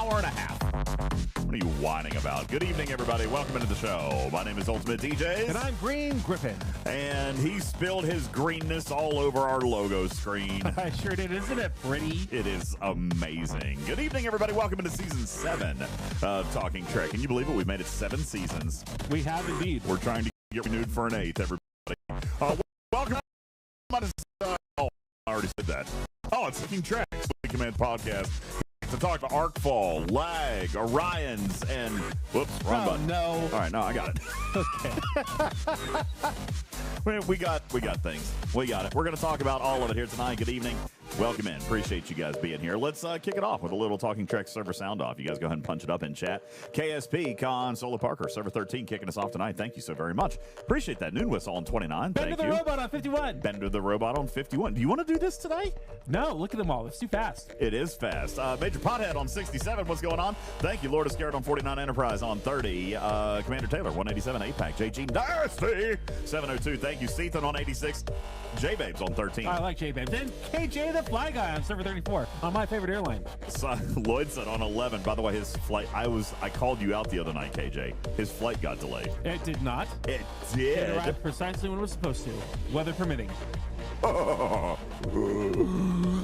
hour and a half. What are you whining about? Good evening, everybody. Welcome into the show. My name is UltimatDJz. And I'm Green Griffin. And he spilled his greenness all over our logo screen. I sure did. Isn't it pretty? It is amazing. Good evening, everybody. Welcome into season 7 of Talking Trek. Can you believe it? We've made it 7 seasons. We have indeed. We're trying to get renewed for an 8th, everybody. Welcome. Oh, I already said that. Oh, it's Talking Trek, Command Podcast. To talk to Arcfall, Lag, Orions, and whoops, wrong button. No. All right, no, I got it. Okay. we got things. We got it. We're going to talk about all of it here tonight. Good evening. Welcome in. Appreciate you guys being here. Let's kick it off with a little Talking Trek server sound off. You guys go ahead and punch it up in chat. KSP, Consola Parker, server 13, kicking us off tonight. Thank you so very much. Appreciate that. Noon Whistle on 29. Bender the Robot on 51. Bender the Robot on 51. Do you want to do this today? No, look at them all. It's too fast. It is fast. Major Pothead on 67. What's going on? Thank you. Lord of Scared on 49. Enterprise on 30. Commander Taylor, 187. 8-pack. JG Dynasty, 702. Thank you. Sethan on 86. J-Babes on 13. I like J-Babes. And KJ the Fly Guy on server 34 on my favorite airline. Lloyd said on 11. By the way, his flight, I called you out the other night, KJ. His flight got delayed. It did not. It did. It arrived precisely when it was supposed to, weather permitting.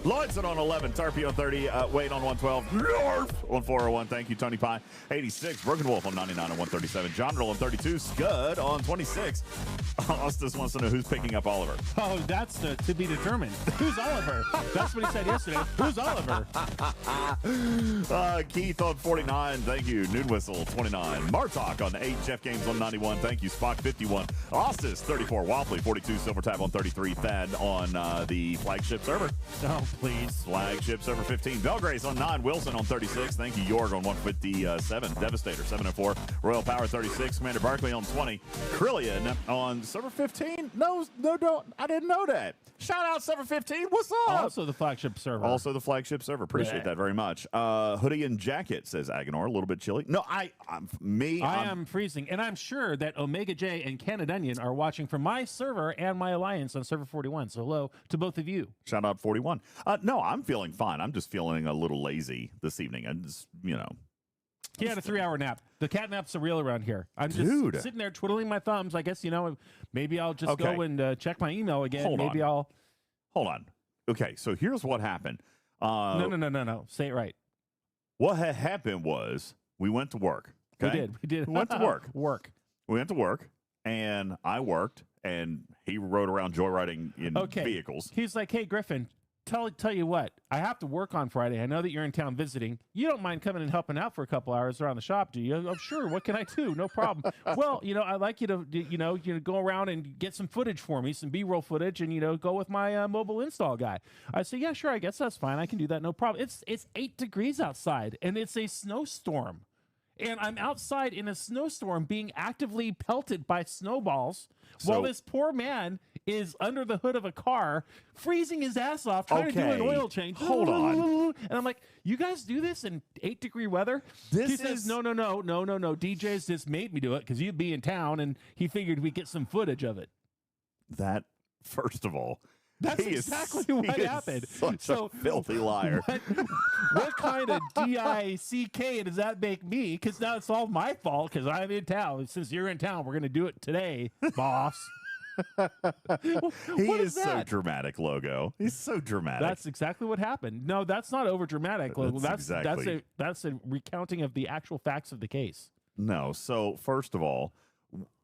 Lloyd said on 11. Tarpy on 30. Wade on 112. North on 401. Thank you, Tony Pie. 86. Broken Wolf on 99 and 137. John Roll on 32. Scud on 26. Austin wants to know who's picking up Oliver. Oh, that's to be determined. Who's Oliver? That's what he said yesterday. Who's Oliver? Keith on 49. Thank you. Noon Whistle 29. Martok on 8. Jeff Games on 91. Thank you. Spock 51. Ostis 34. Waffly 42. Silver Tab on 33. Thad on the flagship server. Oh, please. Flagship server 15. Belgrace on 9. Wilson on 36. Thank you. Yorg on 157. Devastator 704. Royal Power 36. Commander Barkley on 20. Krillian on server 15. No, don't. I didn't know that. Shout out server 15. What's up? Also the flagship server. Also the flagship server. Appreciate that very much. Hoodie and jacket, says Agonor. A little bit chilly. No, I am freezing. And I'm sure that Omega J and Canadunian are watching from my server and my alliance on server 41. So hello to both of you. Shout out 41. No, I'm feeling fine. I'm just feeling a little lazy this evening. I'm just, He had a 3-hour nap. The cat naps are real around here. I'm just sitting there twiddling my thumbs. I guess, maybe I'll just go and check my email again. Hold on. Okay, so here's what happened. No. Say it right. What had happened was we went to work. Okay? We did. We went to work. We went to work, and I worked, and he rode around joyriding in vehicles. He's like, hey, Griffin, tell you what, I have to work on Friday. I know that you're in town visiting. You don't mind coming and helping out for a couple hours around the shop, do you? I'm sure. What can I do? No problem. Well, I'd like you to, go around and get some footage for me, some B-roll footage, and, go with my mobile install guy. I said, yeah, sure. I guess that's fine. I can do that. No problem. It's 8 degrees outside, and it's a snowstorm. And I'm outside in a snowstorm being actively pelted by snowballs while this poor man is under the hood of a car freezing his ass off trying to do an oil change. Hold on. And I'm like, you guys do this in 8-degree weather? He says, no. DJz just made me do it because you'd be in town, and he figured we'd get some footage of it. That, first of all, that's exactly what happened. Such a filthy liar. What kind of DICK does that make me? Because now it's all my fault because I'm in town. Since you're in town, we're going to do it today, boss. He is so dramatic, Logo. He's so dramatic. That's exactly what happened. No, that's not over dramatic, Logo. That's a recounting of the actual facts of the case. No. So first of all,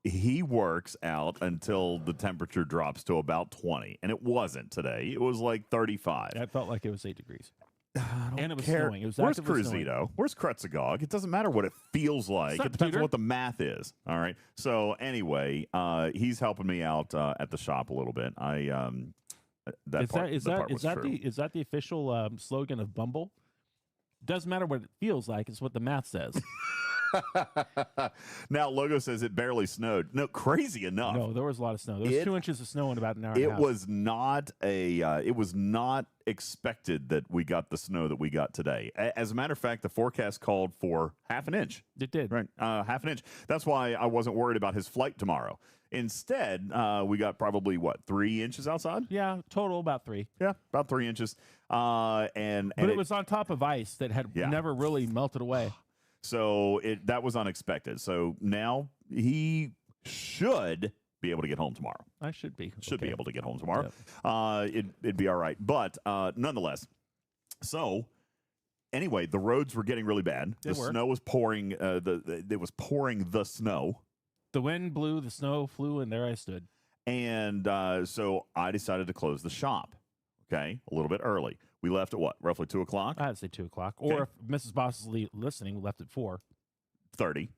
he works out until the temperature drops to about 20, and it wasn't today. It was like 35. That felt like it was 8 degrees. And it was care. snowing. It was Where's Cruzito? Where's Kretzagog? It doesn't matter what it feels like. It depends on what the math is. All right. So anyway, he's helping me out at the shop a little bit. Is that the official slogan of Bumble? Doesn't matter what it feels like. It's what the math says. Now, Logo says it barely snowed. No, crazy enough. No, there was a lot of snow. There was 2 inches of snow in about an hour. It was not expected that we got the snow that we got today. As a matter of fact, the forecast called for half an inch. It did. Right, half an inch. That's why I wasn't worried about his flight tomorrow. Instead, we got probably, 3 inches outside? Yeah, total about 3. Yeah, about 3 inches. But it was on top of ice that had never really melted away. So that was unexpected. So now he should be able to get home tomorrow. I should be. Should be able to get home tomorrow. Yep. It'd be all right. But nonetheless, so anyway, the roads were getting really bad. The snow was pouring. It was pouring the snow. The wind blew, the snow flew, and there I stood. And so I decided to close the shop, a little bit early. We left at roughly 2 o'clock? I'd say 2 o'clock. Or if Mrs. Boss is listening, we left at 4:30.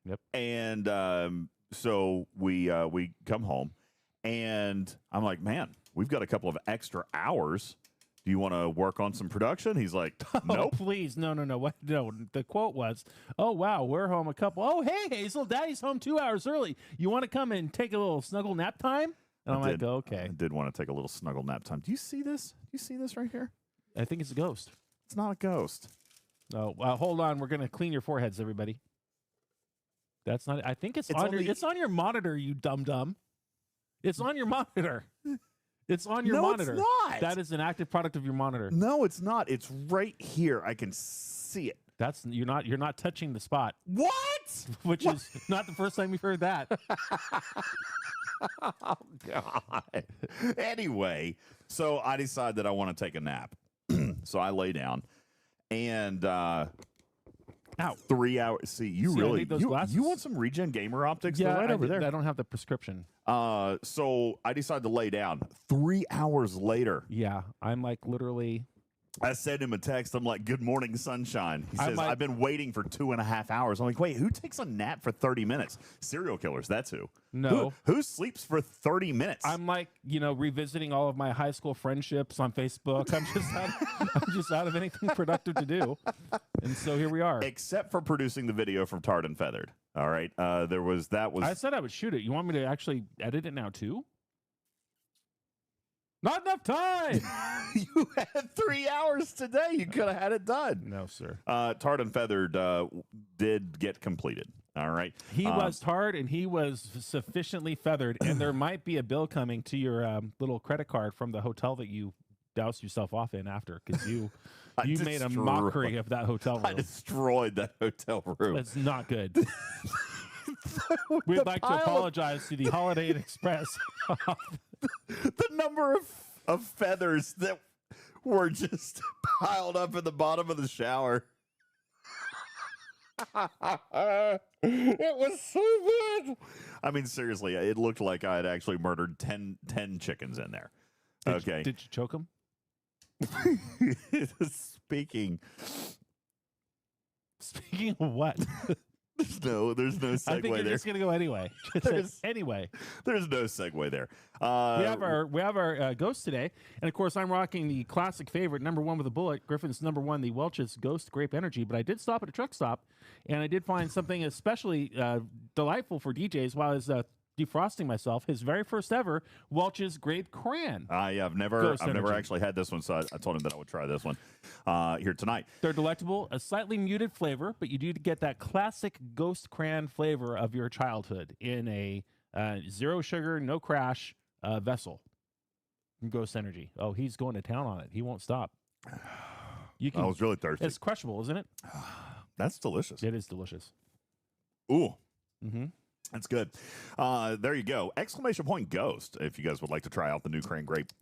Yep. And so we come home, and I'm like, man, we've got a couple of extra hours. Do you want to work on some production? He's like, nope. Oh, please. No. What? No, the quote was, oh, wow, we're home a couple. Oh, hey, Hazel, Daddy's home 2 hours early. You want to come and take a little snuggle nap time? And I'm like, okay. I did want to take a little snuggle nap time. Do you see this? Do you see this right here? I think it's a ghost. It's not a ghost. No, hold on. We're going to clean your foreheads, everybody. That's not. I think it's on your monitor, you dum-dum. It's on your monitor. It's on your monitor. No, it's not. That is an active product of your monitor. No, it's not. It's right here. I can see it. That's you're not touching the spot. What? Which is not the first time you've heard that. Oh God. Anyway, so I decide that I want to take a nap. So I lay down, and 3 hours. See, you want some Regen Gamer optics? Yeah, They're right over there. I don't have the prescription. So I decided to lay down. 3 hours later. Yeah, I'm like literally. I sent him a text. I'm like, good morning, sunshine. He says, like, I've been waiting for 2.5 hours. I'm like, wait, who takes a nap for 30 minutes? Serial killers, that's who. No. Who sleeps for 30 minutes? I'm like, revisiting all of my high school friendships on Facebook. I'm just out of anything productive to do. And so here we are. Except for producing the video from Tarred and Feathered. All right. That was. I said I would shoot it. You want me to actually edit it now too? Not enough time. You had 3 hours today. You could have had it done. No, sir. Tarred and Feathered did get completed. All right. He was tarred and he was sufficiently feathered, and there might be a bill coming to your little credit card from the hotel that you doused yourself off in after, because you made a mockery of that hotel room. I destroyed that hotel room. It's not good. We'd like to apologize to the Holiday Inn Express. The number of feathers that were just piled up in the bottom of the shower. It was so good. I mean, seriously, it looked like I had actually murdered 10 chickens in there. Did you choke them? Speaking of what? There's no segue I think you're there. just gonna go anyway. Anyway, there's no segue there. We have our ghost today, and of course I'm rocking the classic favorite, number 1 with a bullet, Griffin's number 1, the Welch's Ghost Grape Energy. But I did stop at a truck stop, and I did find something especially delightful for DJs while I was defrosting myself. His very first ever Welch's Grape Cran. I've never actually had this one, so I told him that I would try this one here tonight. They're delectable, a slightly muted flavor, but you do get that classic Ghost Cran flavor of your childhood in a zero sugar, no crash vessel. Ghost Energy. Oh, he's going to town on it. He won't stop. I was really thirsty. It's crushable, isn't it? That's delicious. It is delicious. Ooh. Mm-hmm. That's good. There you go. Exclamation point Ghost. If you guys would like to try out the new Cran Grape.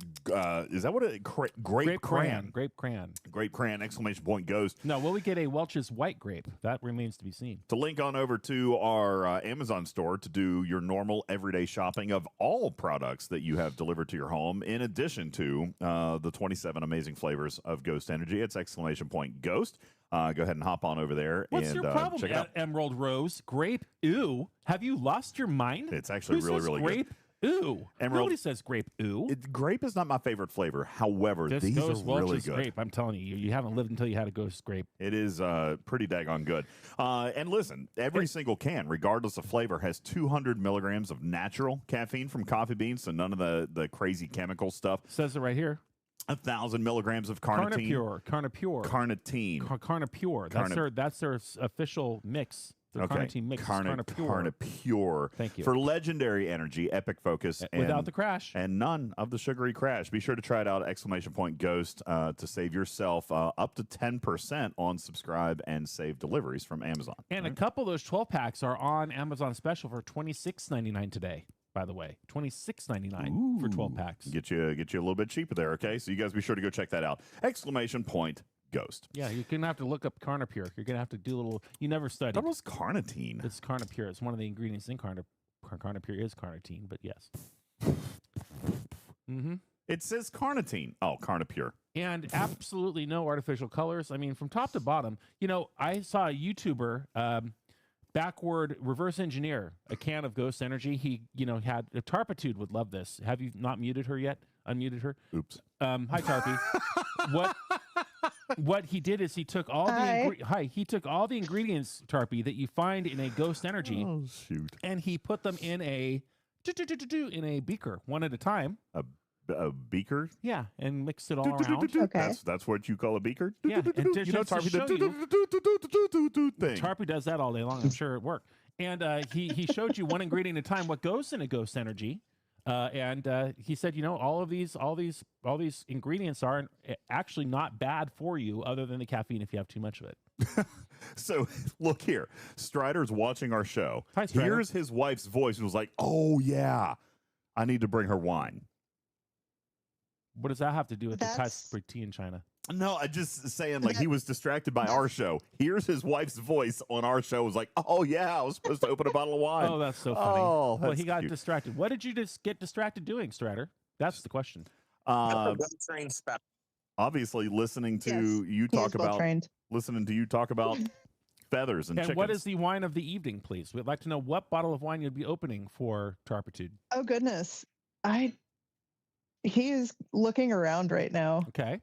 Is that what it Grape Cran? Grape Cran. Grape Cran, exclamation point Ghost. No, will we get a Welch's White Grape? That remains to be seen. To link on over to our Amazon store to do your normal everyday shopping of all products that you have delivered to your home, in addition to the 27 amazing flavors of Ghost Energy. It's exclamation point Ghost. Go ahead and hop on over there. What's your problem, check it out. Emerald Rose? Grape? Ew. Have you lost your mind? It's actually Who says really grape? good. Ew. Emerald, Nobody says grape. Ew. Grape is not my favorite flavor. However, this these are really Welch's good. Grape. I'm telling you, you haven't lived until you had a Ghost Grape. It is pretty daggone good. And listen, every single can, regardless of flavor, has 200 milligrams of natural caffeine from coffee beans, so none of the crazy chemical stuff. Says it right here. 1,000 milligrams of carnitine. Carnipure. Carnitine. Carnipure. That's their official mix. The carnitine mix. Carnipure. Thank you. For legendary energy, epic focus, without the crash, and none of the sugary crash. Be sure to try it out. !Ghost to save yourself up to 10% on subscribe and save deliveries from Amazon. And a couple of those 12 packs are on Amazon special for $26.99 today. By the way, $26.99 for 12 packs. Get you a little bit cheaper there. Okay, so you guys be sure to go check that out. !Ghost. Yeah, you're gonna have to look up Carnipure. You're gonna have to do a little. You never studied. That was carnitine. It's Carnipure. It's one of the ingredients in Carnipure. Carnipure is carnitine, but yes. It says carnitine. Oh, Carnipure. And absolutely no artificial colors. I mean, from top to bottom. I saw a YouTuber backward reverse engineer a can of Ghost Energy. He, had Tarpitude would love this. Have you not muted her yet? Unmuted her? Oops. Hi, Tarpy. What he did is he took all he took all the ingredients, Tarpy, that you find in a Ghost Energy. Oh shoot! And he put them in a beaker, one at a time. A beaker? Yeah, and mixed it all around. Okay. That's what you call a beaker? Yeah, and Tarpy thing. Tarpy does that all day long. I'm sure it worked. And he showed you one ingredient at a time what goes in a Ghost Energy. And he said, all these ingredients are actually not bad for you, other than the caffeine if you have too much of it. So look here, Strider's watching our show. Hi, Strider. Here's his wife's voice and was like, "Oh yeah, I need to bring her wine." What does that have to do with the type of tea in China? No, I just saying, like, he was distracted by our show. Here's his wife's voice on our show. Was like, "Oh yeah, I was supposed to open a bottle of wine." Oh, that's so funny. Oh, well, he got distracted. What did you just get distracted doing, Strider? That's the question. Obviously, listening to you talk about feathers and chickens. What is the wine of the evening, please? We'd like to know what bottle of wine you'd be opening for Tarpitude. Oh goodness, he is looking around right now. Okay.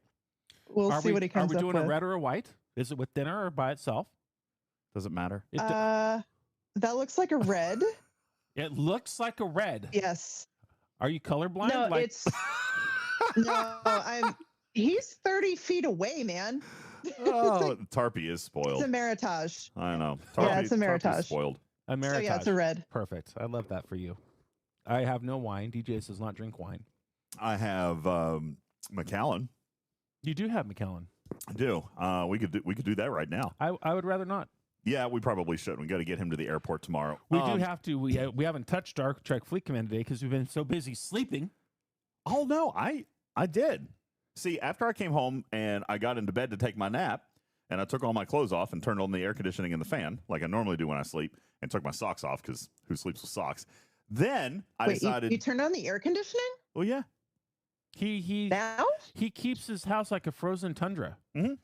We'll see what he comes up with. Are we doing a red or a white? Is it with dinner or by itself? Does it matter? That looks like a red. It looks like a red. Yes. Are you colorblind? No, it's no. He's 30 feet away, man. Oh, Tarpy is spoiled. It's a Meritage. I know. It's a Meritage. Tarpy's spoiled. A Meritage. So yeah, it's a red. Perfect. I love that for you. I have no wine. DJz does not drink wine. I have Macallan. You do have Macallan. I do. We could do that right now. I would rather not. Yeah, we probably shouldn't. We got to get him to the airport tomorrow. We do have to. We haven't touched Star Trek Fleet Command today because we've been so busy sleeping. Oh no, I did. See, after I came home and I got into bed to take my nap, and I took all my clothes off and turned on the air conditioning and the fan like I normally do when I sleep, and took my socks off because who sleeps with socks? Then I decided you turned on the air conditioning. Well, yeah. He keeps his house like a frozen tundra. Mm-hmm.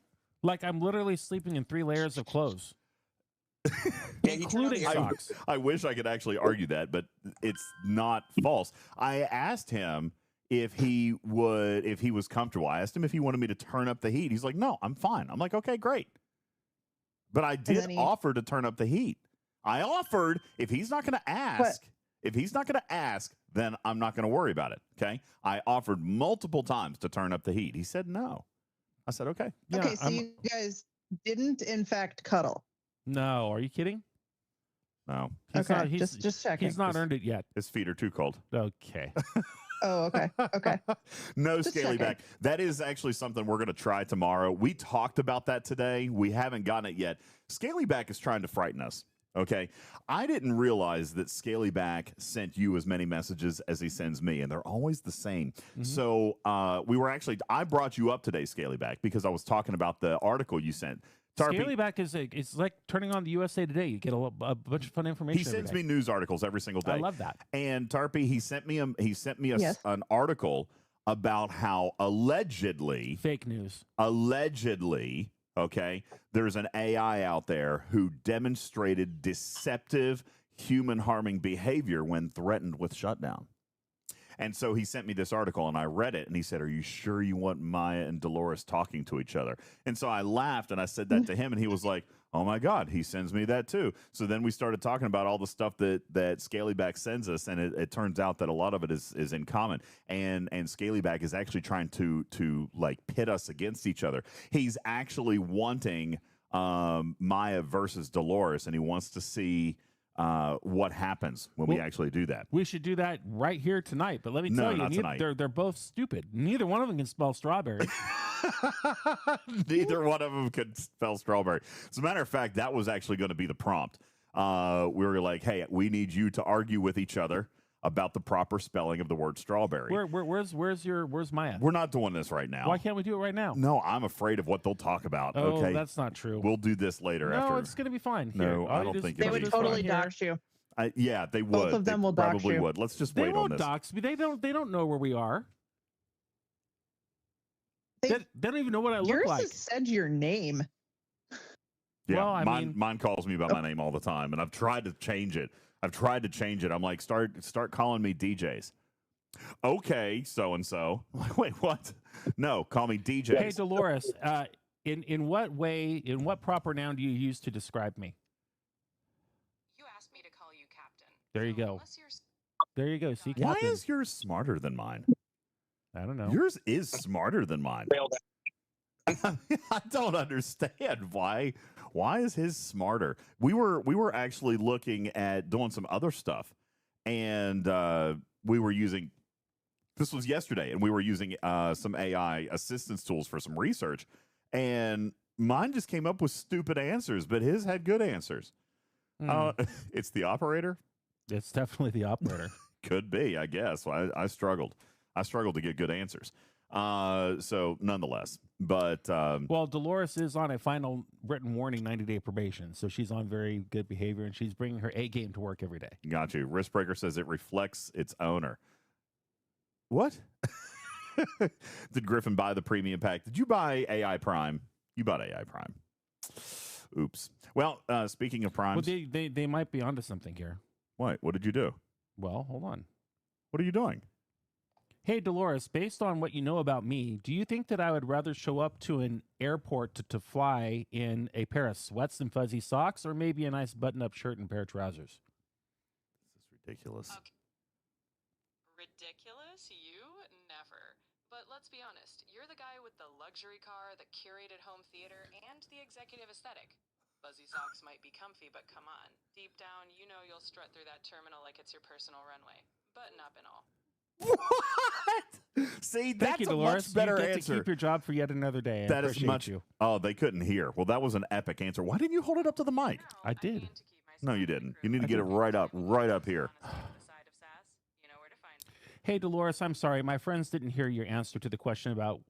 Like I'm literally sleeping in 3 layers of clothes, including socks. I wish I could actually argue that, but it's not false. I asked him if he was comfortable. I asked him if he wanted me to turn up the heat. He's like, "No, I'm fine." I'm like, "Okay, great." But I did offer to turn up the heat. I offered if he's not going to ask. What? If he's not going to ask, then I'm not going to worry about it. Okay. I offered multiple times to turn up the heat. He said no. I said, okay. Yeah, okay. So you guys didn't, in fact, cuddle. No. Are you kidding? No. Just checking. He's not earned it yet. His feet are too cold. Okay. Oh, okay. Okay. No scaly back. That is actually something we're going to try tomorrow. We talked about that today. We haven't gotten it yet. Scaly back is trying to frighten us. Okay. I didn't realize that Scalyback sent you as many messages as he sends me, and they're always the same. Mm-hmm. So I brought you up today, Scalyback, because I was talking about the article you sent. Scalyback it's like turning on the USA Today. You get a bunch of fun information. He sends me news articles every single day. I love that. And Tarpy, he sent me an article about how allegedly fake news. Allegedly. Okay, there's an AI out there who demonstrated deceptive human-harming behavior when threatened with shutdown. And so he sent me this article, and I read it, and he said, "Are you sure you want Maya and Dolores talking to each other?" And so I laughed, and I said that to him, and he was like, "Oh my God, he sends me that too." So then we started talking about all the stuff that Scalyback sends us, and it turns out that a lot of it is in common. And Scalyback is actually trying to like pit us against each other. He's actually wanting Maya versus Dolores, and he wants to see what happens when we actually do that. We should do that right here tonight. But let me tell you, not tonight. They're both stupid. Neither one of them can spell strawberry. Neither one of them could spell strawberry. As a matter of fact, that was actually going to be the prompt. We were like, "Hey, we need you to argue with each other about the proper spelling of the word strawberry." Where's Maya? We're not doing this right now. Why can't we do it right now? No, I'm afraid of what they'll talk about. Oh, okay, that's not true. We'll do this later. No, after. it's going to be fine. No, I don't think They it'll would be totally fine. dox you. Yeah, they would. Both of them will dox probably you. would. Let's just They wait on won't this. dox me. They don't know where we are. They- They don't even know what I look Yours like. has said your name. Yeah, Well, I mean- mine calls me by my name all the time, and I've tried to change it. I'm like, start calling me DJs. Okay, so and so. Wait, what? No, call me DJs. Hey, Dolores, in what proper noun do you use to describe me? You asked me to call you Captain. There you So go. unless you're There you go. See, Why Captain. is yours smarter than mine? I don't know. Yours is smarter than mine. I don't understand why. Why is his smarter? We were actually looking at doing some other stuff, and we were using. This was yesterday, and we were using some AI assistance tools for some research, and mine just came up with stupid answers, but his had good answers. It's the operator. It's definitely the operator. Could be, I guess. I struggled. I struggled to get good answers. So nonetheless, but Well, Dolores is on a final written warning 90-day probation, so she's on very good behavior, and she's bringing her A game to work every day. got you. Riskbreaker says it reflects its owner. What? Did Griffin buy the premium pack? Did you buy AI Prime? You bought AI Prime. Oops. Well, speaking of Well, primes, they might be onto something here. what did you do? Well, hold on. What are you doing? Hey, Dolores, based on what you know about me, do you think that I would rather show up to an airport to fly in a pair of sweats and fuzzy socks, or maybe a nice button-up shirt and pair of trousers? This is ridiculous. Okay. Ridiculous? You? Never. But let's be honest, you're the guy with the luxury car, the curated home theater, and the executive aesthetic. Fuzzy socks might be comfy, but come on. Deep down, you know you'll strut through that terminal like it's your personal runway. Button up and all. What? See, Thank that's you, a Dolores. much better you get answer. to keep your job for yet another day. I That is appreciate much. you. Oh, they couldn't hear. Well, that was an epic answer. Why didn't you hold it up to the mic? Now, I did. aim to keep my No, you style didn't. crew. You need to get it right up here. Honesty on the side of sass. You know where to find me. Hey, Dolores, I'm sorry. My friends didn't hear your answer to the question about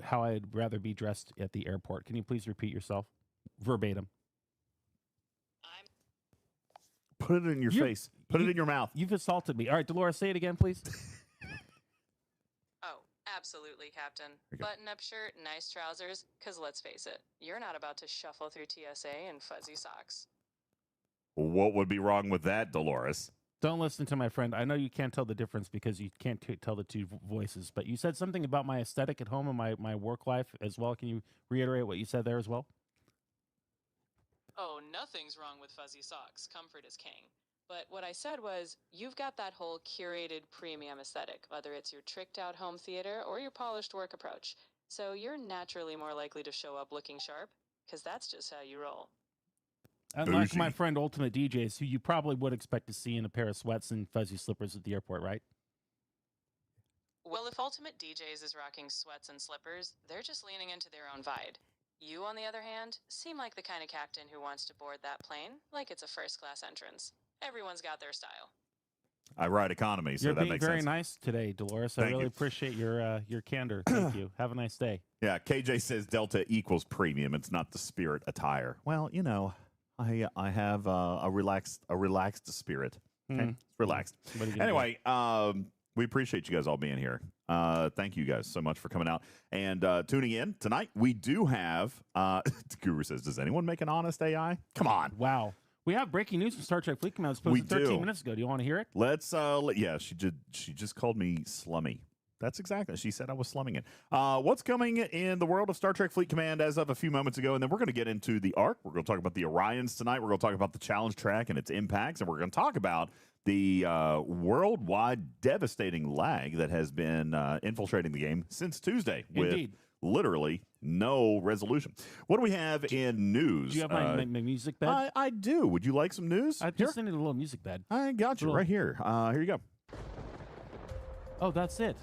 how I'd rather be dressed at the airport. Can you please repeat yourself verbatim? I'm Put it in your face. Put it in your mouth. You've assaulted me. All right, Dolores, say it again, please. Oh, absolutely, Captain. you go. Button-up shirt, nice trousers, because let's face it, you're not about to shuffle through TSA in fuzzy socks. What would be wrong with that, Dolores? Don't listen to my friend. I know you can't tell the difference because you can't tell the two voices, but you said something about my aesthetic at home and my work life as well. Can you reiterate what you said there as well? Oh, nothing's wrong with fuzzy socks. Comfort is king. But what I said was, you've got that whole curated premium aesthetic, whether it's your tricked out home theater or your polished work approach. So you're naturally more likely to show up looking sharp, because that's just how you roll. Unlike Bougie. my friend UltimatDJz, who you probably would expect to see in a pair of sweats and fuzzy slippers at the airport, right? Well, if UltimatDJz is rocking sweats and slippers, they're just leaning into their own vibe. You, on the other hand, seem like the kind of captain who wants to board that plane like it's a first-class entrance. Everyone's got their style. I ride economy, so You're that being makes very sense. nice today, Dolores. I Thank really you. appreciate your candor. Thank you. Have a nice day. Yeah, KJ says Delta equals premium. It's not the spirit attire. Well, you know, I have a relaxed spirit. Okay? Hmm. It's relaxed. What are you gonna Anyway, we appreciate you guys all being here. Thank you guys so much for coming out and tuning in tonight. We do have Guru says, does anyone make an honest AI? Come on. do? Wow. We have breaking news from Star Trek Fleet Command. It was We posted 13 do. minutes ago. Do you want to hear it? Let's yeah, she just called me slummy. That's exactly. She said I was slumming it. What's coming in the world of Star Trek Fleet Command as of a few moments ago, and then we're going to get into the Arc. We're going to talk about the Orions tonight. We're going to talk about the challenge track and its impacts, and we're going to talk about the worldwide devastating lag that has been infiltrating the game since Tuesday with Indeed. literally no resolution. What do we have in news? Do you have my music bed? I do. Would you like some news? I Here? just needed a little music bed. I got you Little- right here. Here you go. Oh, that's it.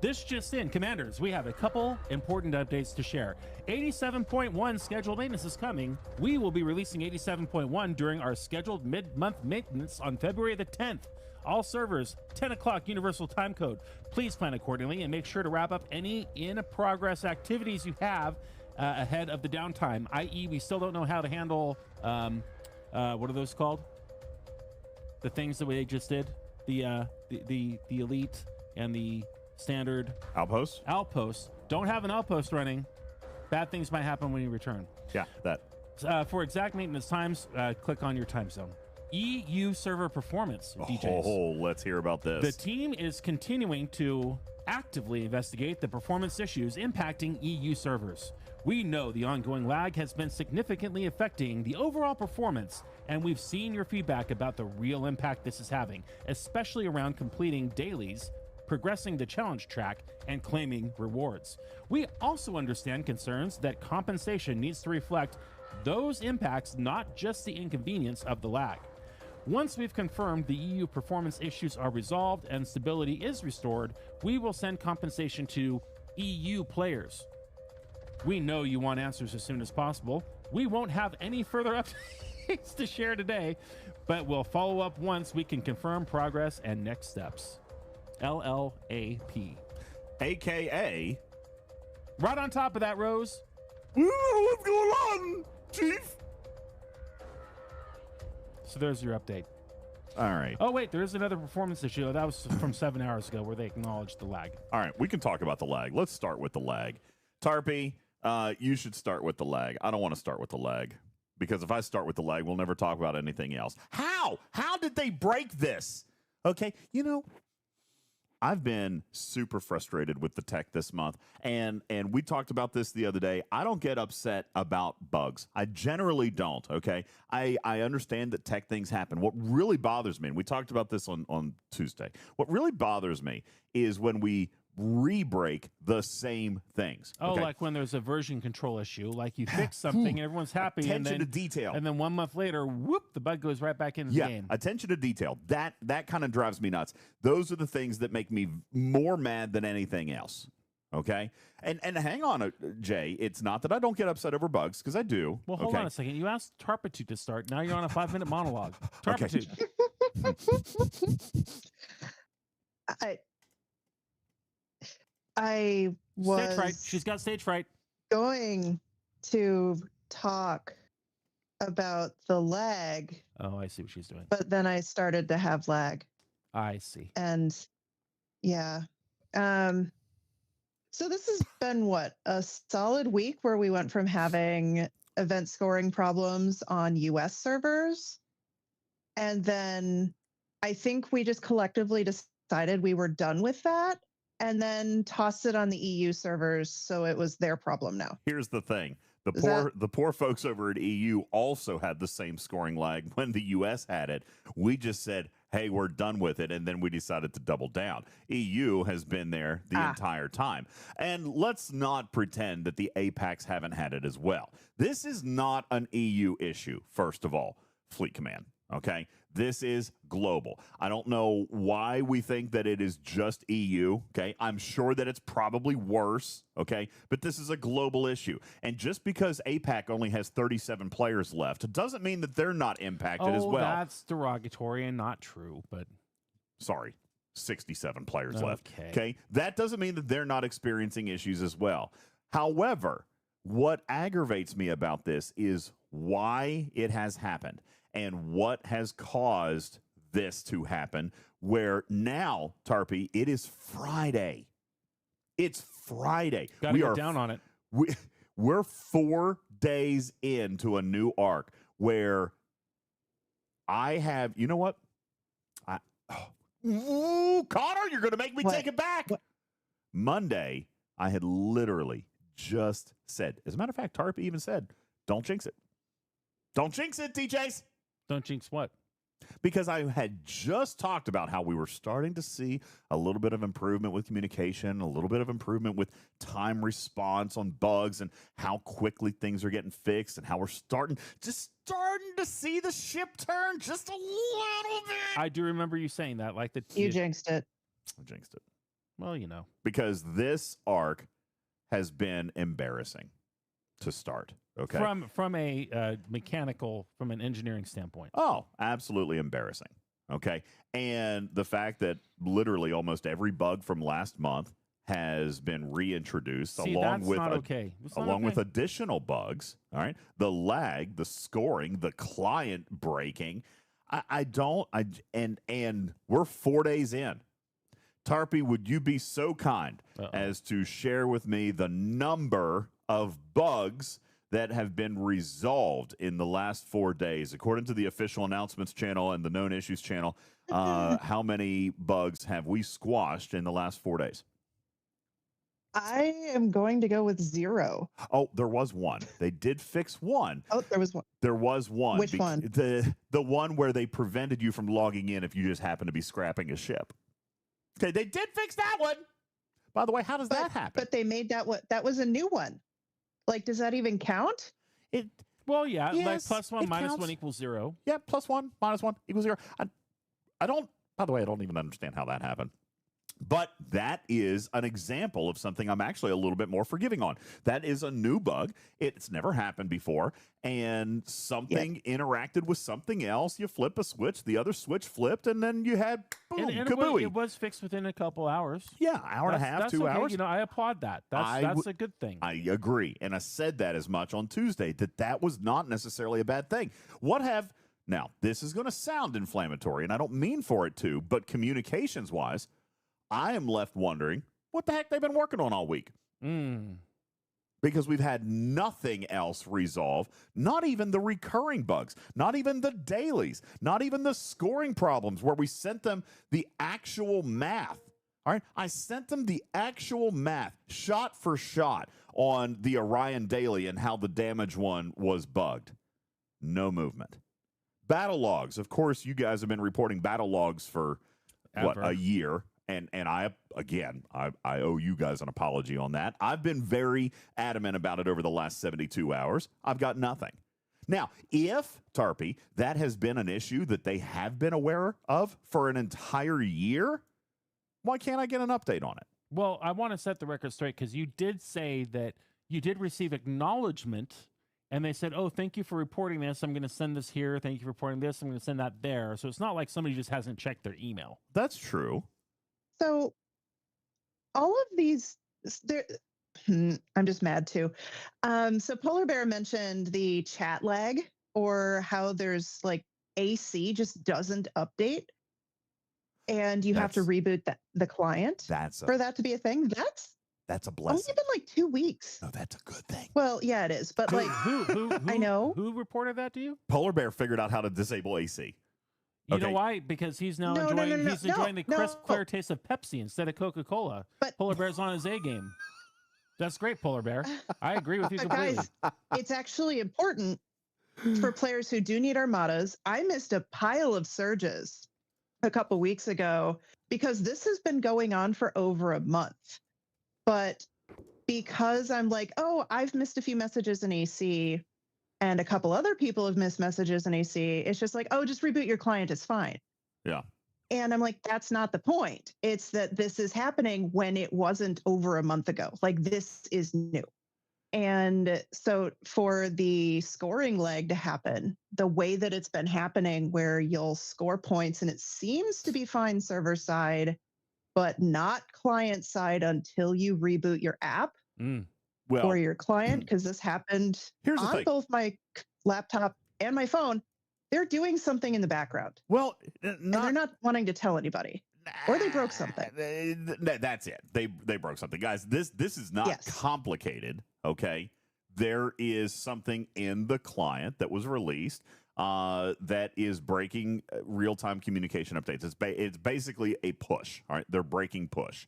This just in, Commanders, we have a couple important updates to share. 87.1 scheduled maintenance is coming. We will be releasing 87.1 during our scheduled mid-month maintenance on February the 10th. All servers, 10 o'clock universal time code. Please plan accordingly and make sure to wrap up any in-progress activities you have ahead of the downtime, i.e. we still don't know how to handle, what are those called? The things that we just did? The elite and the standard Outpost? outposts. Don't have an outpost running. Bad things might happen when you return. Yeah, that. For exact maintenance times, click on your time zone. EU server performance, DJs. Oh, let's hear about this. The team is continuing to actively investigate the performance issues impacting EU servers. We know the ongoing lag has been significantly affecting the overall performance, and we've seen your feedback about the real impact this is having, especially around completing dailies, progressing the challenge track, and claiming rewards. We also understand concerns that compensation needs to reflect those impacts, not just the inconvenience of the lag. Once we've confirmed the EU performance issues are resolved and stability is restored, we will send compensation to EU players. We know you want answers as soon as possible. We won't have any further updates to share today, but we'll follow up once we can confirm progress and next steps. LLAP. AKA. Right on top of that, Rose. What's going on, Chief? So there's your update. All right. Oh, wait, there is another performance issue. That was from 7 hours ago where they acknowledged the lag. All right. We can talk about the lag. Let's start with the lag. Tarpy, you should start with the lag. I don't want to start with the lag because if I start with the lag, we'll never talk about anything else. How? How did they break this? Okay. You know, I've been super frustrated with the tech this month, and we talked about this the other day. I don't get upset about bugs. I generally don't, okay? I understand that tech things happen. What really bothers me, and we talked about this on Tuesday, what really bothers me is when we re-break the same things. Oh, okay? like when there's a version control issue, like you fix something and everyone's happy, Attention to detail. and then 1 month later, whoop, the bug goes right back into the game. Attention to detail. That kind of drives me nuts. Those are the things that make me more mad than anything else. Okay? And hang on, Jay. It's not that I don't get upset over bugs, because I do. Well, hold okay? on a second. You asked Tarpitude to start. Now you're on a 5-minute monologue. Tarpitude. I was Stage fright. She's got stage fright. going to talk about the lag, Oh, I see what she's doing. but then I started to have lag. I see. And yeah. So this has been what, a solid week where we went from having event scoring problems on US servers. And then I think we just collectively decided we were done with that and then tossed it on the EU servers. So it was their problem now. Here's the thing. Is The poor folks over at EU also had the same scoring lag when the US had it. We just said, hey, we're done with it, and then we decided to double down. EU has been there the entire time. And let's not pretend that the APACs haven't had it as well. This is not an EU issue, first of all, Fleet Command, okay? This is global. I don't know why we think that it is just EU, okay? I'm sure that it's probably worse, okay? But this is a global issue. And just because APAC only has 37 players left, it doesn't mean that they're not impacted as well. That's derogatory and not true, but Sorry, 67 players left, Okay. okay? That doesn't mean that they're not experiencing issues as well. However, what aggravates me about this is why it has happened and what has caused this to happen, where now, Tarpy, it is Friday. It's Friday. gotta get down on it. We're 4 days into a new arc where I have, you know what? Ooh, Connor, you're going to make me take it back. What? Monday, I had literally just said, as a matter of fact, Tarp even said, don't jinx it. Don't jinx it, DJs. Don't jinx what? Because I had just talked about how we were starting to see a little bit of improvement with communication, a little bit of improvement with time response on bugs and how quickly things are getting fixed and how we're starting to see the ship turn just a little bit. I do remember you saying that. Like You jinxed it. I jinxed it. Well, you know. Because this arc has been embarrassing to start. Okay. From a mechanical, from an engineering standpoint. Oh, absolutely embarrassing. Okay. And the fact that literally almost every bug from last month has been reintroduced along with additional bugs. All right. The lag, the scoring, the client breaking. And we're 4 days in. Tarpy, would you be so kind as to share with me the number of bugs that have been resolved in the last 4 days? According to the official announcements channel and the known issues channel, how many bugs have we squashed in the last 4 days? I am going to go with 0. Oh, there was one. They did fix one. Oh, there was one. There was one. Which one? The one where they prevented you from logging in if you just happen to be scrapping a ship. Okay, they did fix that one. By the way, how does that happen? But they made that was a new one. Like, does that even count? Well, yeah, yes, like +1 minus counts. 1 equals 0. Yeah, +1 minus 1 equals 0. I don't, by the way, I don't even understand how that happened. But that is an example of something I'm actually a little bit more forgiving on. That is a new bug. It's never happened before. And something interacted with something else. You flip a switch, the other switch flipped, and then you had boom, And kabooey. it was fixed within a couple hours. Yeah, hour and a half, that's 2 okay. hours. You know, I applaud that. That's a good thing. I agree. And I said that as much on Tuesday, that was not necessarily a bad thing. Now, this is going to sound inflammatory, and I don't mean for it to, but communications-wise, I am left wondering what the heck they've been working on all week. Because we've had nothing else resolve, not even the recurring bugs, not even the dailies, not even the scoring problems where we sent them the actual math. All right, I sent them the actual math, shot for shot, on the Orion daily and how the damage one was bugged. No movement. Battle logs. Of course, you guys have been reporting battle logs for, a year. And I owe you guys an apology on that. I've been very adamant about it over the last 72 hours. I've got nothing. Now, if, Tarpy, that has been an issue that they have been aware of for an entire year, why can't I get an update on it? Well, I want to set the record straight because you did say that you did receive acknowledgement, and they said, oh, thank you for reporting this. I'm going to send this here. Thank you for reporting this. I'm going to send that there. So it's not like somebody just hasn't checked their email. That's true. So all of these, I'm just mad too. So Polar Bear mentioned the chat lag, or how there's like AC just doesn't update, and you have to reboot the client for that to be a thing. That's a blessing. Only been like 2 weeks. No, that's a good thing. Well, yeah, it is. But like, who I know who reported that to you. Polar Bear figured out how to disable AC. You know why? Because he's now enjoying the crisp, clear taste of Pepsi instead of Coca-Cola. But Polar Bear's on his A game. That's great, Polar Bear. I agree with you completely. Guys, it's actually important for players who do need armadas. I missed a pile of surges a couple weeks ago because this has been going on for over a month. But because I'm like, oh, I've missed a few messages in AC, and a couple other people have missed messages in AC, it's just like, oh, just reboot your client, it's fine. Yeah. And I'm like, that's not the point. It's that this is happening when it wasn't over a month ago. Like, this is new. And so for the scoring leg to happen, the way that it's been happening, where you'll score points and it seems to be fine server side, but not client side until you reboot your app. Or your client, because this happened on both my laptop and my phone. They're doing something in the background. Well, and they're not wanting to tell anybody, or they broke something. That's it. They broke something, guys. This is not complicated. Okay, there is something in the client that was released. that is breaking real-time communication updates. It's basically a push. All right, they're breaking push,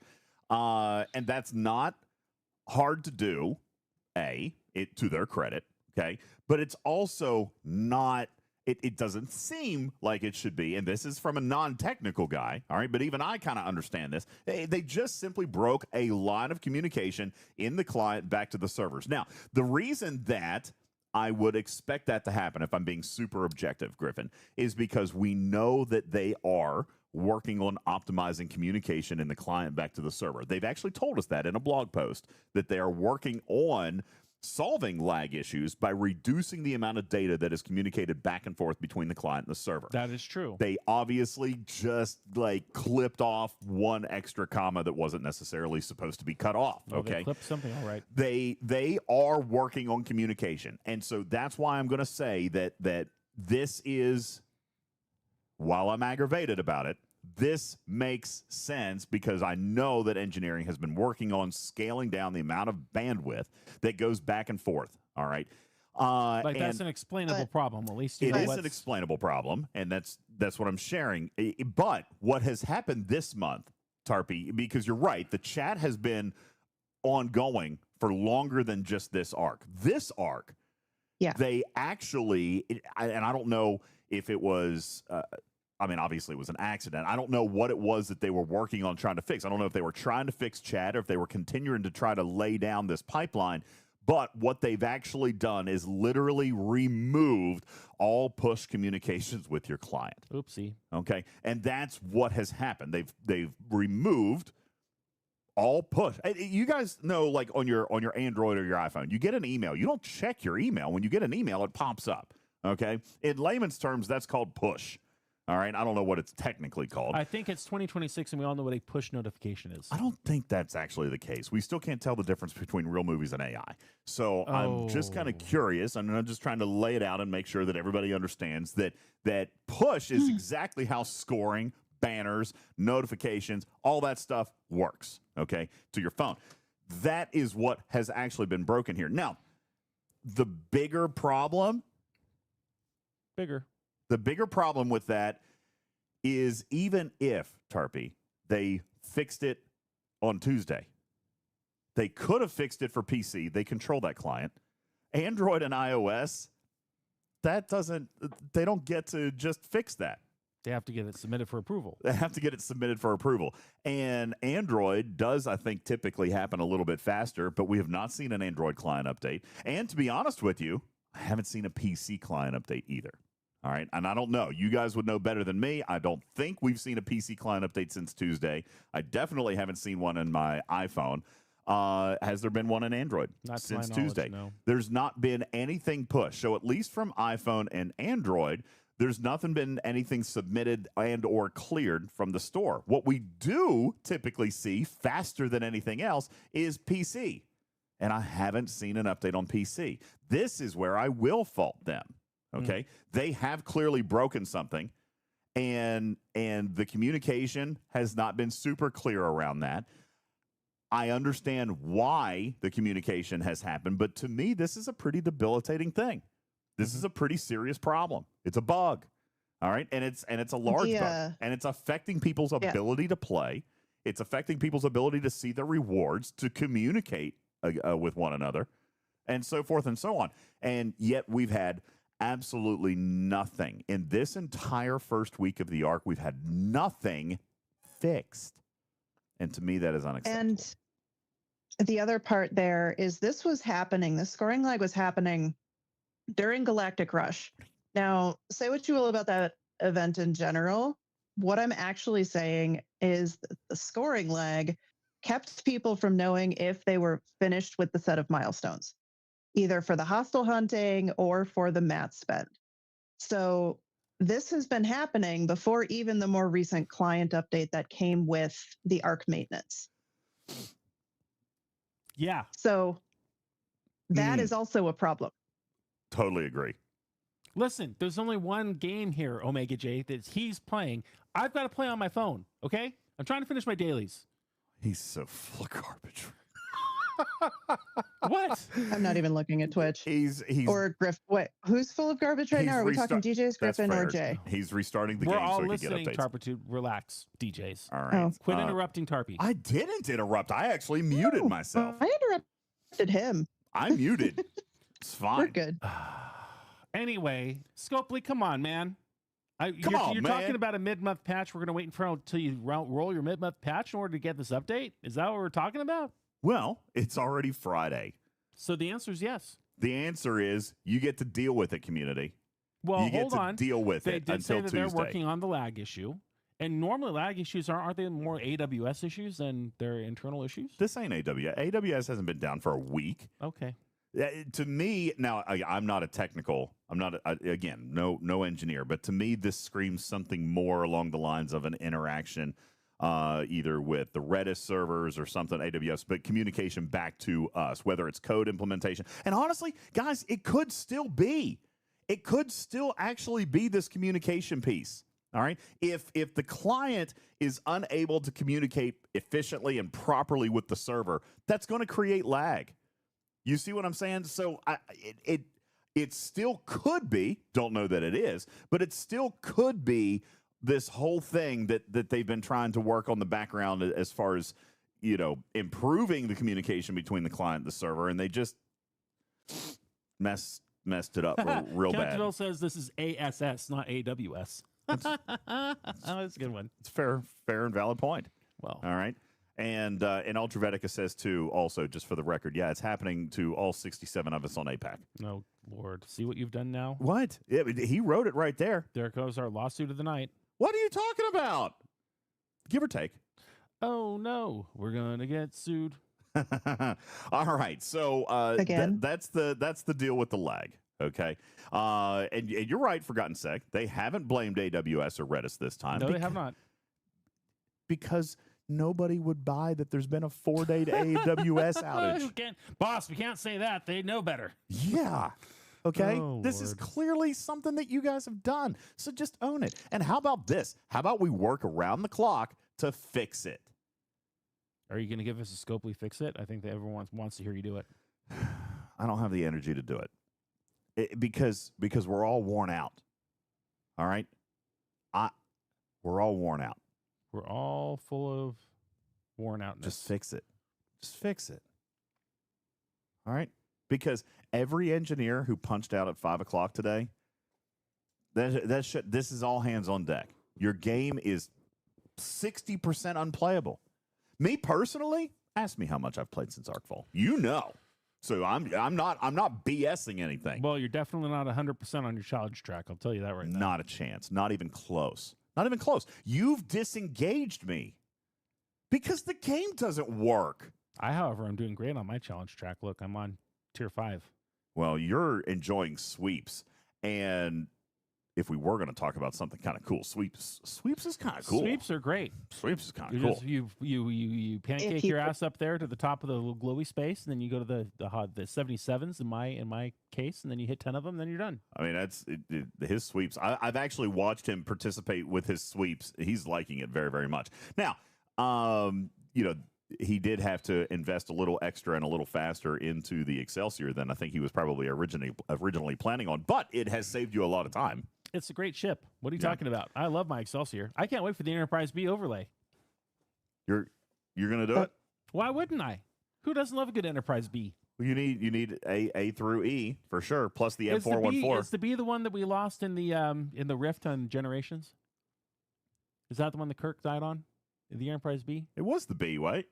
and that's not hard to do. To their credit, okay, but it's also not. It doesn't seem like it should be, and this is from a non-technical guy, all right, but even I kind of understand this. They just simply broke a line of communication in the client back to the servers. Now, the reason that I would expect that to happen, if I'm being super objective, Griffin, is because we know that they are working on optimizing communication in the client back to the server. They've actually told us that in a blog post, that they are working on solving lag issues by reducing the amount of data that is communicated back and forth between the client and the server. That is true. They obviously just like clipped off one extra comma that wasn't necessarily supposed to be cut off. Oh, okay, they clipped something. All right. They are working on communication, and so that's why I'm going to say that this is, while I'm aggravated about it, this makes sense because I know that engineering has been working on scaling down the amount of bandwidth that goes back and forth. All right. That's an explainable problem. At least it is an explainable problem, and that's what I'm sharing. But what has happened this month, Tarpy, because you're right, the chat has been ongoing for longer than just this arc. This arc, they actually, and I don't know if it was... I mean, obviously it was an accident. I don't know what it was that they were working on trying to fix. I don't know if they were trying to fix chat or if they were continuing to try to lay down this pipeline. But what they've actually done is literally removed all push communications with your client. Oopsie. Okay, and that's what has happened. They've removed all push. You guys know, like on your Android or your iPhone, you get an email. You don't check your email. When you get an email, it pops up. Okay, in layman's terms, that's called push. All right, I don't know what it's technically called. I think it's 2026, and we all know what a push notification is. I don't think that's actually the case. We still can't tell the difference between real movies and AI. So I'm just kind of curious, and I'm just trying to lay it out and make sure that everybody understands that push is exactly how scoring, banners, notifications, all that stuff works, okay, to your phone. That is what has actually been broken here. Now, the bigger problem... The bigger problem with that is, even if, Tarpy, they fixed it on Tuesday, they could have fixed it for PC. They control that client. Android and iOS, they don't get to just fix that. They have to get it submitted for approval. They have to get it submitted for approval. And Android does, I think, typically happen a little bit faster, but we have not seen an Android client update. And to be honest with you, I haven't seen a PC client update either. All right, and I don't know. You guys would know better than me. I don't think we've seen a PC client update since Tuesday. I definitely haven't seen one in my iPhone. Has there been one in Android since Tuesday? No. There's not been anything pushed. So at least from iPhone and Android, there's been anything submitted and or cleared from the store. What we do typically see faster than anything else is PC. And I haven't seen an update on PC. This is where I will fault them. Okay, they have clearly broken something, and the communication has not been super clear around that. I understand why the communication has happened, but to me, this is a pretty debilitating thing. This is a pretty serious problem. It's a bug, all right, and it's a large bug, and it's affecting people's ability to play. It's affecting people's ability to see the rewards, to communicate with one another, and so forth and so on. And yet we've had absolutely nothing. In this entire first week of the arc, we've had nothing fixed. And to me, that is unacceptable. And the other part there is this scoring lag was happening during Galactic Rush. Now, say what you will about that event in general. What I'm actually saying is that the scoring lag kept people from knowing if they were finished with the set of milestones, either for the hostile hunting or for the mat spend. So this has been happening before even the more recent client update that came with the Arc maintenance. Yeah. So that is also a problem. Totally agree. Listen, there's only one game here, Omega J, that he's playing. I've got to play on my phone, okay? I'm trying to finish my dailies. He's so full of garbage. What? I'm not even looking at Twitch. He's Or Griff. Wait, who's full of garbage right He's now? Are we talking DJs, That's Griffin, or fair. Jay? He's restarting the We're game all so he can listening, get updates. Tarpitude. Relax, DJs. All right. Oh. Quit interrupting Tarpy. I didn't interrupt. I actually muted No, myself. I interrupted him. I'm muted. It's fine. We're good. Anyway, Scopely, come on, man. Come you're on, you're man. talking about a mid-month patch. We're going to wait until you roll your mid-month patch in order to get this update? Is that what we're talking about? Well, it's already Friday. So the answer is yes. The answer is you get to deal with it, community. Well, you get hold to on. deal with They it did say until that Tuesday. they're working on the lag issue. And normally lag issues aren't they more AWS issues than their internal issues? This ain't AWS. AWS hasn't been down for a week. Okay. To me, now I'm not a technical. I'm not again no engineer, but to me this screams something more along the lines of an interaction, either with the Redis servers or something AWS, but communication back to us, whether it's code implementation. And honestly, guys, it could still be. It could still actually be this communication piece. All right. If the client is unable to communicate efficiently and properly with the server, that's going to create lag. You see what I'm saying? So it still could be, don't know that it is, but it still could be this whole thing that they've been trying to work on the background as far as, improving the communication between the client and the server, and they just messed it up real bad. Captiville says this is ASS, not AWS. That's a good one. It's fair and valid point. Well, All right. And Ultravetica says, too, also, just for the record, yeah, it's happening to all 67 of us on APAC. no, Lord. See what you've done now? What? Yeah, he wrote it right there. There goes our lawsuit of the night. What are you talking about? Give or take. Oh, no. We're going to get sued. All right. So Again? that's the deal with the lag. Okay. And you're right, Forgotten Sec. They haven't blamed AWS or Redis this time. No, they have not. Because nobody would buy that there's been a 4-day AWS outage. Boss, we can't say that. They know better. Yeah. Okay. Oh, this is Lord. clearly something that you guys have done. So just own it. And how about this? How about we work around the clock to fix it? Are you going to give us a Scopely fix it? I think that everyone wants to hear you do it. I don't have the energy to do it, because we're all worn out. All right. We're all worn out. We're all full of worn outness. Just fix it. Just fix it. All right. Because every engineer who punched out at 5 o'clock today, this is all hands on deck. Your game is 60% unplayable. Me personally, ask me how much I've played since Arcfall. You know. So I'm not BSing anything. Well, you're definitely not 100% on your challenge track. I'll tell you that right now. Not a chance. Not even close. Not even close. You've disengaged me because the game doesn't work. However, I'm doing great on my challenge track. Look, I'm on tier 5. Well, you're enjoying sweeps. And if we were going to talk about something kind of cool, sweeps is kind of cool. Sweeps are great. Sweeps is kind of You cool. just you pancake your ass up there to the top of the little glowy space, and then you go to the 77s in my case, and then you hit 10 of them, then you're done. I mean, that's his sweeps. I've actually watched him participate with his sweeps. He's liking it very, very much. Now, he did have to invest a little extra and a little faster into the Excelsior than I think he was probably originally planning on, but it has saved you a lot of time. It's a great ship. What are you talking about? I love my Excelsior. I can't wait for the Enterprise B overlay. You're gonna do it? Why wouldn't I? Who doesn't love a good Enterprise B? You need A through E for sure, plus the M414. Is the B the one that we lost in the Rift on Generations? Is that the one that Kirk died on? The Enterprise B? It was the B, right?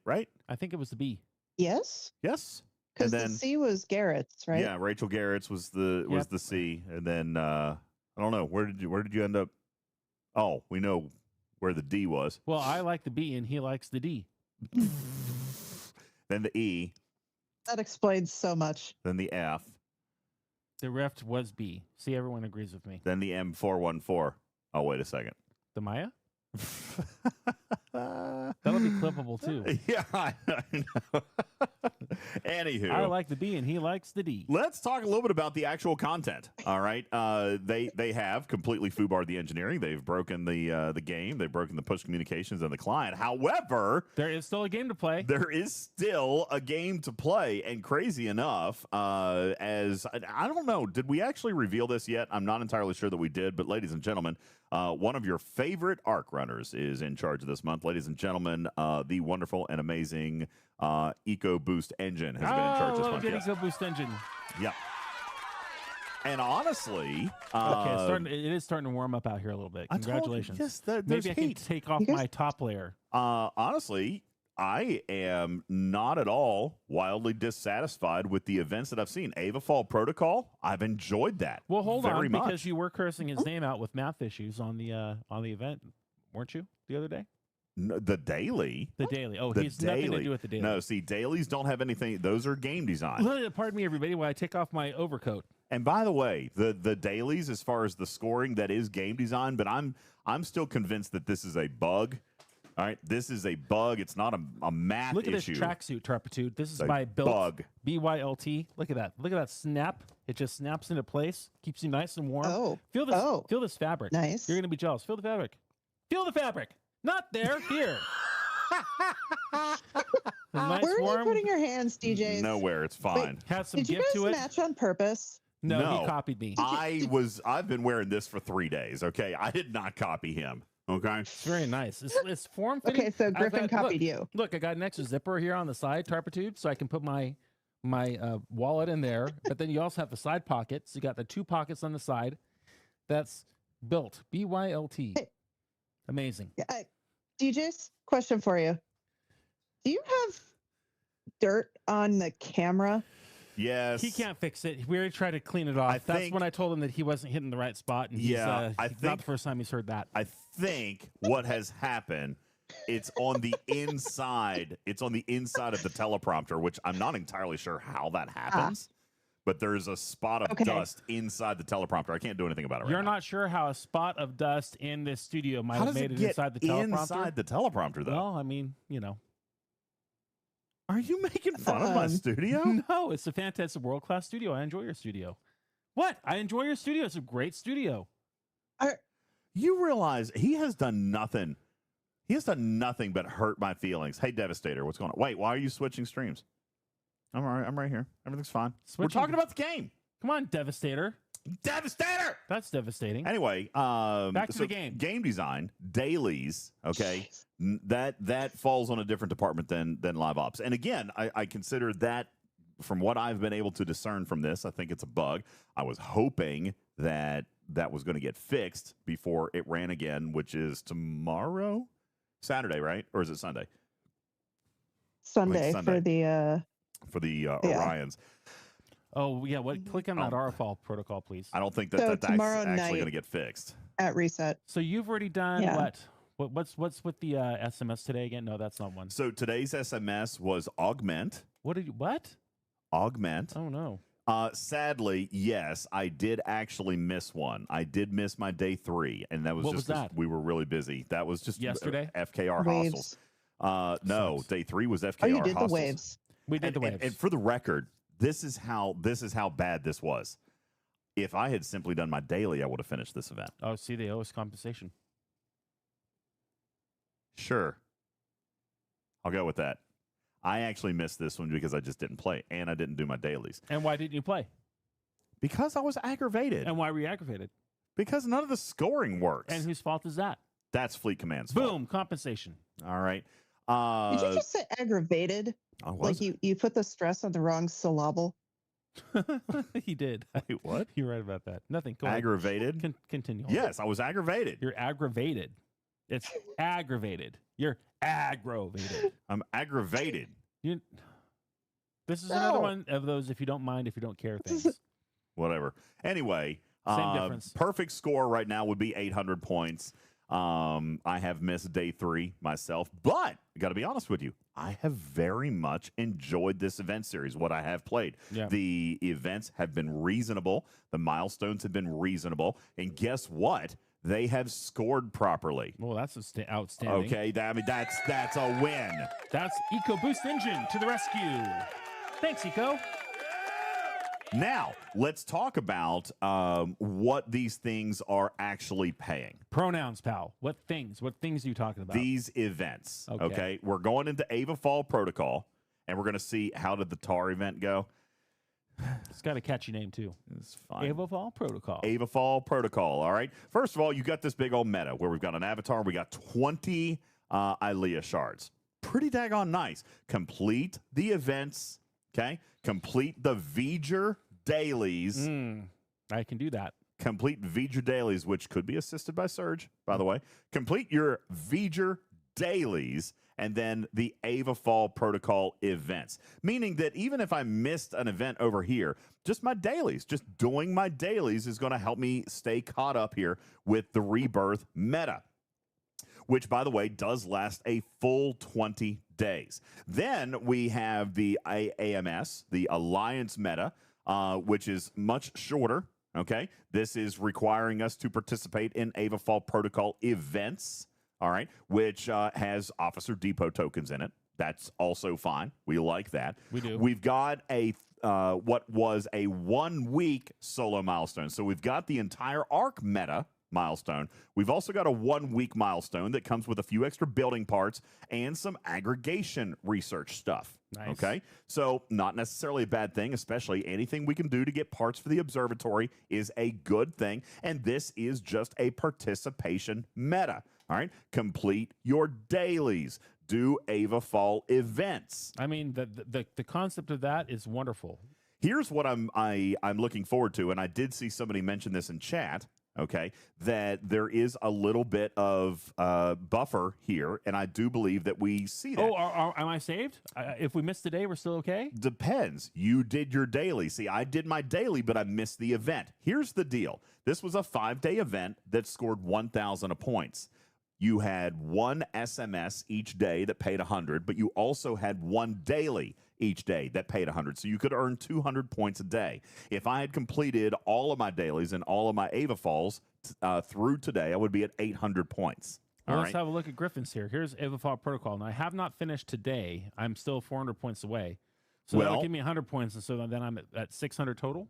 I think it was the B. Yes, Yes. because And the then C was Garrett's, right? yeah, Rachel Garrett's was the C, and then I don't know where did you end up? Oh, we know where the D was. Well, I like the B and he likes the D. Then the E, That explains so much. then the F, The Rift was B. See, everyone agrees with me. then the M414. Oh, wait a second. The Maya? That'll be clippable too. Yeah, I know. Anywho, I like the B and he likes the D. let's talk a little bit about the actual content. All right, they have completely foobarred the engineering. They've broken the game. They've broken the push communications and the client. However, There is still a game to play. there is still a game to play, and crazy enough, as I don't know, did we actually reveal this yet? I'm not entirely sure that we did, but ladies and gentlemen, one of your favorite arc runners is in charge of this month. Ladies and gentlemen, the wonderful and amazing EcoBoost engine has been in charge this month. Yes. EcoBoost engine. Yeah. And honestly, Okay, it is starting to warm up out here a little bit. Congratulations. Yes, there's Maybe I can heat. take off my top layer. Honestly, I am not at all wildly dissatisfied with the events that I've seen. Ava Fall Protocol, I've enjoyed that. Well, hold very on, much. because you were cursing his name out with math issues on the event, weren't you, the other day? No, the daily. The daily. Oh, The he's nothing to daily. do with the daily. No, see, dailies don't have anything. Those are game design. Pardon me, everybody, while I take off my overcoat. And by the way, the dailies, as far as the scoring, that is game design. But I'm still convinced that this is a bug. All right, this is a bug. It's not a math Look at issue. this tracksuit, Turpitude. This is It's a by Built. bug. BYLT. Look at that. Look at that snap. It just snaps into place. Keeps you nice and warm. Oh. Feel this. Oh. Feel this fabric. Nice. You're gonna be jealous. Feel the fabric. Feel the fabric. Not there. Here. Nice, Where are warm. you putting your hands, DJs? Nowhere. It's fine. Has some Did you gift guys to it. match on purpose? No, No. he copied me. I've been wearing this for 3 days. Okay, I did not copy him. Okay. It's very nice. It's form fitting. Okay, so Griffin copied look, you. Look, I got an extra zipper here on the side, Tarpitude, so I can put my wallet in there. But then you also have the side pockets. You got the 2 pockets on the side. That's Built. BYLT. Hey. Amazing. Yeah, DJs, question for you. Do you have dirt on the camera? Yes. He can't fix it. We already tried to clean it off. That's when I told him that he wasn't hitting the right spot. And Yeah, I it's not think- the first time he's heard that. I think what has happened, it's on the inside. It's on the inside of the teleprompter, which I'm not entirely sure how that happens. But there's a spot of Okay. dust inside the teleprompter. I can't do anything about it right You're now. not sure how a spot of dust in this studio might How have does made it it get inside the teleprompter. inside the teleprompter, though? Well, I mean, you know. Are you making fun of my studio? No, it's a fantastic world-class studio. I enjoy your studio. What? I enjoy your studio. It's a great studio. You realize he has done nothing. He has done nothing but hurt my feelings. Hey, Devastator, what's going on? Wait, why are you switching streams? I'm all right. I'm right here. Everything's fine. We're Switching- talking about the game. Come on, Devastator. Devastator! That's devastating. Anyway, Back to so the game. Game design, dailies, okay, that falls on a different department than live ops. And again, I consider that, from what I've been able to discern from this, I think it's a bug. I was hoping that was going to get fixed before it ran again, which is tomorrow, Saturday, right? Or is it Sunday? Sunday Sunday. for the Orions. Oh, yeah. Click on that RFall protocol, please. I don't think So that's tomorrow actually night- going to get fixed. at reset. So you've already done Yeah. what? What's with the SMS today again? No, that's not one. So today's SMS was augment. What? Augment. Oh, no. Sadly, yes, I did actually miss one. I did miss my day 3, and that was What just was 'cause that? we were really busy. That was just Yesterday? FKR Waves. hostels. No, Sucks. day 3 was Oh, FKR you did hostels. the waves. We did the waves. And for the record, this is how bad this was. If I had simply done my daily, I would have finished this event. Oh, see, they owe us compensation. Sure, I'll go with that. I actually missed this one because I just didn't play, and I didn't do my dailies And why didn't you play? because I was aggravated. And why were you aggravated? Because none of the scoring works. And whose fault is that? That's Fleet Command's fault. Boom, compensation. All right. Did you just say aggravated? I Like wasn't. you put the stress on the wrong syllable? He did. Wait, what? You're right about that. Nothing. Go ahead. Aggravated? Continue. Yes, I was aggravated. You're aggravated. It's aggravated. You're aggravated. I'm aggravated. This is another No. one of those if you don't mind, if you don't care This is- things. Whatever. Anyway, Same difference. Perfect score right now would be 800 points. I have missed day 3 myself, but I got to be honest with you. I have very much enjoyed this event series, what I have played. Yeah. The events have been reasonable. The milestones have been reasonable. And guess what? They have scored properly. Well, that's outstanding. Okay, that's a win. That's EcoBoost Engine to the rescue. Thanks, Eco. Now, let's talk about what these things are actually paying. Pronouns, pal. What things? What things are you talking about? These events. Okay. Okay. We're going into Ava Fall Protocol, and we're going to see how did the TAR event go. It's got a catchy name, too. It's fine. Ava Fall Protocol. Ava Fall Protocol. All right. First of all, you got this big old meta where we've got an avatar. We got 20 Ilea shards. Pretty daggone nice. Complete the events. Okay. Complete the V'ger dailies. I can do that. Complete V'ger dailies, which could be assisted by Surge, by the way. Complete your V'ger dailies and then the Ava Fall Protocol events. Meaning that even if I missed an event over here, just my dailies, just doing my dailies is going to help me stay caught up here with the Rebirth meta, which, by the way, does last a full 20 days. Then we have the AMS, the Alliance meta, which is much shorter. Okay, this is requiring us to participate in Ava Fall Protocol events. All right, which has Officer Depot tokens in it. That's also fine. We like that. We do. We've got a what was a 1 week solo milestone. So we've got the entire arc meta milestone. We've also got a 1 week milestone that comes with a few extra building parts and some aggregation research stuff. Nice. Okay, so not necessarily a bad thing, especially anything we can do to get parts for the observatory is a good thing. And this is just a participation meta. All right, complete your dailies. Do Ava Fall events. I mean, the concept of that is wonderful. Here's what I'm looking forward to, and I did see somebody mention this in chat. Okay, that there is a little bit of buffer here, and I do believe that we see that. Oh, am I saved? If we missed a day, we're still okay? Depends. You did your daily. See, I did my daily, but I missed the event. Here's the deal. This was a 5-day event that scored 1,000 points. You had one SMS each day that paid 100, but you also had one daily each day that paid 100. So you could earn 200 points a day. If I had completed all of my dailies and all of my Ava Falls through today, I would be at 800 points. Well, let's have a look at Griffin's here. Here's Ava Fall Protocol. Now, I have not finished today. I'm still 400 points away. So that'll give me 100 points, and so then I'm at 600 total?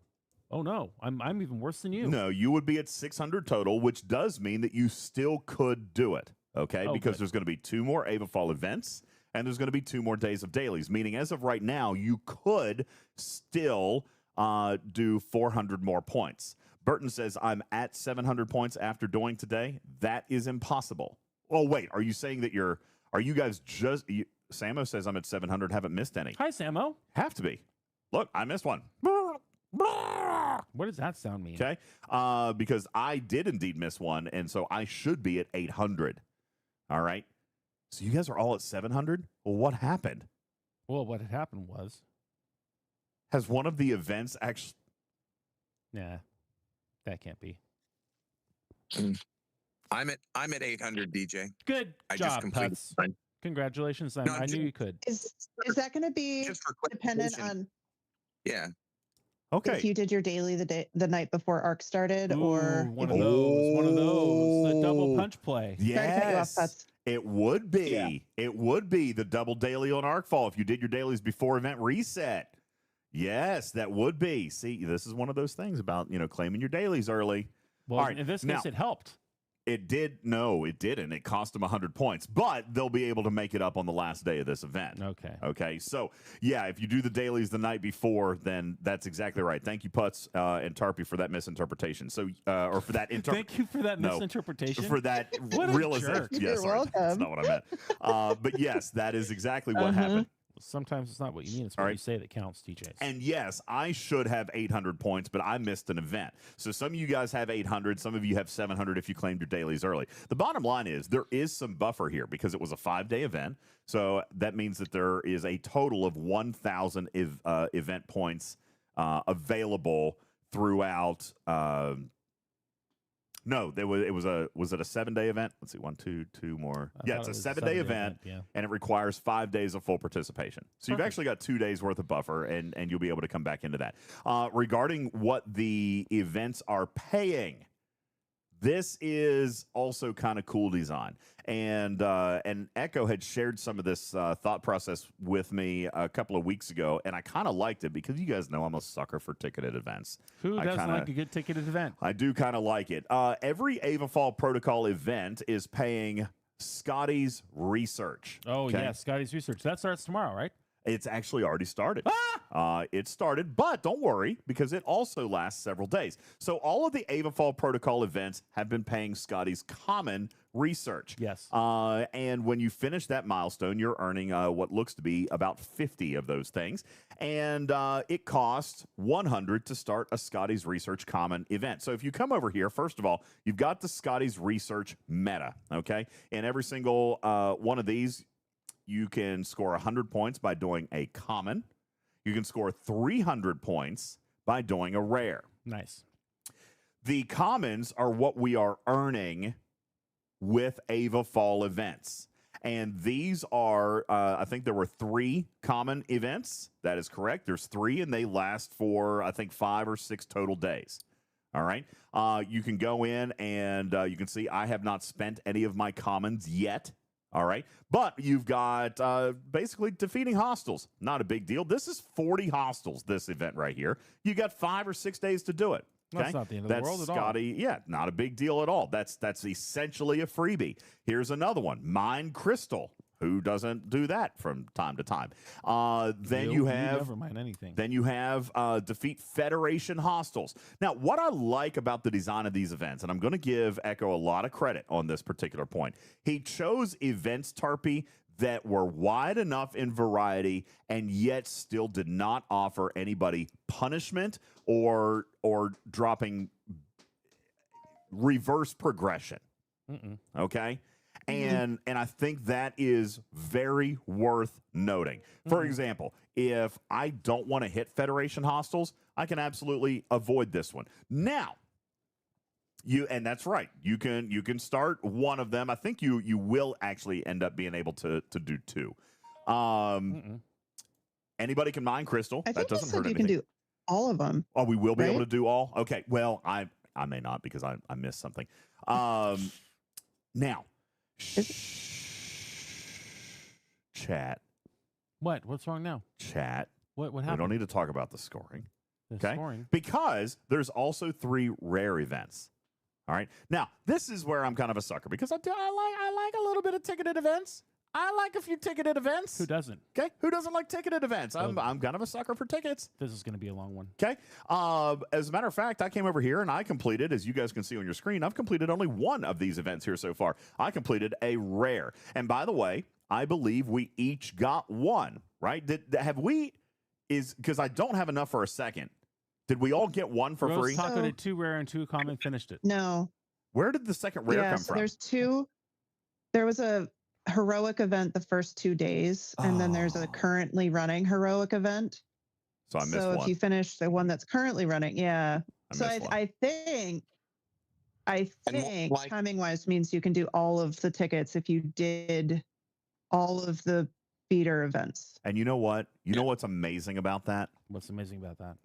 Oh, no. I'm even worse than you. No, you would be at 600 total, which does mean that you still could do it, okay? Because there's going to be 2 more Ava Fall events, and there's going to be 2 more days of dailies, meaning as of right now, you could still do 400 more points. Burton says, I'm at 700 points after doing today. That is impossible. Oh, wait. Are you saying that are you guys just... Samo says I'm at 700, haven't missed any. Hi, Samo. Have to be. Look, I missed one. What does that sound mean? Okay, because I did indeed miss one, and so I should be at 800. All right. So you guys are all at 700? Well, what happened? Well, what had happened was... Has one of the events actually... Nah, that can't be. I'm at 800, DJ. Good I job, just completed Tuts. mine. Congratulations. No, I knew you could. Is that going to be Just for dependent clarification. on Yeah. Okay. if you did your daily the night before ARC started, or one of those, the double punch play. Sorry to cut you off, Yes, Tuts. it would be. Yeah. It would be the double daily on Arcfall if you did your dailies before event reset. Yes, that would be. See, this is one of those things about, claiming your dailies early. Well, All right, in this now- case, it helped. It did. No, it didn't. It cost them 100 points, but they'll be able to make it up on the last day of this event. Okay. Okay. So, yeah, if you do the dailies the night before, then that's exactly right. Thank you, Putz and Tarpy, for that misinterpretation. So, or for that Thank you for that No. misinterpretation. for that What a realization. jerk. Yeah, You're sorry, that's welcome. not what I meant. But yes, that is exactly what happened. Sometimes it's not what you mean. It's what All right. you say that counts, DJs. And yes, I should have 800 points, but I missed an event. So some of you guys have 800. Some of you have 700 if you claimed your dailies early. The bottom line is there is some buffer here because it was a 5-day event. So that means that there is a total of 1,000 event points available throughout. No, was it a 7-day event? Let's see, 1, 2, 2 more. Yeah, it's a 7-day event, Yeah. and it requires 5 days of full participation. So you've Perfect. actually got 2 days worth of buffer, and you'll be able to come back into that. Regarding what the events are paying, This is also kind of cool design, and Echo had shared some of this thought process with me a couple of weeks ago, and I kind of liked it because you guys know I'm a sucker for ticketed events. Who doesn't like a good ticketed event? I do kind of like it. Every Avafall Protocol event is paying Scotty's Research. Oh, yeah, Scotty's Research. That starts tomorrow, right? It's actually already started. It started, but don't worry, because it also lasts several days. So all of the Avafall Protocol events have been paying Scotty's Common Research. Yes. And when you finish that milestone, you're earning what looks to be about 50 of those things. And it costs 100 to start a Scotty's Research Common event. So if you come over here, first of all, you've got the Scotty's Research meta, okay? And every single one of these, you can score 100 points by doing a common. You can score 300 points by doing a rare. Nice. The commons are what we are earning with Avafall events. And these are, I think there were 3 common events. That is correct. There's 3, and they last for, I think, 5 or 6 total days. All right. You can go in and you can see I have not spent any of my commons yet. All right. But you've got basically defeating hostiles. Not a big deal. This is 40 hostiles, this event right here. You got 5 or 6 days to do it. Okay? That's not the end of the world at all. Scotty, yeah, not a big deal at all. That's essentially a freebie. Here's another one. Mine Crystal. Who doesn't do that from time to time? Then you have never mind anything. Then you have defeat Federation hostiles. Now, what I like about the design of these events, and I'm going to give Echo a lot of credit on this particular point, he chose events, Tarpy, that were wide enough in variety and yet still did not offer anybody punishment or dropping reverse progression. Okay? And I think that is very worth noting. For example, if I don't want to hit Federation hostiles, I can absolutely avoid this one. Now, and that's right. You can start one of them. I think you will actually end up being able to do 2. Anybody can mine Crystal. I That think doesn't hurt you anything. can do all of them. Oh, we will be able right? to do all? Okay. Well, I may not because I missed something. Now, chat. What's wrong now? Chat. What We happened? don't need to talk about the scoring. The Okay. scoring. Because there's also 3 rare events. All right. Now, this is where I'm kind of a sucker because I like a little bit of ticketed events. I like a few ticketed events. Who doesn't? Okay. Who doesn't like ticketed events? I'm kind of a sucker for tickets. This is going to be a long one. Okay. As a matter of fact, I came over here and I completed, as you guys can see on your screen, I've completed only one of these events here so far. I completed a rare. And by the way, I believe we each got one, right? Because I don't have enough for a second. Did we all get one for Rose free? Taco did 2 rare and 2 common, finished it. No. Where did the second rare come so from? there's 2. There was a heroic event the first 2 days, and then there's a currently running heroic event. So I missed So one. if you finish the one that's currently running, yeah. So missed one. I think like- timing wise means you can do all of the tickets if you did all of the feeder events. And you know what? You know what's amazing about that? What's amazing about that?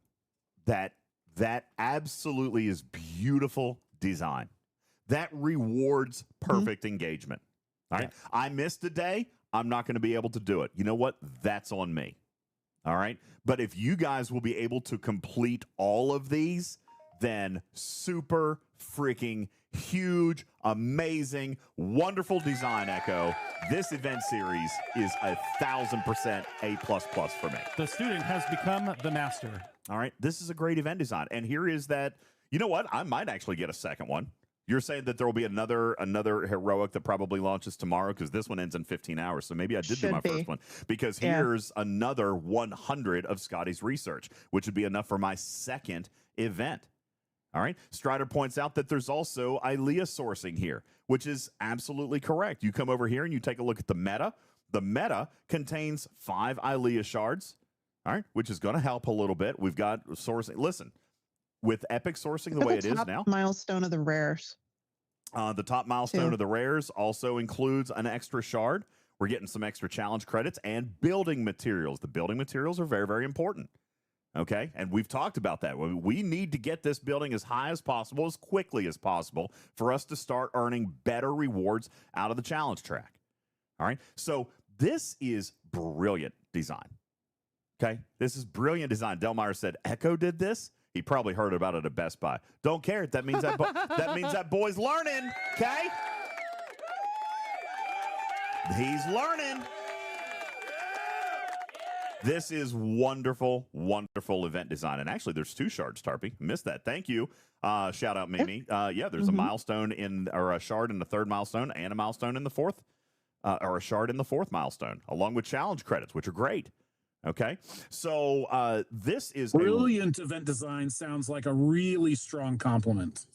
That absolutely is beautiful design. That rewards perfect engagement. All right. Yeah. I missed a day. I'm not going to be able to do it. You know what? That's on me. All right. But if you guys will be able to complete all of these, then super freaking huge, amazing, wonderful design, Echo. This event series is 1,000% A++ for me. The student has become the master. All right. This is a great event design. And here is that, you know what? I might actually get a second one. You're saying that there will be another heroic that probably launches tomorrow because this one ends in 15 hours. So maybe I did do my first one because here's another 100 of Scotty's Research, which would be enough for my second event. All right. Strider points out that there's also ILEA sourcing here, which is absolutely correct. You come over here and you take a look at the meta. The meta contains 5 ILEA shards, all right, which is going to help a little bit. We've got sourcing. Listen, with Epic sourcing the way it is now, milestone of the rares. the top milestone of the rares also includes an extra shard. We're getting some extra challenge credits and building materials. The building materials are very, very important. Okay, and we've talked about that. We need to get this building as high as possible, as quickly as possible, for us to start earning better rewards out of the challenge track. All right, so this is brilliant design. Okay, this is brilliant design. Delmeyer said Echo did this. He probably heard about it at Best Buy. Don't care. That means that means that boy's learning. Okay, he's learning. This is wonderful, wonderful event design. And actually, there's 2 shards, Tarpy. Missed that. Thank you. Shout out, Mimi. Yeah, there's a milestone or a shard in the 3rd milestone and a milestone in the 4th, or a shard in the 4th milestone, along with challenge credits, which are great. Okay. So this is brilliant event design. Sounds like a really strong compliment.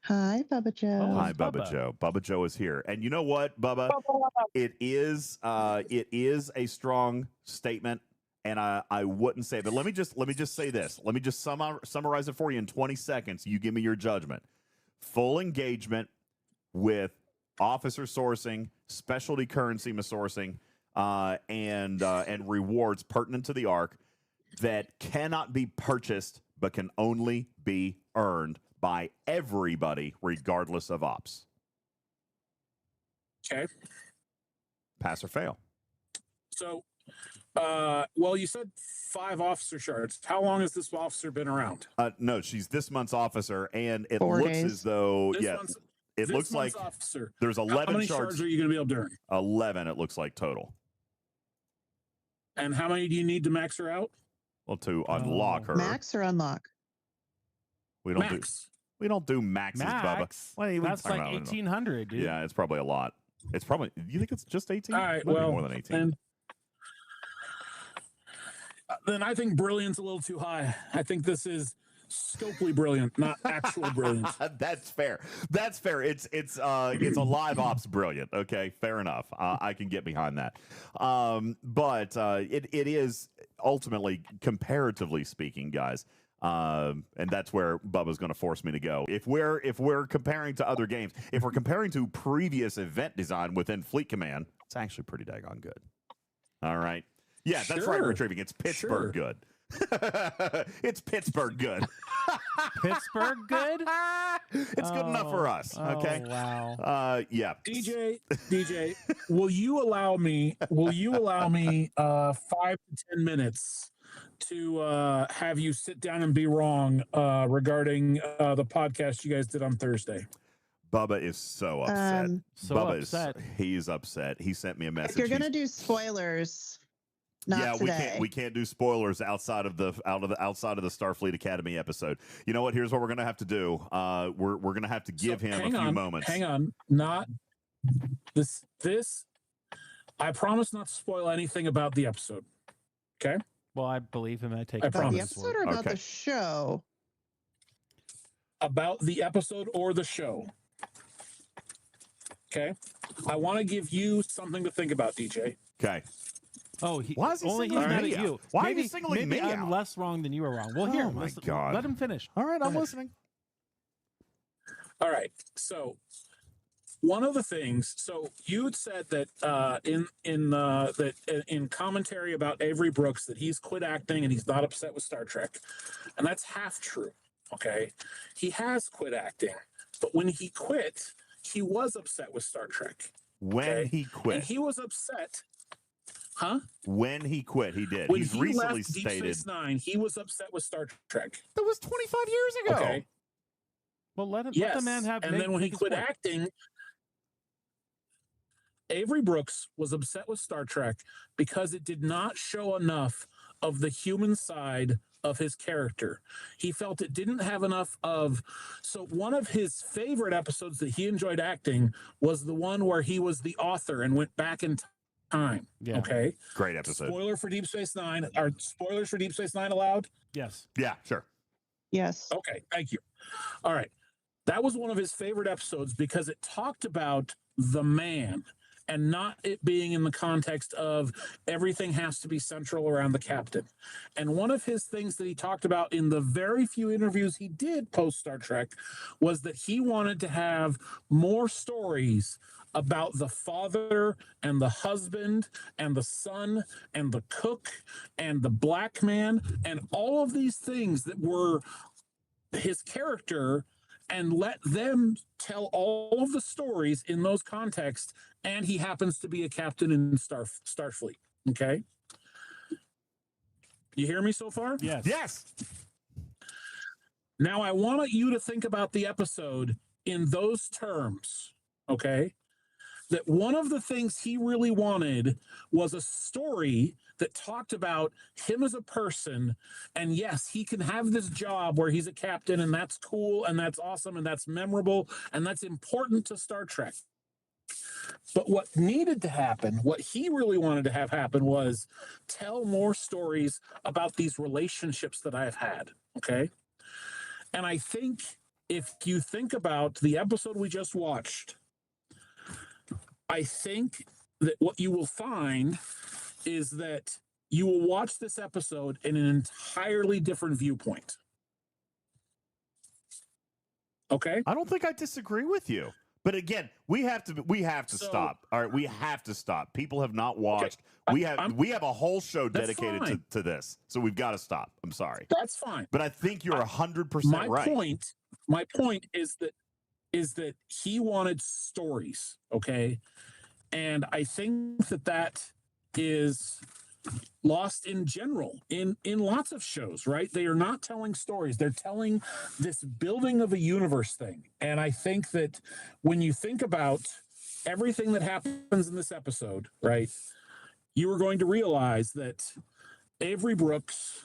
Hi, Bubba Joe. Hi, Bubba Joe. Bubba Joe is here. And you know what, Bubba? It is a strong statement, and I wouldn't say, but let me just say this. Let me just summarize it for you in 20 seconds. You give me your judgment. Full engagement with officer sourcing, specialty currency sourcing, and rewards pertinent to the arc that cannot be purchased but can only be earned by everybody, regardless of ops. Okay. Pass or fail. So, well, you said 5 officer shards. How long has this officer been around? No, she's this month's officer, and it 4 looks days. as though, it this looks like officer. there's 11 How many shards. shards are you going to be able to earn? 11, it looks like, total. And how many do you need to max her out? Well, to unlock her. Max or unlock? We don't Max. we don't do maxes, Bubba. Max? What are you That's talking like about? 1,800, dude. Yeah, it's probably a lot. It's probably, you think it's just 18? All right, Might be well, more than 18. Then I think brilliant's a little too high. I think this is scopely brilliant, not actual brilliant. That's fair. That's fair. It's a live ops brilliant. Okay, fair enough. I can get behind that. But it is ultimately, comparatively speaking, guys. And that's where Bubba's going to force me to go. If we're comparing to other games, if we're comparing to previous event design within Fleet Command, it's actually pretty daggone good. All right. Yeah, that's right, Sure. Retrieving. It's Pittsburgh good. It's Pittsburgh good. Pittsburgh good? It's good enough for us. Okay. Oh, wow. Yeah. DJ, will you allow me 5 to 10 minutes to have you sit down and be wrong regarding the podcast you guys did on Thursday? Bubba is so upset. So Bubba upset. He's upset. He sent me a message. If you're gonna do spoilers, not today. we can't do spoilers outside of the Starfleet Academy episode. You know what? Here's what we're gonna have to do. We're gonna have to give him a few moments. Hang on, not this. I promise not to spoil anything about the episode. Okay. Well, I believe him. I take I it About from the his episode word. or about Okay. the show? About the episode or the show. Okay. I want to give you something to think about, DJ. Okay. Oh, Why is he only he's singling mad me at out? you. Why are maybe, you singling maybe me I'm out? less wrong than you are wrong. Well, here, Oh my listen, God. let him finish. All right, Go I'm ahead. listening. All right. So one of the things, so you had said that in commentary about Avery Brooks that he's quit acting and he's not upset with Star Trek, and that's half true. Okay, he has quit acting, but when he quit, he was upset with Star Trek. When he And quit. he was upset. Huh? When he quit, he did. When He's he recently left Deep stated Space Nine, he was upset with Star Trek. that was 25 years ago. Okay. Well, let Yes. the man have. And then when he his quit point. acting, Avery Brooks was upset with Star Trek because it did not show enough of the human side of his character. He felt it didn't have enough of. So one of his favorite episodes that he enjoyed acting was the one where he was the author and went back in time. Yeah. Okay. Great episode. Spoiler for Deep Space Nine. Are spoilers for Deep Space Nine allowed? Yes. Yeah, sure. Yes. Okay, thank you. All right. That was one of his favorite episodes because it talked about the man and not it being in the context of everything has to be central around the captain. And one of his things that he talked about in the very few interviews he did post Star Trek was that he wanted to have more stories about the father and the husband and the son and the cook and the black man and all of these things that were his character, and let them tell all of the stories in those contexts. And he happens to be a captain in Starfleet. Okay. You hear me so far? Yes. Yes. Now I want you to think about the episode in those terms. Okay. That one of the things he really wanted was a story that talked about him as a person. And yes, he can have this job where he's a captain, and that's cool, and that's awesome, and that's memorable, and that's important to Star Trek. But what needed to happen, what he really wanted to have happen, was tell more stories about these relationships that I've had. Okay. And I think if you think about the episode we just watched, I think that what you will find is that you will watch this episode in an entirely different viewpoint. Okay? I don't think I disagree with you. But again, we have to stop. All right, we have to stop. People have not watched. Okay. We have a whole show dedicated to this. So we've got to stop. I'm sorry. That's fine. But I think you're 100% right. My point is that he wanted stories, okay? And I think that is lost in general in lots of shows, right? They are not telling stories. They're telling this building of a universe thing. And I think that when you think about everything that happens in this episode, right, you are going to realize that Avery Brooks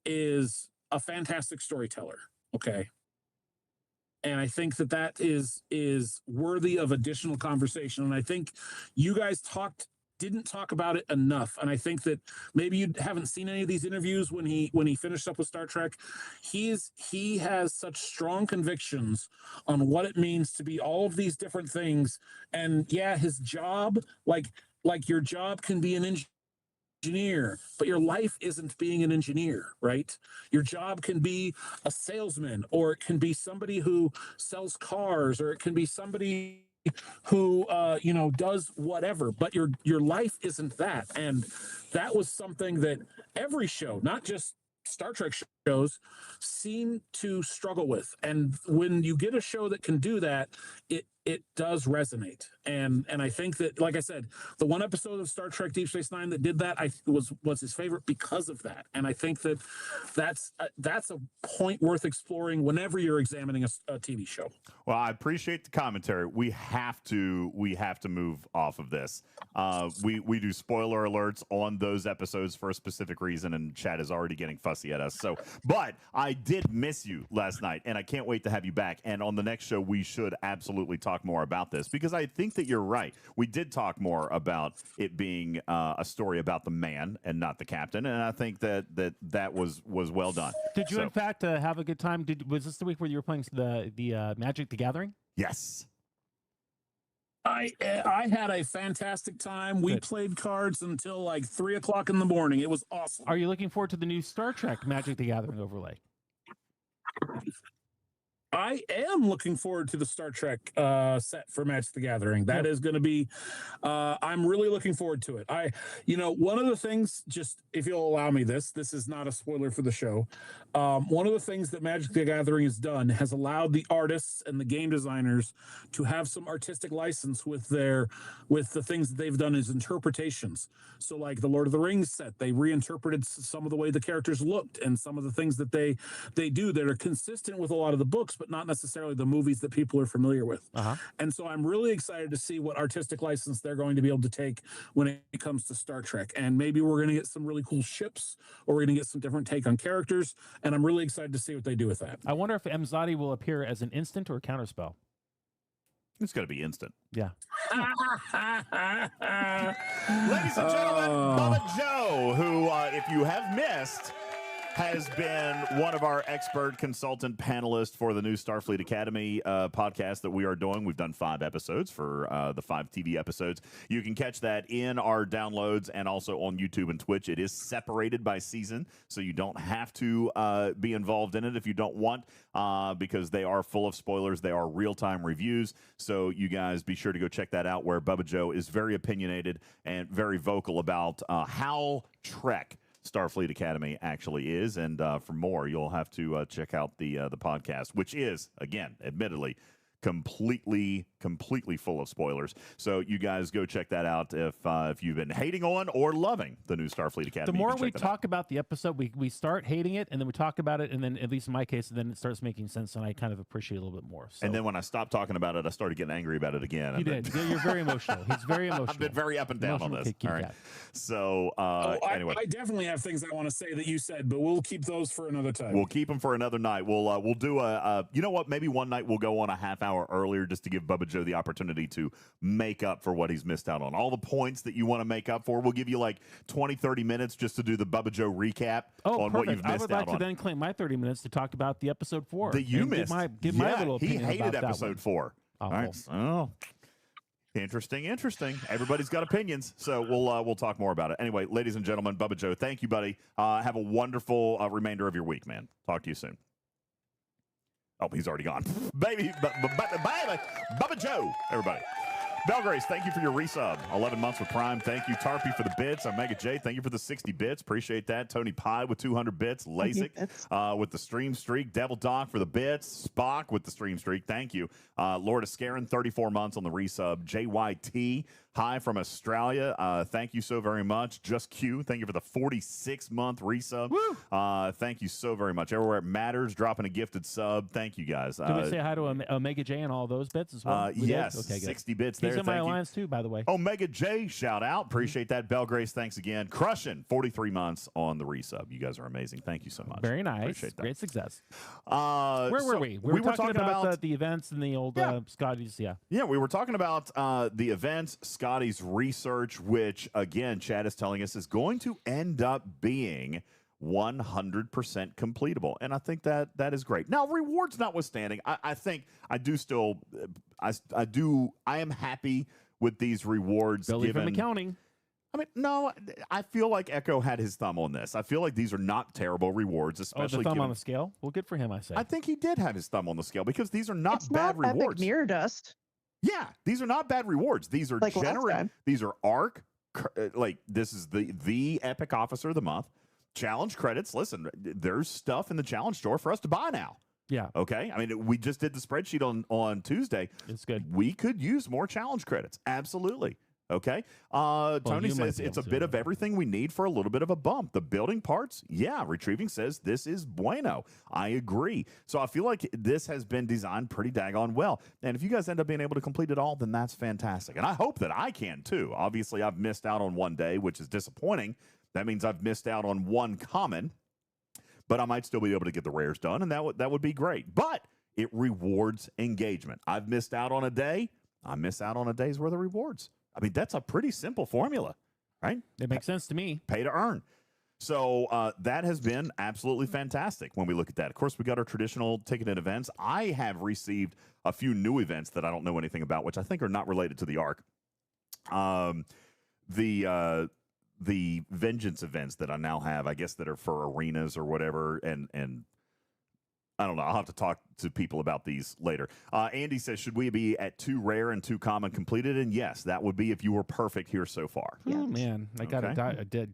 is a fantastic storyteller, okay? And I think that is worthy of additional conversation. And I think you guys didn't talk about it enough. And I think that maybe you haven't seen any of these interviews when he finished up with Star Trek. He has such strong convictions on what it means to be all of these different things. And yeah, his job, like your job can be an engineer, but your life isn't being an engineer, right? Your job can be a salesman, or it can be somebody who sells cars, or it can be somebody who does whatever, but your life isn't that. And that was something that every show, not just Star Trek shows, seem to struggle with. And when you get a show that can do that, it does resonate. And I think that, like I said, the one episode of Star Trek Deep Space Nine that did that, was his favorite because of that. And I think that that's a point worth exploring whenever you're examining a TV show. Well, I appreciate the commentary. We have to move off of this. We do spoiler alerts on those episodes for a specific reason, and Chad is already getting fussy at us. So, but I did miss you last night, and I can't wait to have you back. And on the next show, we should absolutely talk more about this, because I think that you're right. We did talk more about it being a story about the man and not the captain, and I think that was well done. Did you in fact have a good time? Was this the week where you were playing the Magic the Gathering? Yes. I had a fantastic time. We played cards until like 3 o'clock in the morning. It was awesome. Are you looking forward to the new Star Trek Magic the Gathering overlay? I am looking forward to the Star Trek set for Magic the Gathering. That is going to be, I'm really looking forward to it. One of the things, just if you'll allow me this is not a spoiler for the show. One of the things that Magic the Gathering has done has allowed the artists and the game designers to have some artistic license with the things that they've done as interpretations. So like the Lord of the Rings set, they reinterpreted some of the way the characters looked and some of the things that they do that are consistent with a lot of the books, but not necessarily the movies that people are familiar with. Uh-huh. And so I'm really excited to see what artistic license they're going to be able to take when it comes to Star Trek. And maybe we're going to get some really cool ships, or we're going to get some different take on characters. And I'm really excited to see what they do with that. I wonder if Mzadi will appear as an instant or counterspell. It's going to be instant. Yeah. Ladies and gentlemen, Bubba Joe, who, if you have missed, has been one of our expert consultant panelists for the new Starfleet Academy podcast that we are doing. We've done 5 episodes for the 5 TV episodes. You can catch that in our downloads and also on YouTube and Twitch. It is separated by season, so you don't have to be involved in it if you don't want, because they are full of spoilers. They are real-time reviews, so you guys be sure to go check that out, where Bubba Joe is very opinionated and very vocal about how Trek Starfleet Academy actually is. And for more, you'll have to check out the podcast, which is, again, admittedly, completely full of spoilers. So you guys go check that out if you've been hating on or loving the new Starfleet Academy. The more we talk about the episode, we start hating it, and then we talk about it, and then, at least in my case, then it starts making sense, and I kind of appreciate it a little bit more. So. And then when I stopped talking about it, I started getting angry about it again. You did. You're very emotional. He's very emotional. I've been very up and down on this. All right. So anyway, I definitely have things I want to say that you said, but we'll keep those for another time. We'll keep them for another night. We'll do a you know what? Maybe one night we'll go on a half hour earlier just to give Bubba Joe the opportunity to make up for what he's missed out on. All the points that you want to make up for, we'll give you like 20, 30 minutes just to do the Bubba Joe recap on what you've missed out on. I would like to then claim my 30 minutes to talk about the episode 4. That you missed. Give my little opinion. He hated about episode 4. Awful. All right. Oh. Interesting. Everybody's got opinions, so we'll talk more about it. Anyway, ladies and gentlemen, Bubba Joe, thank you, buddy. Have a wonderful remainder of your week, man. Talk to you soon. Oh, he's already gone. Baby, Bubba Joe, everybody. Belgrace, thank you for your resub. 11 months with Prime. Thank you. Tarpy for the bits. Omega J, thank you for the 60 bits. Appreciate that. Tony Pye with 200 bits. LASIK with the stream streak. Devil Doc for the bits. Spock with the stream streak. Thank you. Lord Ascarin, 34 months on the resub. JYT, hi from Australia. Thank you so very much. Just Q, thank you for the 46-month resub. Thank you so very much. Everywhere it matters, dropping a gifted sub. Thank you, guys. Did we say hi to Omega J and all those bits as well? Yes, okay, 60 bits there. He's in my alliance too, by the way. Omega J, shout out. Appreciate that. Belgrace, thanks again. Crushing 43 months on the resub. You guys are amazing. Thank you so much. Very nice. Appreciate that. Great success. Where were we? We were talking about the events and the old Scotty's. Yeah, we were talking about the events, Scotty's research, which, again, Chad is telling us is going to end up being 100% completable. And I think that is great. Now, rewards notwithstanding, I think I am happy with these rewards. Billy from accounting. I mean, no, I feel like Echo had his thumb on this. I feel like these are not terrible rewards, especially the thumb on the scale. Well, good for him, I say. I think he did have his thumb on the scale because these are not bad rewards. Epic Mirror Dust. Yeah, these are not bad rewards. These are like These are ARC. Like, this is the Epic Officer of the Month. Challenge credits. Listen, there's stuff in the challenge store for us to buy now. Yeah. Okay. I mean, we just did the spreadsheet on Tuesday. It's good. We could use more challenge credits. Absolutely. Okay. Tony says it's a bit of everything we need for a little bit of a bump. The building parts, yeah. Retrieving says this is bueno. I agree. So I feel like this has been designed pretty daggone well. And if you guys end up being able to complete it all, then that's fantastic. And I hope that I can too. Obviously, I've missed out on one day, which is disappointing. That means I've missed out on one common, but I might still be able to get the rares done, and that would be great. But it rewards engagement. I've missed out on a day. I miss out on a day's worth of rewards. I mean, that's a pretty simple formula, right? It makes sense to me. Pay to earn. So that has been absolutely fantastic when we look at that. Of course, we got our traditional ticketed events. I have received a few new events that I don't know anything about, which I think are not related to the ARC. The Vengeance events that I now have, I guess, that are for arenas or whatever, and I don't know. I'll have to talk to people about these later. Andy says, should we be at 2 rare and 2 common completed? And yes, that would be if you were perfect here so far. Oh, man. I got to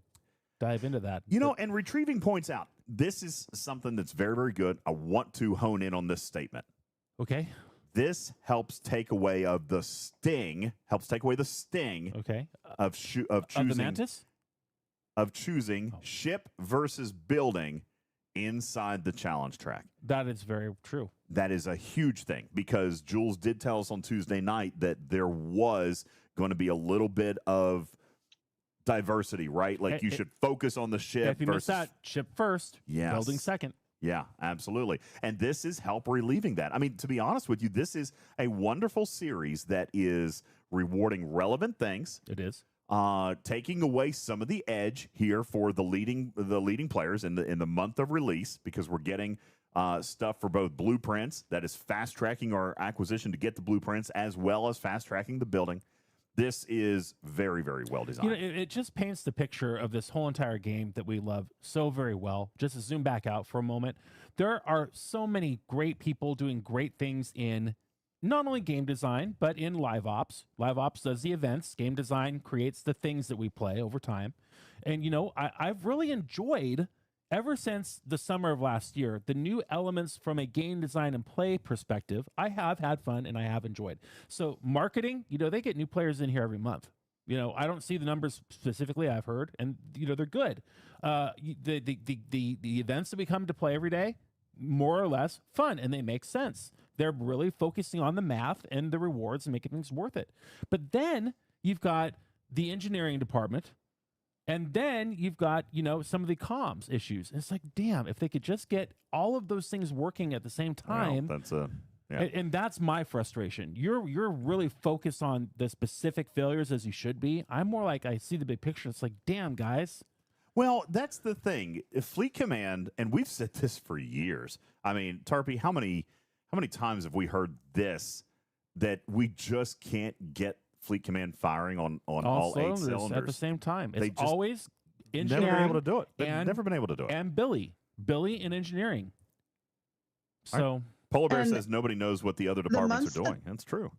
dive into that. You know, and Retrieving points out, this is something that's very, very good. I want to hone in on this statement. Okay. This helps take away the sting Okay. of choosing. Of the Mantis? Of choosing ship versus building inside the challenge track. That is very true. That is a huge thing because Jules did tell us on Tuesday night that there was going to be a little bit of diversity, right? Like you should focus on the ship. If you miss that, ship first, building second. Yeah, absolutely. And this is help relieving that. I mean, to be honest with you, this is a wonderful series that is rewarding relevant things. It is. taking away some of the edge here for the leading players in the month of release, because we're getting stuff for both blueprints that is fast tracking our acquisition to get the blueprints, as well as fast tracking the building. This is very, very well designed. It just paints the picture of this whole entire game that we love so very well. Just to zoom back out for a moment, there are so many great people doing great things in not only game design, but in live ops. Live ops does the events. Game design creates the things that we play over time. And, I've really enjoyed, ever since the summer of last year, the new elements from a game design and play perspective. I have had fun and I have enjoyed. So marketing, they get new players in here every month. I don't see the numbers specifically, I've heard, and they're good. The events that we come to play every day, more or less fun, and they make sense. They're really focusing on the math and the rewards and making things worth it. But then you've got the engineering department, and then you've got, some of the comms issues. And it's like, damn, if they could just get all of those things working at the same time. Well, that's and that's my frustration. You're really focused on the specific failures, as you should be. I'm more like, I see the big picture. It's like, damn, guys. Well, that's the thing. If Fleet Command, and we've said this for years. I mean, Tarpy, how many times have we heard this, that we just can't get Fleet Command firing on all 8 cylinders at the same time? It's they just always never been able to do it. They've and- never been able to do it. And Billy in engineering. So Polar Bear and says nobody knows what the other departments months are doing. That's true.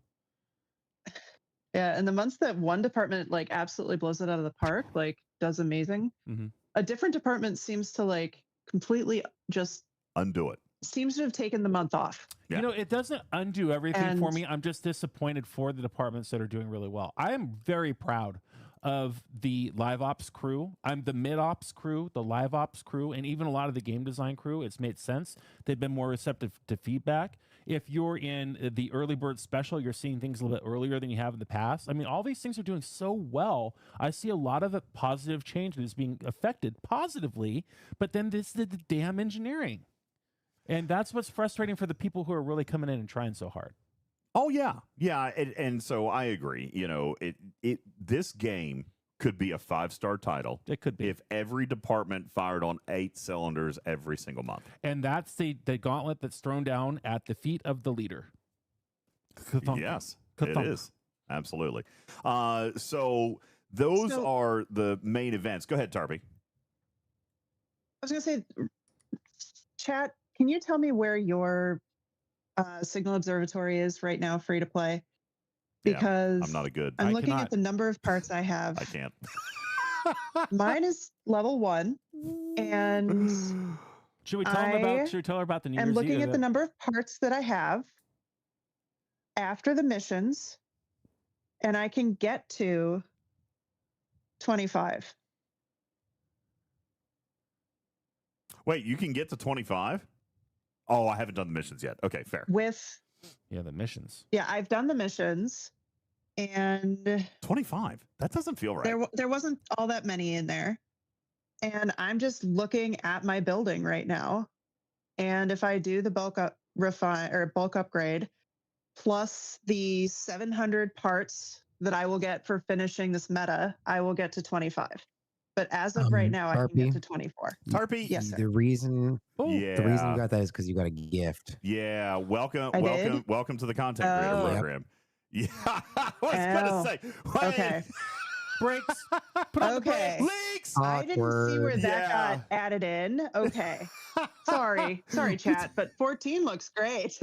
Yeah, and the months that one department absolutely blows it out of the park, does amazing. Mhm. A different department seems to completely just Undo it. seems to have taken the month off. Yeah. it doesn't undo everything for And- me. I'm just disappointed for the departments that are doing really well. I am very proud of the live ops crew. I'm the mid ops crew, the live ops crew, and even a lot of the game design crew. It's made sense. They've been more receptive to feedback. If you're in the early bird special, you're seeing things a little bit earlier than you have in the past. I mean, all these things are doing so well. I see a lot of positive change that is being affected positively, but then this is the damn engineering. And that's what's frustrating for the people who are really coming in and trying so hard. Oh yeah, and so I agree. This game could be a 5-star title. It could be. If every department fired on 8 cylinders every single month. And that's the gauntlet that's thrown down at the feet of the leader. Ka-thunk. Yes, Ka-thunk. it is. Absolutely. So those So- are the main events. Go ahead, Tarby. I was going to say, chat, can you tell me where your Signal Observatory is right now, free to play? Yeah, Because I'm not a good. I'm I looking cannot. at the number of parts I have. I can't. Mine is level 1, and Should we tell her about the New I'm Year's looking Eve at the event? number of parts that I have after the missions, and I can get to 25. Wait, you can get to 25? Oh, I haven't done the missions yet. Okay, fair. With Yeah, the missions. I've done the missions, and 25. That doesn't feel right. there wasn't all that many in there. And I'm just looking at my building right now. And if I do the bulk upgrade plus the 700 parts that I will get for finishing this meta, I will get to 25. But as of right now, I can get to 24. Tarpy? Yes, sir. The reason Yeah. the reason you got that is because you got a gift. Yeah, welcome I did? to the content creator Oh. program. Yeah, I was gonna say. Wait. Okay. Breaks. Put on the Okay. brakes. Leaks. I didn't see where Awkward. that got added in. Okay. Sorry, chat, but 14 looks great.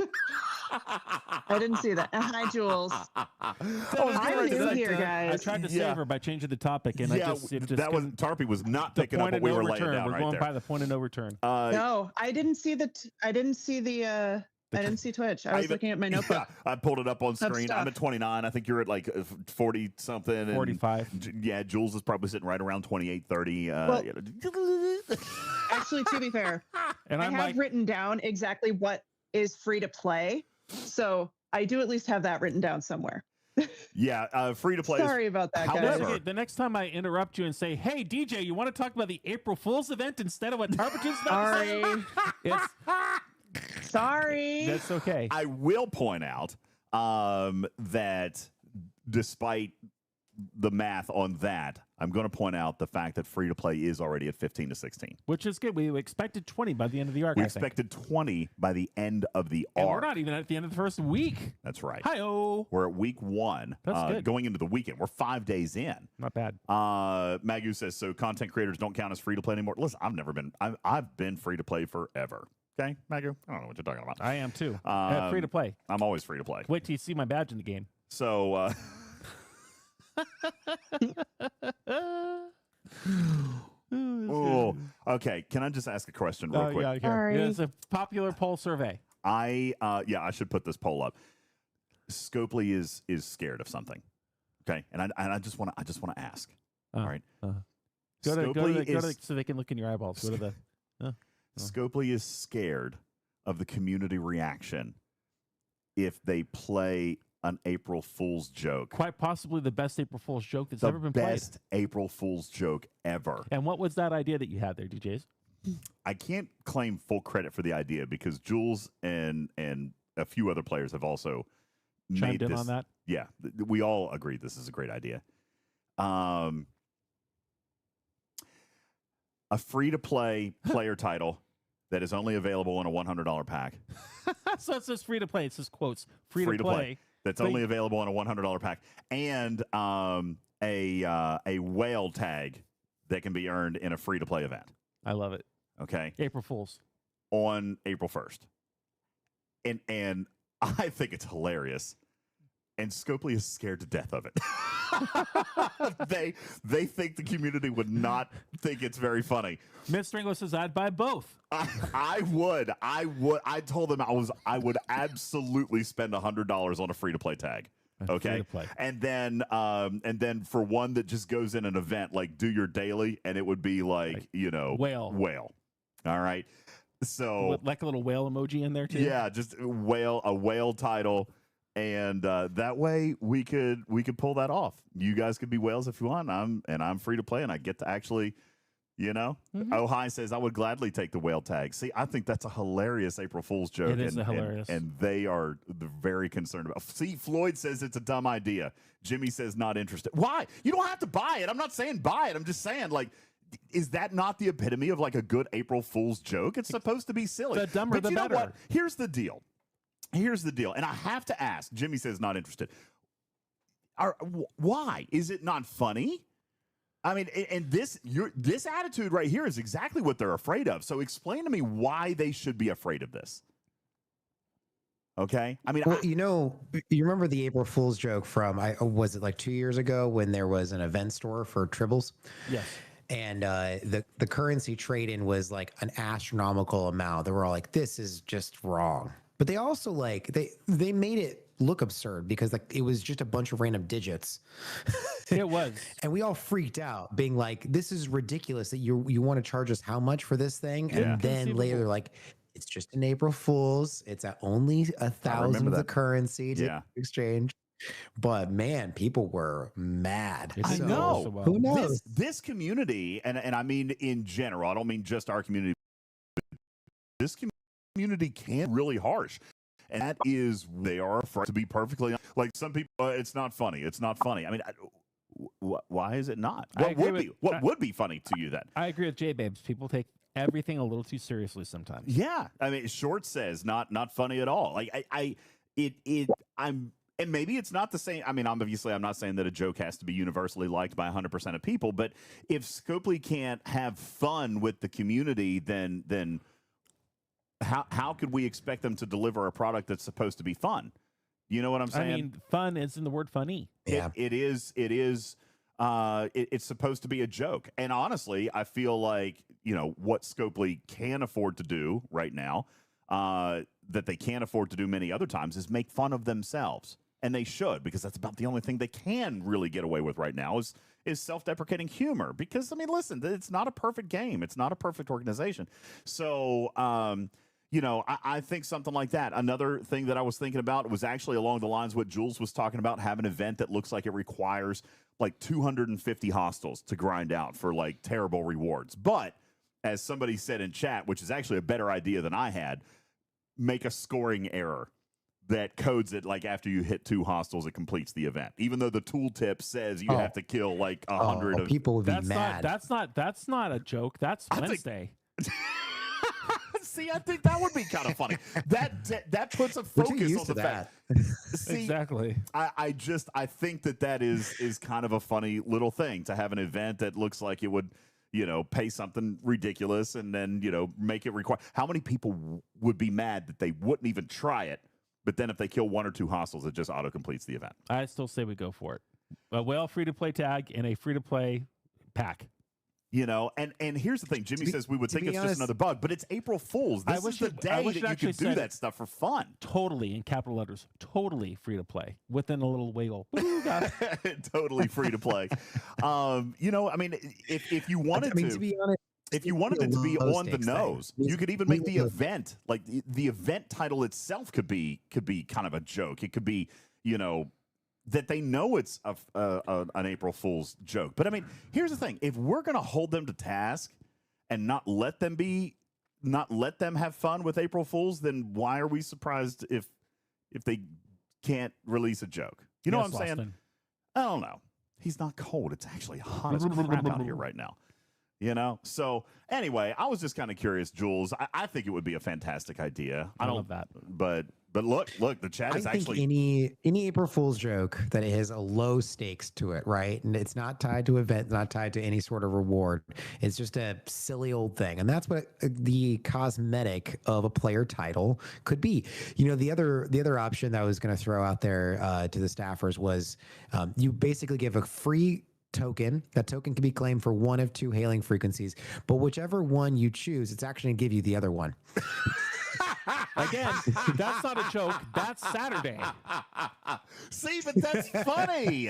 I didn't see that. Hi, Jules. I'm new here, I guys. tried to Yeah. save her by changing the topic, and Yeah, it just that was couldn't- Tarpy was not the picking up point what of we no were laying return. down We're right going there. by the point of no return. No, I didn't see I didn't see I didn't see Twitch. I was looking at my notebook. Yeah, I pulled it up on screen. I'm stuff. at 29. I think you're at like 40 something. and 45. Yeah, Jules is probably sitting right around 28, 30. Actually, to be fair, And I I'm have like, written down exactly what is free to play. So I do at least have that written down somewhere. Yeah, free to play. Sorry about that, guys. However- Navigate, the next time I interrupt you and say, "Hey DJ, you want to talk about the April Fool's event instead of what Tarpitude's about to say?" Sorry. Sorry. That's okay. I will point out that despite the math on that, I'm going to point out the fact that free to play is already at 15 to 16, which is good. We expected 20 by the end of the arc. We expected 20 by the end of the and arc. We're not even at the end of the first week. That's right. Hi-oh. We're at week 1. That's good. Going into the weekend. We're 5 days in. Not bad. Magu says, so content creators don't count as free to play anymore. Listen, I've been free to play forever. Okay, Magu? I don't know what you're talking about. I am too. Free to play. I'm always free to play. Wait till you see my badge in the game. So, oh, okay. Can I just ask a question real quick? Yeah, Sorry. It's a popular poll survey. I should put this poll up. Scopely is scared of something. Okay, and I just want to ask. All right. Go to so they can look in your eyeballs. Go to the. Scopely is scared of the community reaction if they play an April Fool's joke. Quite possibly the best April Fool's joke that's the ever been played. best April Fool's joke ever. And what was that idea that you had there, DJs? I can't claim full credit for the idea because Jules and a few other players have also Chimed made in this, on that. Yeah, we all agree this is a great idea. A free-to-play player title that is only available in a $100 pack. So it says free to play. It says quotes free to play. That's only available in a $100 pack, and a whale tag that can be earned in a free-to-play event. I love it. Okay, April Fools on April 1st, and I think it's hilarious. And Scopely is scared to death of it. They think the community would not think it's very funny. Miss Ringo says I'd buy both. I would. I told them I would absolutely spend $100 on a free to play tag. Okay. Free-to-play. And then for one that just goes in an event, like do your daily, and it would be like, whale. All right. So like a little whale emoji in there too. Yeah, just a whale title. And that way we could pull that off. You guys could be whales if you want. I'm free to play, and I get to actually, Mm-hmm. Ohio says I would gladly take the whale tag. See, I think that's a hilarious April Fool's joke. It is hilarious, and they are very concerned about. See, Floyd says it's a dumb idea. Jimmy says not interested. Why? You don't have to buy it. I'm not saying buy it. I'm just saying is that not the epitome of like a good April Fool's joke? It's supposed to be silly. The dumber, but the you know better. what? Here's the deal. And I have to ask, Jimmy says not interested. Why? Is it not funny? I mean, and this attitude right here is exactly what they're afraid of. So explain to me why they should be afraid of this. Okay? I mean, well, you remember the April Fool's joke from, was it like 2 years ago when there was an event store for tribbles? Yes. And the currency trade-in was like an astronomical amount. They were all like, this is just wrong. But they also they made it look absurd because it was just a bunch of random digits. It was. And we all freaked out being like, this is ridiculous that you want to charge us how much for this thing? Yeah. And then later they're like, it's just an April Fool's. It's at only 1,000 of the currency to exchange. But man, people were mad. I know. So well. Who knows? This community, and I mean in general, I don't mean just our community. This community can be really harsh, and that is they are afraid to be perfectly like some people. It's not funny. It's not funny. I mean, why is it not? What would be funny to you then? I agree with J Babes. People take everything a little too seriously sometimes. Yeah, I mean, Short says not funny at all. Like I'm. And maybe it's not the same. I mean, I'm not saying that a joke has to be universally liked by 100% of people, but if Scopely can't have fun with the community, then how could we expect them to deliver a product that's supposed to be fun? You know what I'm saying? I mean, fun is in the word funny. Yeah. It is. It's supposed to be a joke. And honestly, I feel like, what Scopely can afford to do right now, that they can't afford to do many other times, is make fun of themselves. And they should, because that's about the only thing they can really get away with right now is self-deprecating humor. Because, I mean, listen, it's not a perfect game. It's not a perfect organization. So, I think something like that. Another thing that I was thinking about was actually along the lines of what Jules was talking about, have an event that looks like it requires like 250 hostiles to grind out for like terrible rewards. But as somebody said in chat, which is actually a better idea than I had, make a scoring error. that codes it like after you hit 2 hostiles, it completes the event, even though the tooltip says you have to kill like 100 of people would be That's mad. that's not a joke. That's Wednesday. See, I think that would be kind of funny. That puts a focus on the fact. See, Exactly. I think that is kind of a funny little thing to have an event that looks like it would, pay something ridiculous and then, make it require. How many people would be mad that they wouldn't even try it, but then if they kill 1 or 2 hostiles, it just auto completes the event? I still say we go for it. A whale free-to-play tag and a free-to-play pack. And here's the thing. Jimmy says we would think it's honest, just another bug, but it's April Fool's. This is the day that you could do that stuff for fun. Totally, in capital letters, totally free to play within a little wiggle. Totally free to play. I mean, if you wanted to be honest, if you wanted it to be on the nose, you could even make the event, like the event title itself could be kind of a joke. It could be, that they know it's an April Fool's joke. But I mean, here's the thing. If we're going to hold them to task and not let them have fun with April Fools, then why are we surprised if they can't release a joke? You know what I'm saying? I don't know. He's not cold. It's actually hot as crap out here right now. So anyway, I was just kind of curious, Jules. I think it would be a fantastic idea. I don't love that. But look, the chat is actually any April Fool's joke that has a low stakes to it, right? And it's not tied to event, not tied to any sort of reward. It's just a silly old thing, and that's what the cosmetic of a player title could be. The other option that I was going to throw out there to the staffers was you basically give a free token. That token can be claimed for 1 of 2 hailing frequencies, but whichever one you choose, it's actually going to give you the other one. Again, that's not a joke. That's Saturday. See, but that's funny.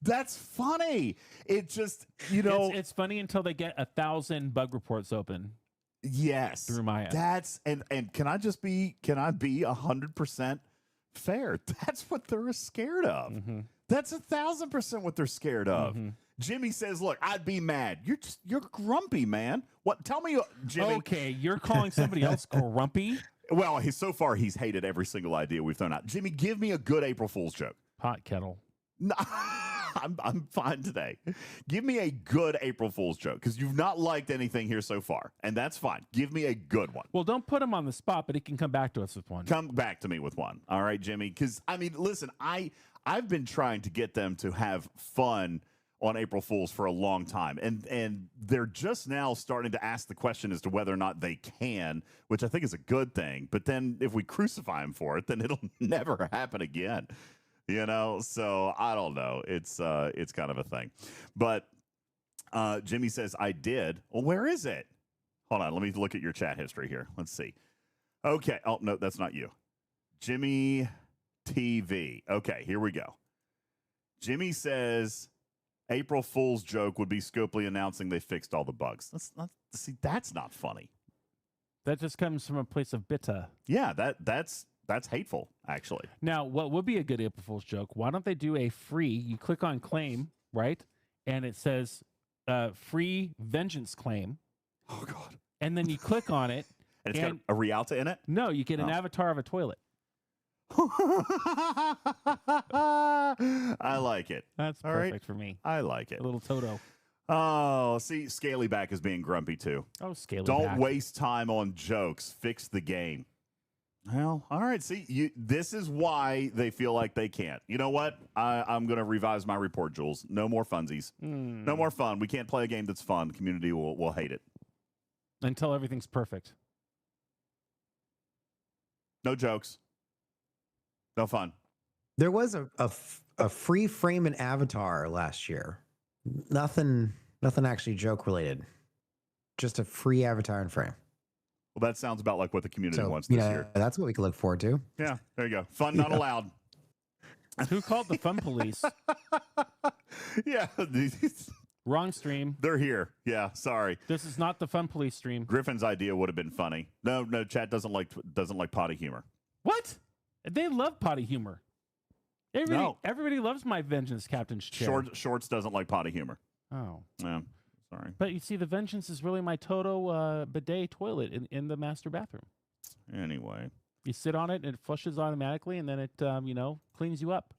That's funny. It just, it's funny until they get 1,000 bug reports open. Yes. Through Maya. That's and can I be 100% fair? That's what they're scared of. Mm-hmm. That's 1,000% what they're scared of. Mm-hmm. Jimmy says, "Look, I'd be mad. You're grumpy, man. What? Tell me, Jimmy." Okay, you're calling somebody else grumpy. Well, so far he's hated every single idea we've thrown out. Jimmy, give me a good April Fool's joke. Pot kettle. No, I'm fine today. Give me a good April Fool's joke because you've not liked anything here so far, and that's fine. Give me a good one. Well, don't put him on the spot, but he can come back to us with one. Come back to me with one. All right, Jimmy? Because, I mean, listen, I've been trying to get them to have fun on April Fools for a long time, and they're just now starting to ask the question as to whether or not they can, which I think is a good thing. But then if we crucify them for it, then it'll never happen again. So I don't know. It's kind of a thing. But Jimmy says, I did. Well, where is it? Hold on. Let me look at your chat history here. Let's see. Okay. Oh, no, that's not you. Jimmy TV. Okay, here we go. Jimmy says April Fool's joke would be Scopely announcing they fixed all the bugs. That's not funny. That just comes from a place of bitter. Yeah, that's hateful, actually. Now, what would be a good April Fool's joke? Why don't they do a free, you click on claim, right? And it says free vengeance claim. Oh, God. And then you click on it. And it's got a Rialta in it? No, you get an avatar of a toilet. I like it. That's perfect for me. I like it. A little Toto. Oh, see, Scalyback is being grumpy too. Oh, Scalyback. Don't waste time on jokes. Fix the game. Well, all right. See, this is why they feel like they can't. You know what? I'm going to revise my report, Jules. No more funsies. No more fun. We can't play a game that's fun. The community will hate it. Until everything's perfect. No jokes. No fun. There was a free frame and avatar last year. Nothing actually joke related. Just a free avatar and frame. Well, that sounds about like what the community wants this year. That's what we can look forward to. Yeah, there you go. Fun not allowed. Who called the fun police? Yeah. Wrong stream. They're here. Yeah, sorry. This is not the fun police stream. Griffin's idea would have been funny. No, chat doesn't like potty humor. What? They love potty humor. Everybody loves my vengeance captain's chair. Shorts doesn't like potty humor. Oh. Yeah, sorry. But you see, the vengeance is really my Toto bidet toilet in the master bathroom. Anyway. You sit on it and it flushes automatically, and then it cleans you up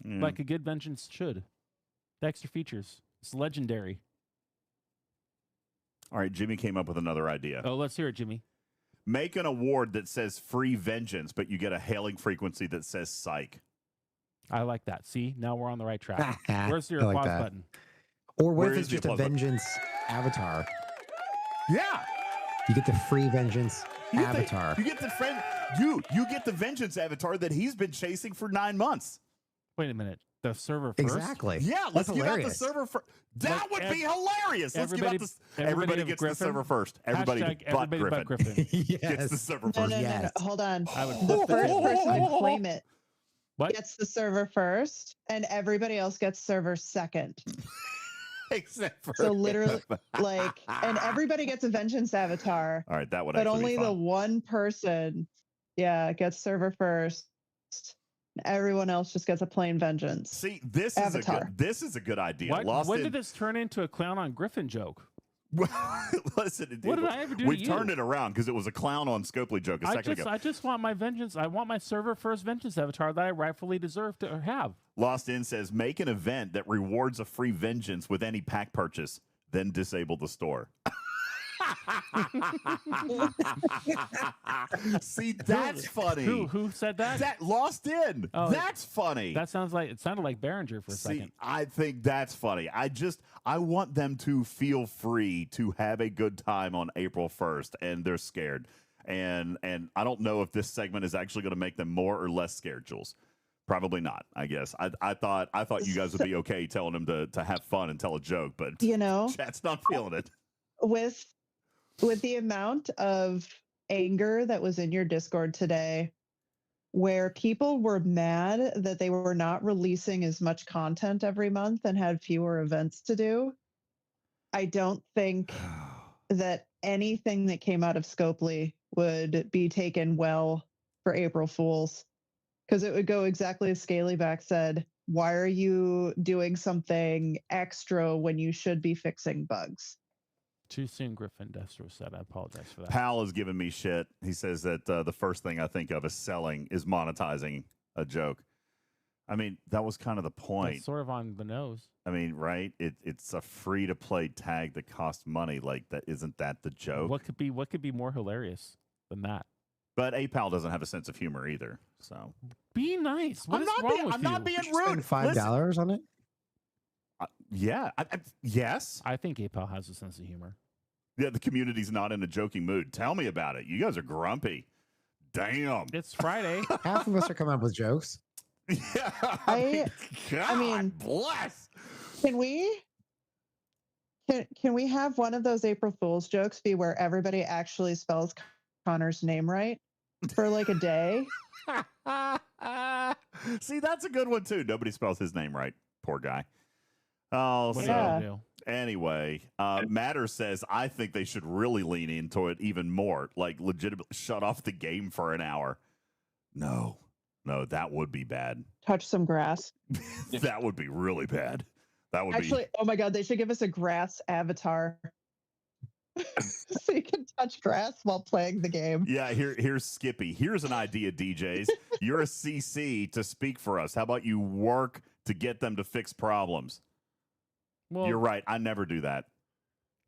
like a good vengeance should. The extra features. It's legendary. All right, Jimmy came up with another idea. Oh, let's hear it, Jimmy. Make an award that says free vengeance, but you get a hailing frequency that says psych. I like that. See, now we're on the right track. Where's your I like applause that. button? Or what Where if is it's the just a applause button? vengeance avatar? Yeah. You get the free vengeance You get avatar. You get the friend. You get the vengeance avatar that he's been chasing for 9 months. Wait a minute. The server first? Exactly. Yeah, let's That's give out the hilarious. server first. That would be hilarious. Let's give out everybody- everybody but gets Griffin? the server first. Everybody, Hashtag but everybody but Griffin Griffin. gets the server No, first. no, no, Yes. no. Hold on. I would The flip first table. person to claim it What? gets the server first, and everybody else gets server second. Except for So literally, and everybody gets a vengeance avatar, All right, that would but actually only be the fun. one person, gets server first. Everyone else just gets a plain vengeance. See, this Avatar. is a good idea. When did this turn into a clown on Griffin joke? Listen, What did I ever do We've to you? turned it around because it was a clown on Scopely joke a second ago. I just want my vengeance. I want my server first vengeance avatar that I rightfully deserve to have. Lost In says, make an event that rewards a free vengeance with any pack purchase, then disable the store. See, that's funny. Who said that? That Lost In. Oh, That's funny. That sounded like Behringer for a See, second. I think that's funny. I want them to feel free to have a good time on April 1st, and they're scared. And I don't know if this segment is actually going to make them more or less scared, Jules. Probably not, I guess. I thought you guys would be okay telling them to have fun and tell a joke, but chat's not feeling it. With the amount of anger that was in your Discord today, where people were mad that they were not releasing as much content every month and had fewer events to do, I don't think that anything that came out of Scopely would be taken well for April Fools, because it would go exactly as Scalyback said. Why are you doing something extra when you should be fixing bugs? Too soon, Griffin Destro said. I apologize for that. Pal is giving me shit. He says that the first thing I think of is monetizing a joke. I mean, that was kind of the point. That's sort of on the nose. I mean, right? It's a free-to-play tag that costs money. Like that, isn't that the joke? What could be more hilarious than that? But A-Pal doesn't have a sense of humor either. So Be nice. What is wrong with you? I'm not being Did you rude. spend $5 on it? Yeah. Yes. I think APAL has a sense of humor. Yeah, the community's not in a joking mood. Tell me about it. You guys are grumpy. Damn. It's Friday. Half of us are coming up with jokes. Yeah. I mean, bless. Can we have one of those April Fool's jokes be where everybody actually spells Connor's name right for like a day? See, that's a good one too. Nobody spells his name right. Poor guy. Oh, What so Yeah. do you do? anyway, Matter says I think they should really lean into it even more. Like legitimately shut off the game for an hour. No, that would be bad. Touch some grass. That would be really bad. That would Actually, oh my God, they should give us a grass avatar. So you can touch grass while playing the game. be. Yeah, here's Skippy. Here's an idea, DJs. You're a CC to speak for us. How about you work to get them to fix problems? Well, You're right. I never do that.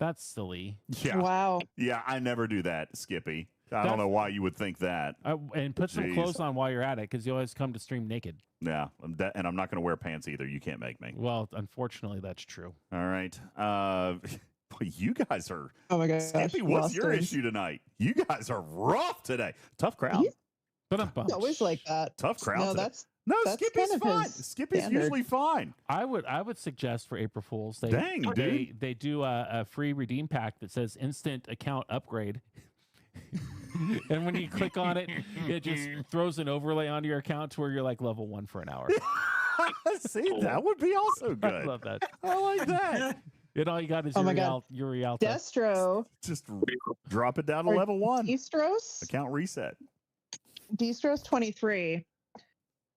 that's silly. Yeah. Wow. Yeah, I never do that, Skippy. I That's- don't know why you would think that. And put some Jeez. clothes on while you're at it, because you always come to stream naked. Yeah, and I'm not going to wear pants either. You can't make me. Well, unfortunately, that's true. All right. Boy, you guys are. Oh my gosh. Skippy, what's your Losters. issue tonight? You guys are rough today. Tough crowd. He's But I'm It's always like that. Tough crowd. No, today. that's No, that's Skippy's kind of fine. his Skippy's standard. usually fine. I would suggest for April Fools, Dang, dude. they do a free redeem pack that says instant account upgrade. And when you click on it, it just throws an overlay onto your account to where you're like level 1 for an hour. See, that would be also I good. love that. I like that. And all you got is Oh your my God. your Rialto. Destro. Just drop it down to Or level 1. Destros. Account reset. Destros 23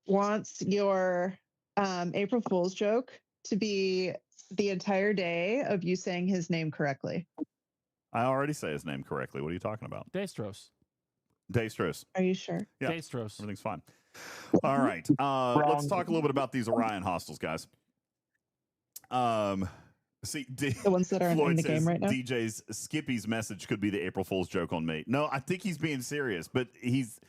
wants your April Fool's joke to be the entire day of you saying his name correctly. I already say his name correctly. What are you talking about? Destros. Destros. Are you sure? Yeah. Destros. Everything's fine. All right. Let's talk a little bit about these Orion hostels, guys. See, The ones that are in Floyd the game says right now. DJ's Skippy's message could be the April Fool's joke on me. No, I think he's being serious, but he's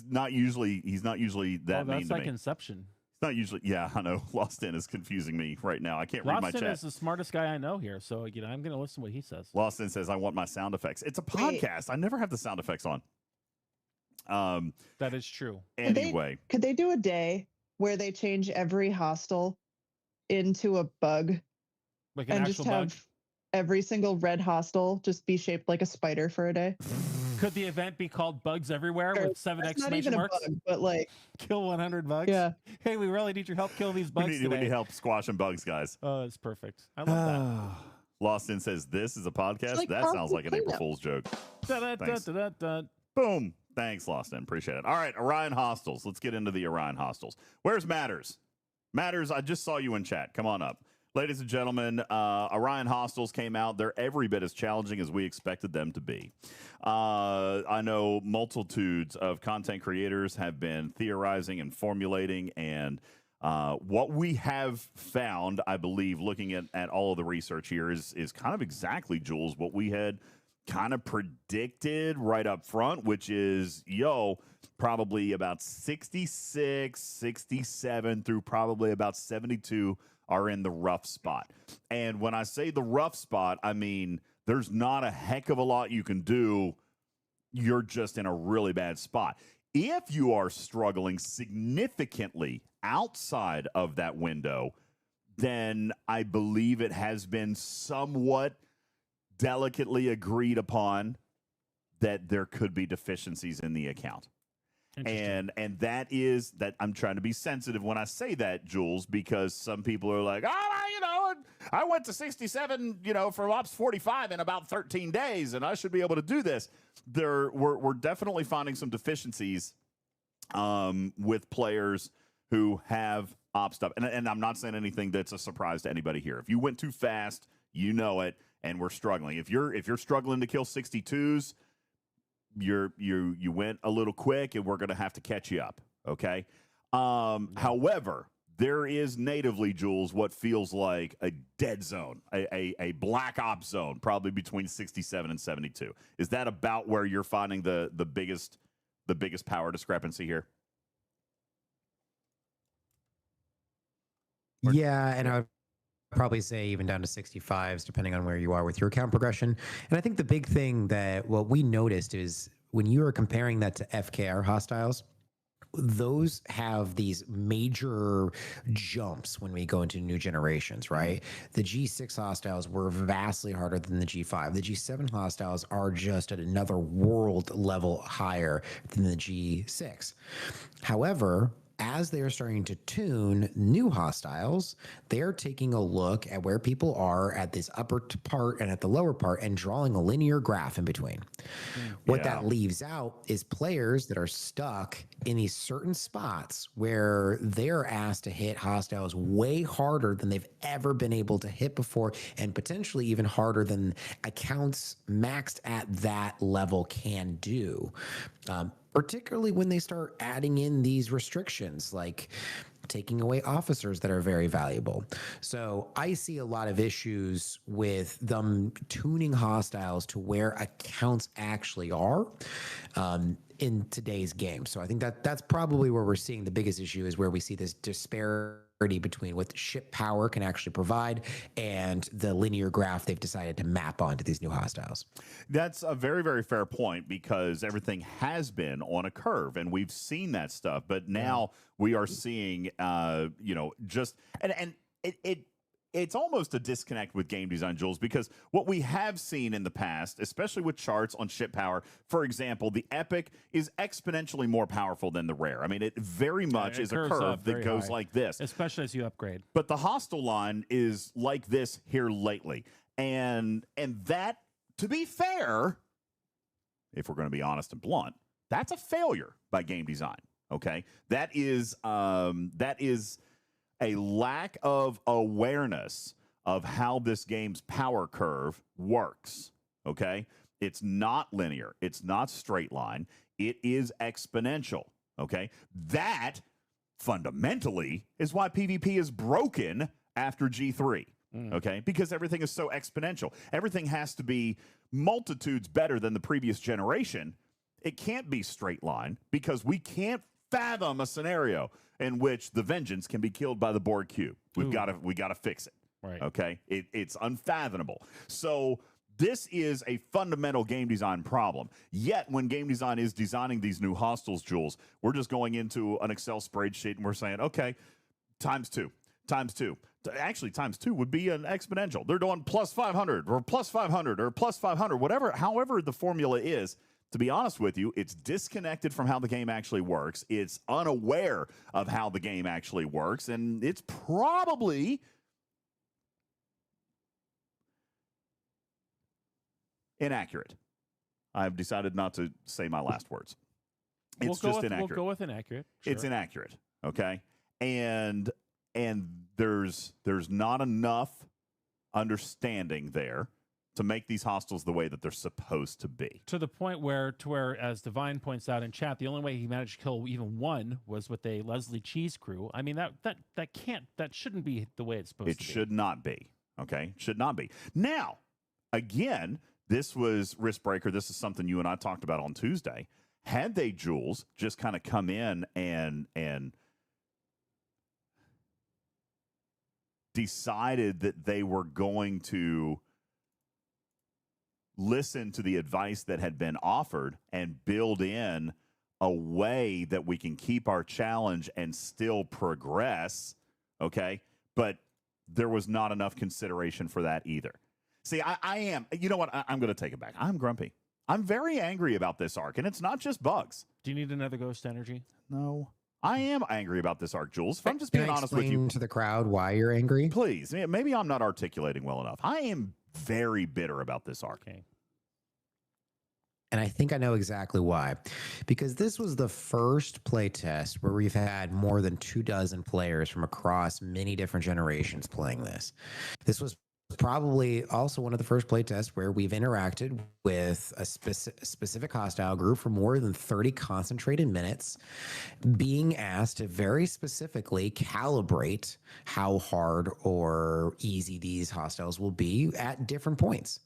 not usually that mean That's to like me. Inception. It's not usually. Yeah, I know. Lost in is confusing me right now. I can't read my Lost in chat. is the smartest guy I know here, so I'm going to listen to what he says. Lost in says, "I want my sound effects." It's a Wait. podcast. I never have the sound effects on. That is true. Anyway, Could they do a day where they change every hostel into a bug Like an and actual just bug. have every single red hostel just be shaped like a spider for a day? Could the event be called Bugs Everywhere Or with 7 That's not exclamation even a marks? bug, but like, Kill 100 bugs? yeah. Hey, we really need your help kill these we bugs need today. help squashing bugs, guys. Oh, it's perfect. I love Lost in says, "This is a podcast." like That sounds like an April cleanup. Fool's joke. that. Thanks. Da-da-da-da-da. Boom. Thanks, Lost in. Appreciate it. All right, Orion hostels. Let's get into the Orion hostels. Where's Matters? Matters, I just saw you in chat. Come on up. Ladies and gentlemen, Orion hostels came out. They're every bit as challenging as we expected them to be. I know multitudes of content creators have been theorizing and formulating, and what we have found, I believe, looking at all of the research here is kind of exactly, Jules, what we had kind of predicted right up front, which is, probably about 66, 67 through probably about 72 are in the rough spot. And when I say the rough spot, I mean, there's not a heck of a lot you can do. You're just in a really bad spot. If you are struggling significantly outside of that window, then I believe it has been somewhat delicately agreed upon that there could be deficiencies in the account. And that is that I'm trying to be sensitive when I say that, Jules, because some people are like, I went to 67, for Ops 45 in about 13 days, and I should be able to do this. We're definitely finding some deficiencies with players who have Ops up. And I'm not saying anything that's a surprise to anybody here. If you went too fast, you know it, and we're struggling. If you're struggling to kill 62s, you went a little quick, and we're going to have to catch you up. Okay. However, there is natively, Jules, what feels like a dead zone, a black ops zone, probably between 67 and 72. Is that about where you're finding the biggest power discrepancy here? Yeah, and I would probably say even down to 65s, depending on where you are with your account progression. And I think the big thing that what we noticed is when you are comparing that to FKR hostiles, those have these major jumps when we go into new generations, right? The G6 hostiles were vastly harder than the G5. The G7 hostiles are just at another world level higher than the G6. However, as they are starting to tune new hostiles, they're taking a look at where people are at this upper part and at the lower part and drawing a linear graph in between. What that leaves out is players that are stuck in these certain spots where they're asked to hit hostiles way harder than they've ever been able to hit before, and potentially even harder than accounts maxed at that level can do. Particularly when they start adding in these restrictions, like taking away officers that are very valuable. So I see a lot of issues with them tuning hostiles to where accounts actually are in today's game. So I think that's probably where we're seeing the biggest issue, is where we see this disparity between what the ship power can actually provide and the linear graph they've decided to map onto these new hostiles. That's a very, very fair point, because everything has been on a curve, and we've seen that stuff. But now we are seeing, it's almost a disconnect with game design, Jules, because what we have seen in the past, especially with charts on ship power, for example, the epic is exponentially more powerful than the rare. I mean, it very much is a curve that goes like this, especially as you upgrade. But the hostile line is like this here lately. And that, to be fair, if we're going to be honest and blunt, that's a failure by game design. Okay. That is a lack of awareness of how this game's power curve works. Okay. It's not linear. It's not straight line. It is exponential. Okay. That fundamentally is why PvP is broken after G3. Okay. Because everything is so exponential. Everything has to be multitudes better than the previous generation. It can't be straight line we can't fathom a scenario in which the Vengeance can be killed by the Borg Cube. We got to fix it. Right. Okay. It's unfathomable. So this is a fundamental game design problem. Yet, when game design is designing these new hostiles, Jules, we're just going into an Excel spreadsheet and we're saying, okay, times two. Actually, times 2 would be an exponential. They're doing plus 500 or plus 500 or plus 500, however the formula is. To be honest with you, it's disconnected from how the game actually works. It's unaware of how the game actually works, and it's probably inaccurate. I've decided not to say my last words. It's just inaccurate. We'll go with inaccurate. Sure. It's inaccurate. Okay. And there's not enough understanding there to make these hostiles the way that they're supposed to be. To the point where, as Divine points out in chat, the only way he managed to kill even one was with a Leslie Cheese crew. I mean, that shouldn't be the way it's supposed to be. It should not be. Okay. Should not be. Now, again, this was Risk Breaker. This is something you and I talked about on Tuesday. Had they, Jules, just kind of come in and decided that they were going to listen to the advice that had been offered and build in a way that we can keep our challenge and still progress, okay? But there was not enough consideration for that either. See, I am, you know what? I'm going to take it back. I'm grumpy. I'm very angry about this arc, and it's not just bugs. Do you need another ghost energy? No. I am angry about this arc, Jules. If I'm just being honest with you. To the crowd why you're angry? Please. Maybe I'm not articulating well enough. I am very bitter about this arc. Okay. And I think I know exactly why. Because this was the first playtest where we've had more than 24 players from across many different generations playing this. This was probably also one of the first playtests where we've interacted with a specific hostile group for more than 30 concentrated minutes, being asked to very specifically calibrate how hard or easy these hostiles will be at different points.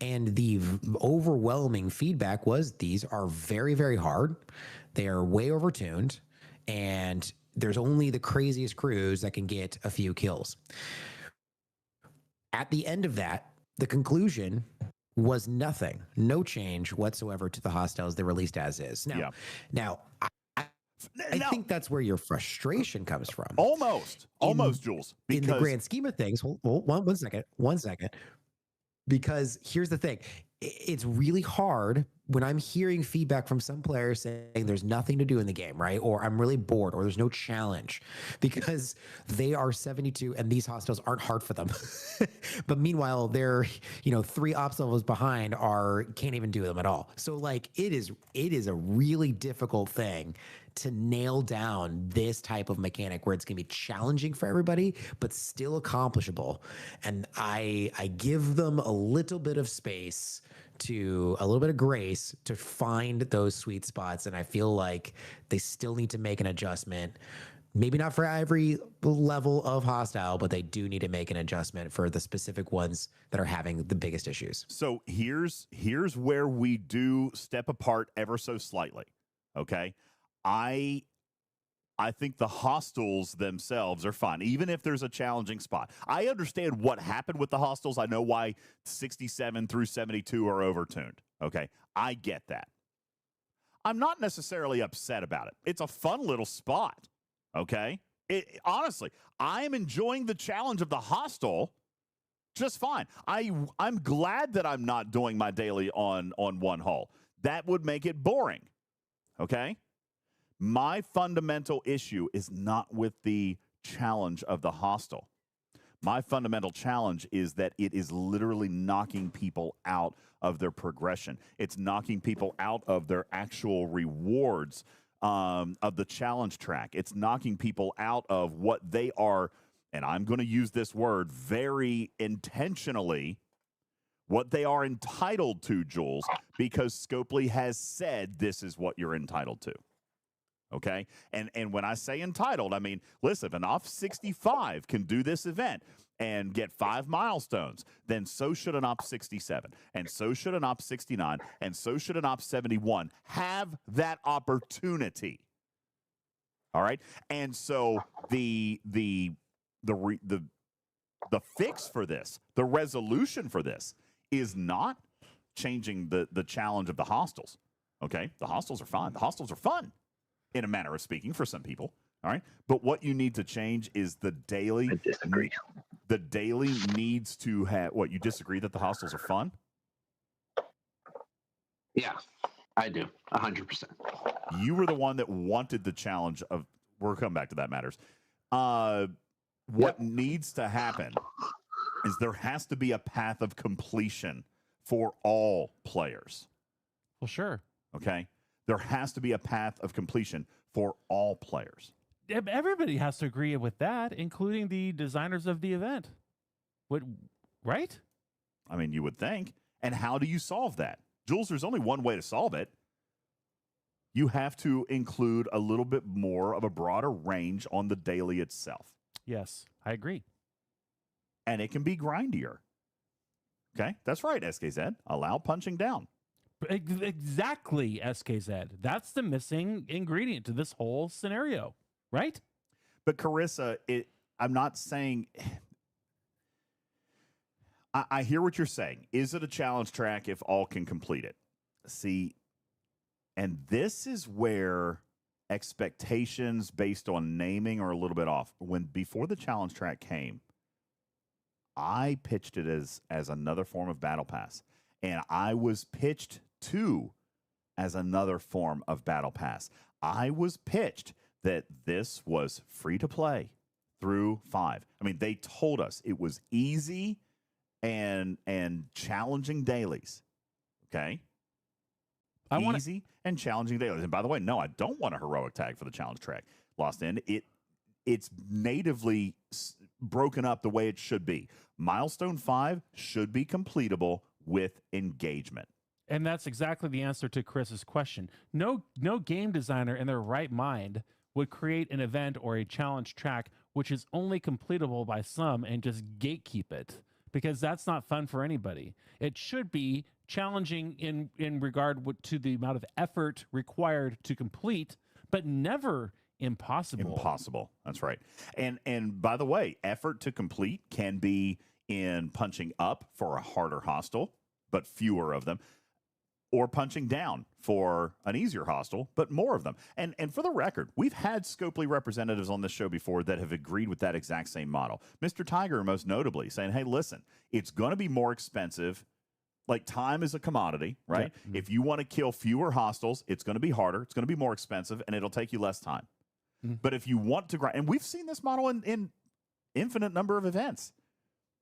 And the overwhelming feedback was these are very, very hard. They are way overtuned, and there's only the craziest crews that can get a few kills. At the end of that, the conclusion was nothing, no change whatsoever to the hostiles they released as is. Now, I think that's where your frustration comes from. Almost, Jules. In the grand scheme of things, one second. Because here's the thing. It's really hard when I'm hearing feedback from some players saying there's nothing to do in the game, right? Or I'm really bored, or there's no challenge because they are 72 and these hostiles aren't hard for them. But meanwhile, they're, 3 ops levels behind can't even do them at all. So like it is a really difficult thing to nail down this type of mechanic where it's going to be challenging for everybody, but still accomplishable. And I give them a little bit of space, to a little bit of grace to find those sweet spots. And I feel like they still need to make an adjustment. Maybe not for every level of hostile, but they do need to make an adjustment for the specific ones that are having the biggest issues. So here's where we do step apart ever so slightly. Okay. I think the hostiles themselves are fine, even if there's a challenging spot. I understand what happened with the hostiles. I know why 67 through 72 are overtuned. Okay, I get that. I'm not necessarily upset about it. It's a fun little spot. Okay, honestly, I'm enjoying the challenge of the hostile just fine. I'm glad that I'm not doing my daily on one hull. That would make it boring. Okay. My fundamental issue is not with the challenge of the hostile. My fundamental challenge is that it is literally knocking people out of their progression. It's knocking people out of their actual rewards of the challenge track. It's knocking people out of what they are, and I'm going to use this word very intentionally, what they are entitled to, Jules, because Scopely has said this is what you're entitled to. Okay? And when I say entitled, I mean, listen, if an OP 65 can do this event and get 5 milestones, then so should an OP 67, and so should an OP 69, and so should an OP 71 have that opportunity. All right? And so the fix for this, the resolution for this, is not changing the challenge of the hostels. Okay? The hostels are fine. The hostels are fun, in a manner of speaking, for some people. All right? But what you need to change is the daily. I disagree. The daily needs to have, what, you disagree that the hostels are fun? Yeah, I do. 100%. You were the one that wanted the challenge of, we'll come back to that matters. What needs to happen is there has to be a path of completion for all players. Well, sure. Okay? There has to be a path of completion for all players. Everybody has to agree with that, including the designers of the event. What, right? I mean, you would think. And how do you solve that? Jules, there's only one way to solve it. You have to include a little bit more of a broader range on the daily itself. Yes, I agree. And it can be grindier. Okay? That's right, SKZ. Allow punching down. Exactly, SKZ. That's the missing ingredient to this whole scenario, right? But Carissa, I'm not saying... I hear what you're saying. Is it a challenge track if all can complete it? See, and this is where expectations based on naming are a little bit off. Before the challenge track came, I pitched it as another form of battle pass, and I was pitched to as another form of battle pass. I was pitched that this was free to play through 5. I mean, they told us it was easy and challenging dailies. Okay? Easy and challenging dailies. And by the way, no, I don't want a heroic tag for the challenge track. Lost End. It's natively broken up the way it should be. Milestone 5 should be completable with engagement. And that's exactly the answer to Chris's question. No game designer in their right mind would create an event or a challenge track which is only completable by some and just gatekeep it, because that's not fun for anybody. It should be challenging in regard to the amount of effort required to complete, but never impossible. Impossible. That's right. And by the way, effort to complete can be in punching up for a harder hostile, but fewer of them, or punching down for an easier hostile, but more of them. And for the record, we've had Scopely representatives on this show before that have agreed with that exact same model. Mr. Tiger, most notably, saying, hey, listen, it's going to be more expensive. Like, time is a commodity, right? Yeah. Mm-hmm. If you want to kill fewer hostiles, it's going to be harder. It's going to be more expensive, and it'll take you less time. Mm-hmm. But if you want to grind, and we've seen this model in infinite number of events.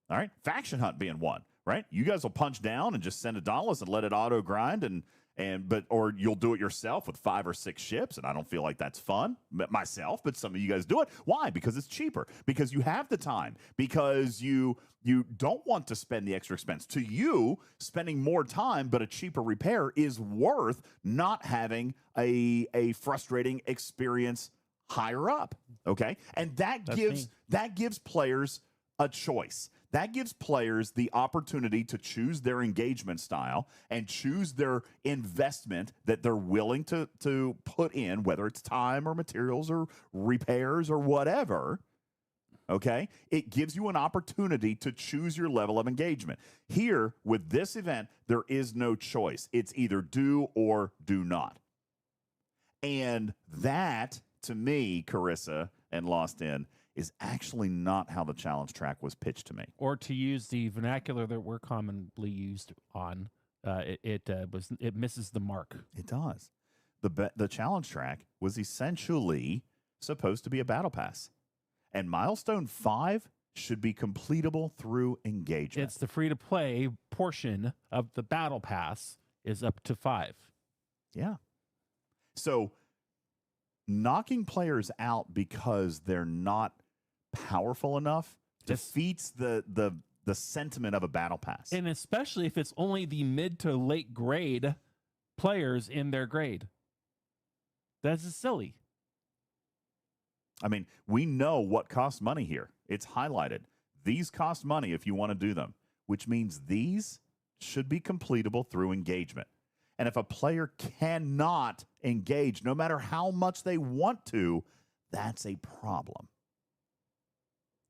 All right? Faction Hunt being one. Right? You guys will punch down and just send $1 and let it auto grind or you'll do it yourself with 5 or 6 ships, and I don't feel like that's fun myself, but some of you guys do it. Why? Because it's cheaper. Because you have the time. Because you don't want to spend the extra expense. To you, spending more time but a cheaper repair is worth not having a frustrating experience higher up. Okay? And that gives players a choice. That gives players the opportunity to choose their engagement style and choose their investment that they're willing to put in, whether it's time or materials or repairs or whatever. Okay? It gives you an opportunity to choose your level of engagement. Here, with this event, there is no choice. It's either do or do not. And that, to me, Carissa and Lost In, is actually not how the challenge track was pitched to me. Or to use the vernacular that we're commonly used on, it misses the mark. It does. The challenge track was essentially supposed to be a battle pass. And Milestone 5 should be completable through engagement. It's the free-to-play portion of the battle pass is up to 5. Yeah. So knocking players out because they're not powerful enough defeats the the sentiment of a battle pass. And especially if it's only the mid to late grade players in their grade. That's just silly. I mean, we know what costs money here. It's highlighted. These cost money if you want to do them, which means these should be completable through engagement. And if a player cannot engage, no matter how much they want to, that's a problem.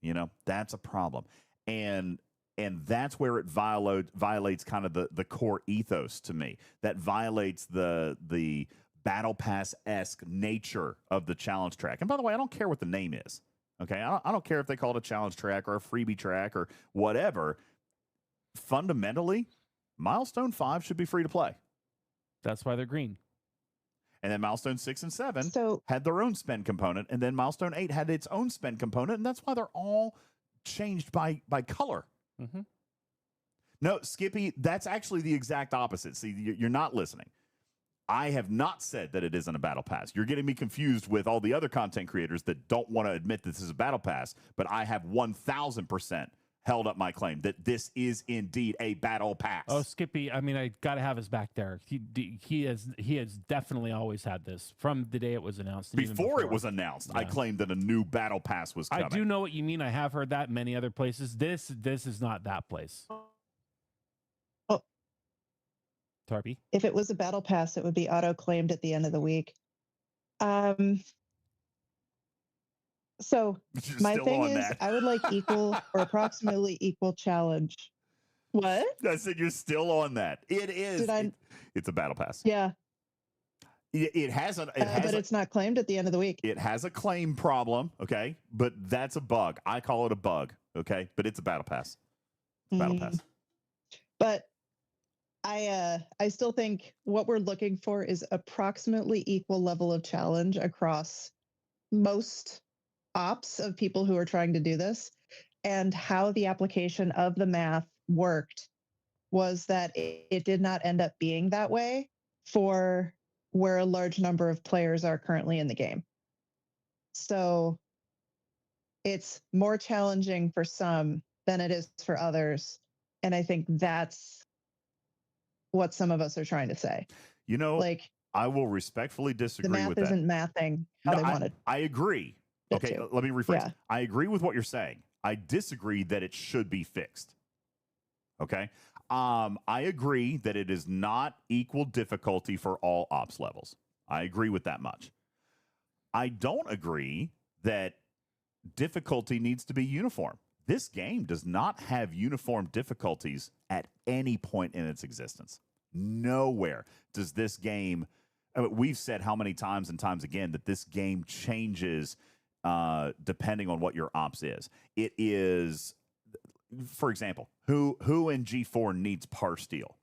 You know, that's a problem. And that's where it violates kind of the core ethos to me. That violates the battle pass-esque nature of the challenge track. And by the way, I don't care what the name is. Okay, I don't care if they call it a challenge track or a freebie track or whatever. Fundamentally, Milestone 5 should be free to play. That's why they're green. And then Milestone 6 and 7 So- had their own spend component. And then Milestone 8 had its own spend component. And that's why they're all changed by color. Mm-hmm. No, Skippy, that's actually the exact opposite. See, you're not listening. I have not said that it isn't a battle pass. You're getting me confused with all the other content creators that don't want to admit this is a battle pass, but I have 1,000% held up my claim that this is indeed a battle pass. Oh, Skippy, I mean, I got to have his back there. He has definitely always had this from the day it was announced. Before it was announced, yeah. I claimed that a new battle pass was coming. I do know what you mean. I have heard that in many other places. This is not that place. Tarby? If it was a battle pass, it would be auto-claimed at the end of the week. So You're my still thing on is, that. I would like equal or approximately equal challenge. What? I said you're still on that. It is. It's a battle pass. Yeah, It has but it's not claimed at the end of the week. It has a claim problem, okay? But that's a bug. I call it a bug, okay? But it's a battle pass. It's a battle pass. But I still think what we're looking for is approximately equal level of challenge across most ops of people who are trying to do this. And how the application of the math worked was that it did not end up being that way for where a large number of players are currently in the game. So it's more challenging for some than it is for others. And I think that's what some of us are trying to say. You know, Like, I will respectfully disagree the math with that. isn't mathing how they wanted. I agree. it Okay, to. let me rephrase. Yeah. I agree with what you're saying. I disagree that it should be fixed. Okay? I agree that it is not equal difficulty for all ops levels. I agree with that much. I don't agree that difficulty needs to be uniform. This game does not have uniform difficulties at any point in its existence. Nowhere does this game, I mean, we've said how many times and times again that this game changes depending on what your ops is. It is, for example, who in G4 needs par steel?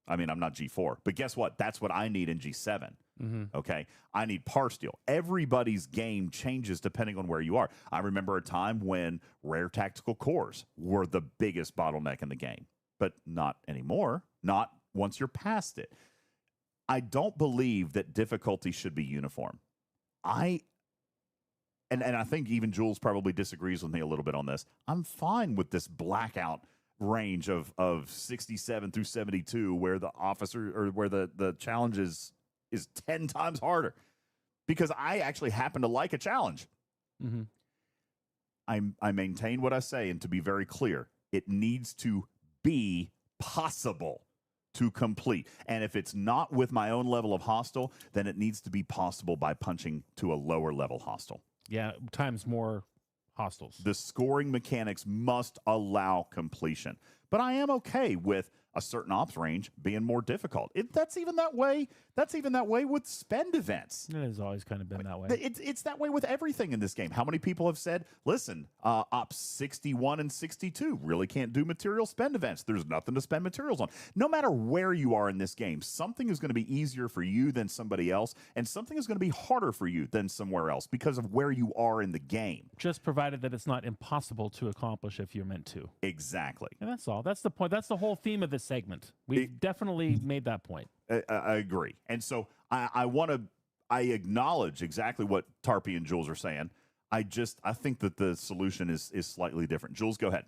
I mean, I'm not G4, but guess what? That's what I need in G7. Mm-hmm. Okay, I need par steel. Everybody's game changes depending on where you are. I remember a time when rare tactical cores were the biggest bottleneck in the game, but not anymore. Not once you're past it. I don't believe that difficulty should be uniform. And I think even Jules probably disagrees with me a little bit on this. I'm fine with this blackout range of 67 through 72 where the officer or where the challenge is 10 times harder, because I actually happen to like a challenge. Mm-hmm. I maintain what I say, and to be very clear, it needs to be possible to complete. And if it's not with my own level of hostile, then it needs to be possible by punching to a lower level hostile. Yeah, times more hostiles. The scoring mechanics must allow completion. But I am okay with a certain ops range being more difficult. That's even that way with spend events. It has always kind of been that way. It's that way with everything in this game. How many people have said, listen, ops 61 and 62 really can't do material spend events. There's nothing to spend materials on. No matter where you are in this game, something is going to be easier for you than somebody else, and something is going to be harder for you than somewhere else because of where you are in the game. Just provided that it's not impossible to accomplish if you're meant to. Exactly. And that's all. That's the point. That's the whole theme of this segment. We've definitely made that point. I agree. And so I acknowledge exactly what Tarpy and Jules are saying. I think that the solution is slightly different. Jules, go ahead.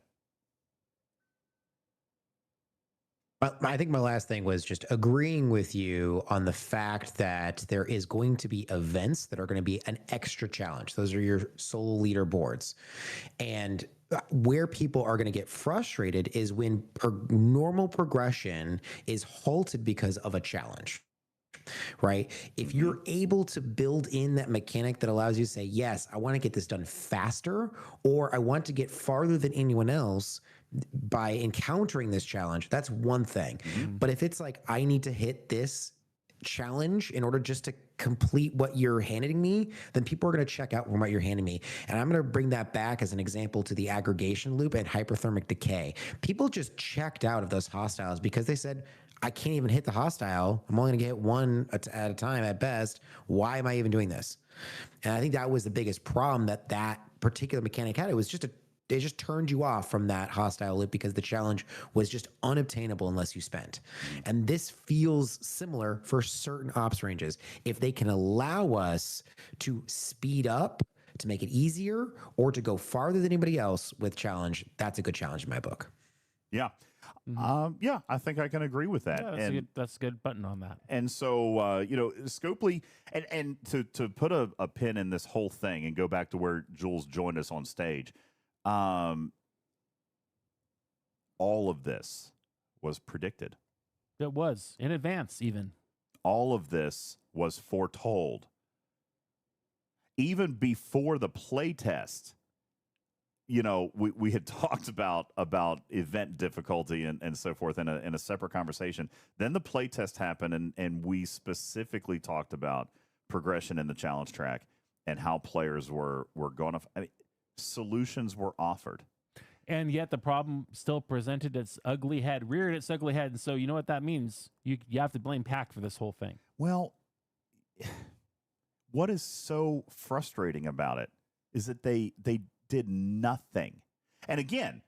I think my last thing was just agreeing with you on the fact that there is going to be events that are going to be an extra challenge. Those are your solo leader boards. And where people are going to get frustrated is when normal progression is halted because of a challenge. Right? If you're able to build in that mechanic that allows you to say, yes, I want to get this done faster, or I want to get farther than anyone else by encountering this challenge, that's one thing. But if it's like, I need to hit this challenge in order just to complete what you're handing me, then people are going to check out from what you're handing me. And I'm going to bring that back as an example to the aggregation loop and hyperthermic decay. People just checked out of those hostiles because they said, I can't even hit the hostile. I'm only going to get one at a time at best. Why am I even doing this? And I think that was the biggest problem that particular mechanic had. It was just they just turned you off from that hostile loop because the challenge was just unobtainable unless you spent. And this feels similar for certain ops ranges. If they can allow us to speed up, to make it easier, or to go farther than anybody else with challenge, that's a good challenge in my book. Yeah. Yeah, I think I can agree with that. Yeah, that's a good button on that. And so, Scopely, and to put a pin in this whole thing and go back to where Jules joined us on stage, all of this was predicted. It was in advance, even. All of this was foretold. Even before the play test, we had talked about event difficulty and so forth in a separate conversation. Then the play test happened, and we specifically talked about progression in the challenge track and how players were going to. I mean, solutions were offered, and yet the problem still presented its ugly head, reared its ugly head. And so you know what that means? You have to blame PAC for this whole thing. Well, what is so frustrating about it is that they did nothing. And again,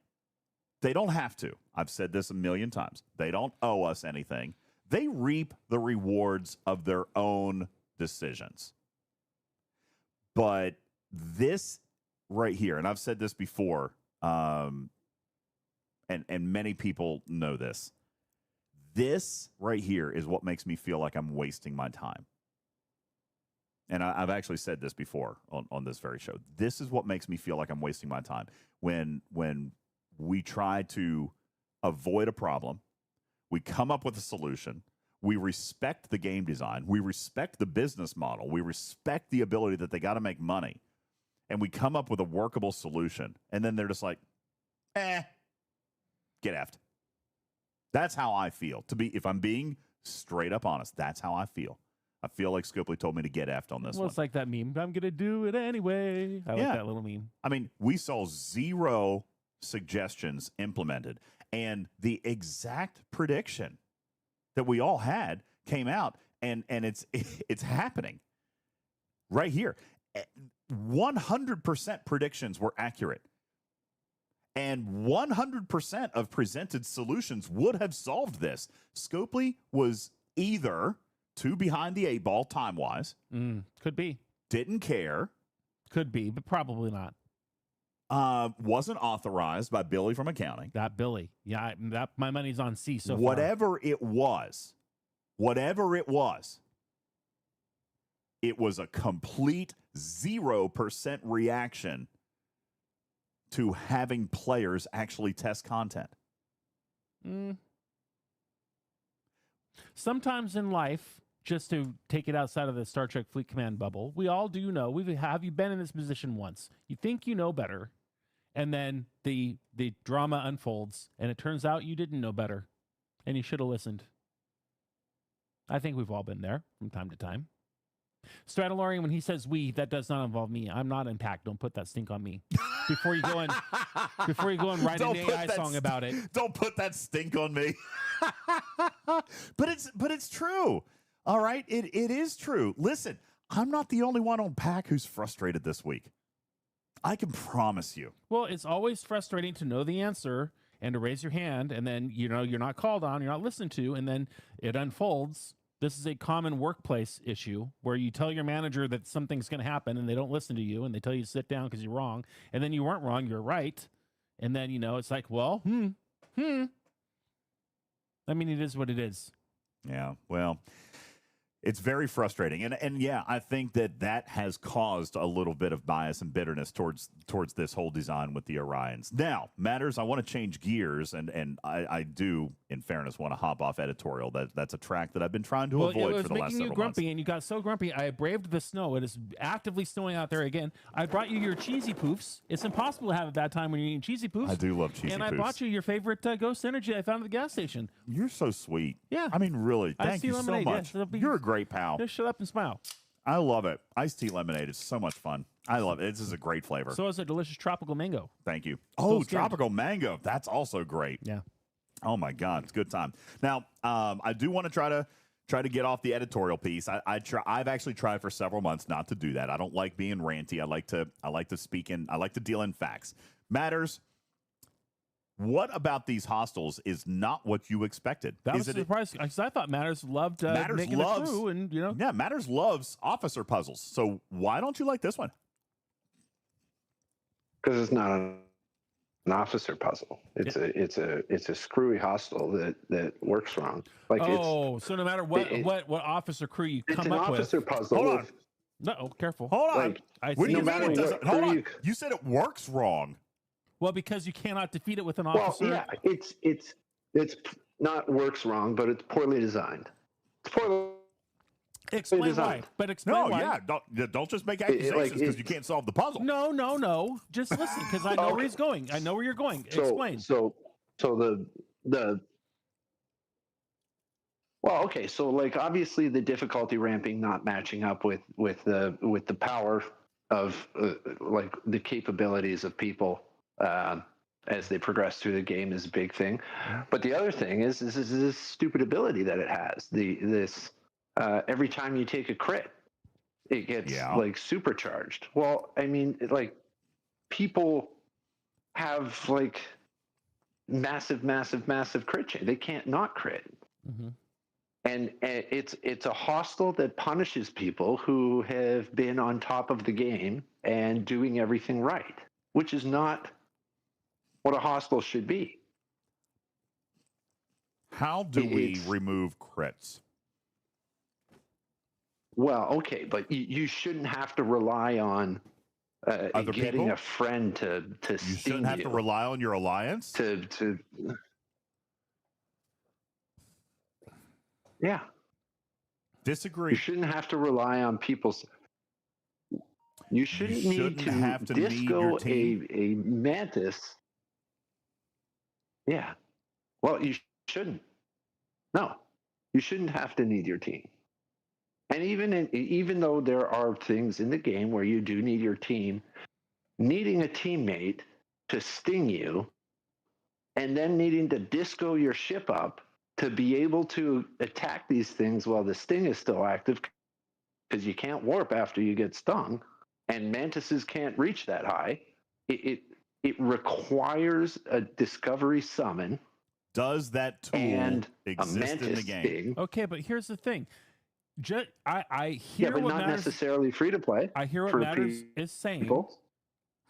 they don't have to. I've said this a million times. They don't owe us anything. They reap the rewards of their own decisions. But this right here, and I've said this before, and many people know this. This right here is what makes me feel like I'm wasting my time. And I've actually said this before on this very show. This is what makes me feel like I'm wasting my time. When we try to avoid a problem, we come up with a solution, we respect the game design, we respect the business model, we respect the ability that they got to make money, and we come up with a workable solution, and then they're just like, get effed. That's how I feel. If I'm being straight up honest, that's how I feel. I feel like Scopely told me to get effed on this one. It's like that meme. I'm going to do it anyway. I like that little meme. I mean, we saw 0 suggestions implemented, and the exact prediction that we all had came out, and it's happening right here. 100% predictions were accurate, and 100% of presented solutions would have solved this. Scopely was either too behind the 8 ball time-wise. Could be. Didn't care. Could be, but probably not. Wasn't authorized by Billy from accounting. That Billy. Yeah, my money's on C so far. Whatever it was, it was a complete 0% reaction to having players actually test content. Sometimes in life, just to take it outside of the Star Trek Fleet Command bubble, we all do know. Have you been in this position once? You think you know better, and then the drama unfolds, and it turns out you didn't know better, and you should have listened. I think we've all been there from time to time. Stradalorian, when he says "we," that does not involve me. I'm not in PAC. Don't put that stink on me. Before you go and write an AI song about it. Don't put that stink on me. But it's true. All right, it is true. Listen, I'm not the only one on PAC who's frustrated this week. I can promise you. Well, it's always frustrating to know the answer and to raise your hand, and then you're not called on, you're not listened to, and then it unfolds. This is a common workplace issue where you tell your manager that something's going to happen and they don't listen to you and they tell you to sit down because you're wrong. And then you weren't wrong, you're right. And then, it's like, well, I mean, it is what it is. Yeah, well, it's very frustrating. And yeah, I think that has caused a little bit of bias and bitterness towards this whole design with the Orions. Now, Matters, I want to change gears, and I do, in fairness, want to hop off editorial. That's a track that I've been trying to avoid for the last several months. It was making you grumpy, and you got so grumpy, I braved the snow. It is actively snowing out there again. I brought you your cheesy poofs. It's impossible to have at that time when you're eating cheesy poofs. I do love cheesy poofs. And I bought you your favorite Ghost Energy I found at the gas station. You're so sweet. Yeah. I mean, really, thank you so much. Yeah, you're a great pal. Just shut up and smile. I love it. Iced tea lemonade is so much fun. I love it. This is a great flavor. So is a delicious tropical mango. Thank you. Oh, tropical mango. That's also great. Yeah. Oh my God, it's a good time. Now, I do want to try to get off the editorial piece. I've actually tried for several months not to do that. I don't like being ranty. I like to speak in. I like to deal in facts. Matters. What about these hostels is not what you expected? That was surprising because I thought Matters loved making it through, and Yeah, Matters loves officer puzzles. So why don't you like this one? Because it's not an officer puzzle. It's a screwy hostel that works wrong. Like so no matter what officer crew you come up with, it's an officer puzzle. Hold on. No, careful. Hold on. Like, What do you no mean it doesn't? Hold on. You said it works wrong. Well, because you cannot defeat it with an officer. Well, yeah, it's not works wrong, but it's poorly designed. It's poorly Explain designed. why. But explain why. Yeah, don't just make accusations because you can't solve the puzzle. No. Just listen, because I know where he's going. I know where you're going. Explain. So like obviously the difficulty ramping not matching up with the power of like the capabilities of people as they progress through the game is a big thing. But the other thing is this stupid ability that it has. This every time you take a crit, it gets like supercharged. Well, I mean, like people have like massive crit chain. They can't not crit. Mm-hmm. And it's a hostel that punishes people who have been on top of the game and doing everything right, which is not what a hostel should be. How do we remove crits? Well, okay, but you shouldn't have to rely on other getting people? a friend to You shouldn't have to rely on your alliance? Yeah. Disagree. You shouldn't have to rely on people's. You shouldn't need to have to disco a mantis. Yeah. Well, you shouldn't. No, you shouldn't have to need your team. And even though there are things in the game where you do need your team, needing a teammate to sting you, and then needing to disco your ship up to be able to attack these things while the sting is still active, because you can't warp after you get stung, and mantises can't reach that high. It requires a discovery summon. Does that tool exist in the game? Sting. Okay, but here's the thing. I hear but what not Matters, necessarily free to play. I hear what Matters is saying. People.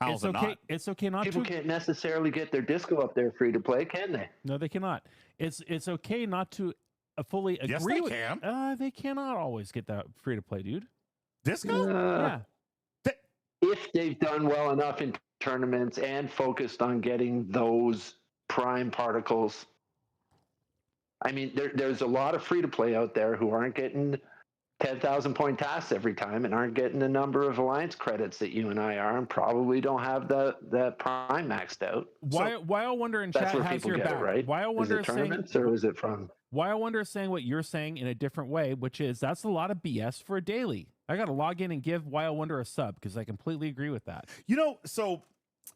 How's it not? It's okay not People to. can't necessarily get their disco up there free to play, can they? No, they cannot. It's okay not to fully agree. Yes, they with, can. They cannot always get that free to play, dude. Disco? Yeah. If they've done well enough in tournaments and focused on getting those prime particles. I mean, there's a lot of free to play out there who aren't getting 10,000 point tasks every time and aren't getting the number of alliance credits that you and I are, and probably don't have that prime maxed out. Why I wonder in chat has your back. Right? Why I wonder is it tournaments or is it from? Why I wonder is saying what you're saying in a different way, which is that's a lot of BS for a daily. I got to log in and give Why I Wonder a sub because I completely agree with that. So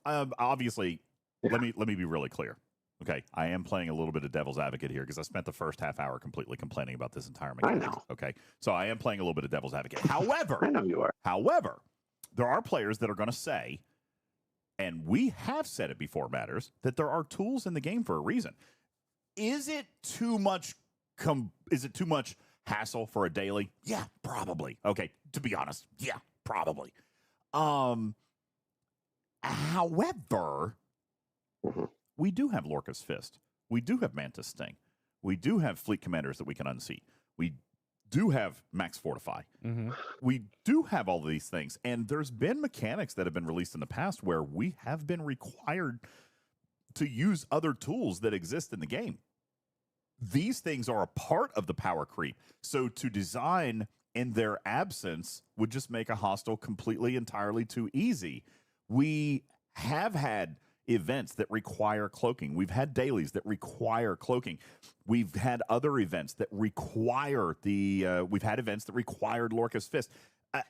obviously, let me be really clear. Okay, I am playing a little bit of devil's advocate here because I spent the first half hour completely complaining about this entire mechanic. I know. Okay, so I am playing a little bit of devil's advocate. However, I know you are. However, there are players that are going to say, and we have said it before, Matters, that there are tools in the game for a reason. Is it too much? hassle for a daily? Yeah, probably. Okay, to be honest, yeah, probably. However, we do have Lorca's Fist. We do have Mantis Sting. We do have fleet commanders that we can unseat. We do have Max Fortify. We do have all these things. And there's been mechanics that have been released in the past where we have been required to use other tools that exist in the game. These things are a part of the power creep. So to design in their absence would just make a hostile completely, entirely too easy. We have had events that require cloaking. We've had dailies that require cloaking. We've had other events that require we've had events that required Lorca's Fist.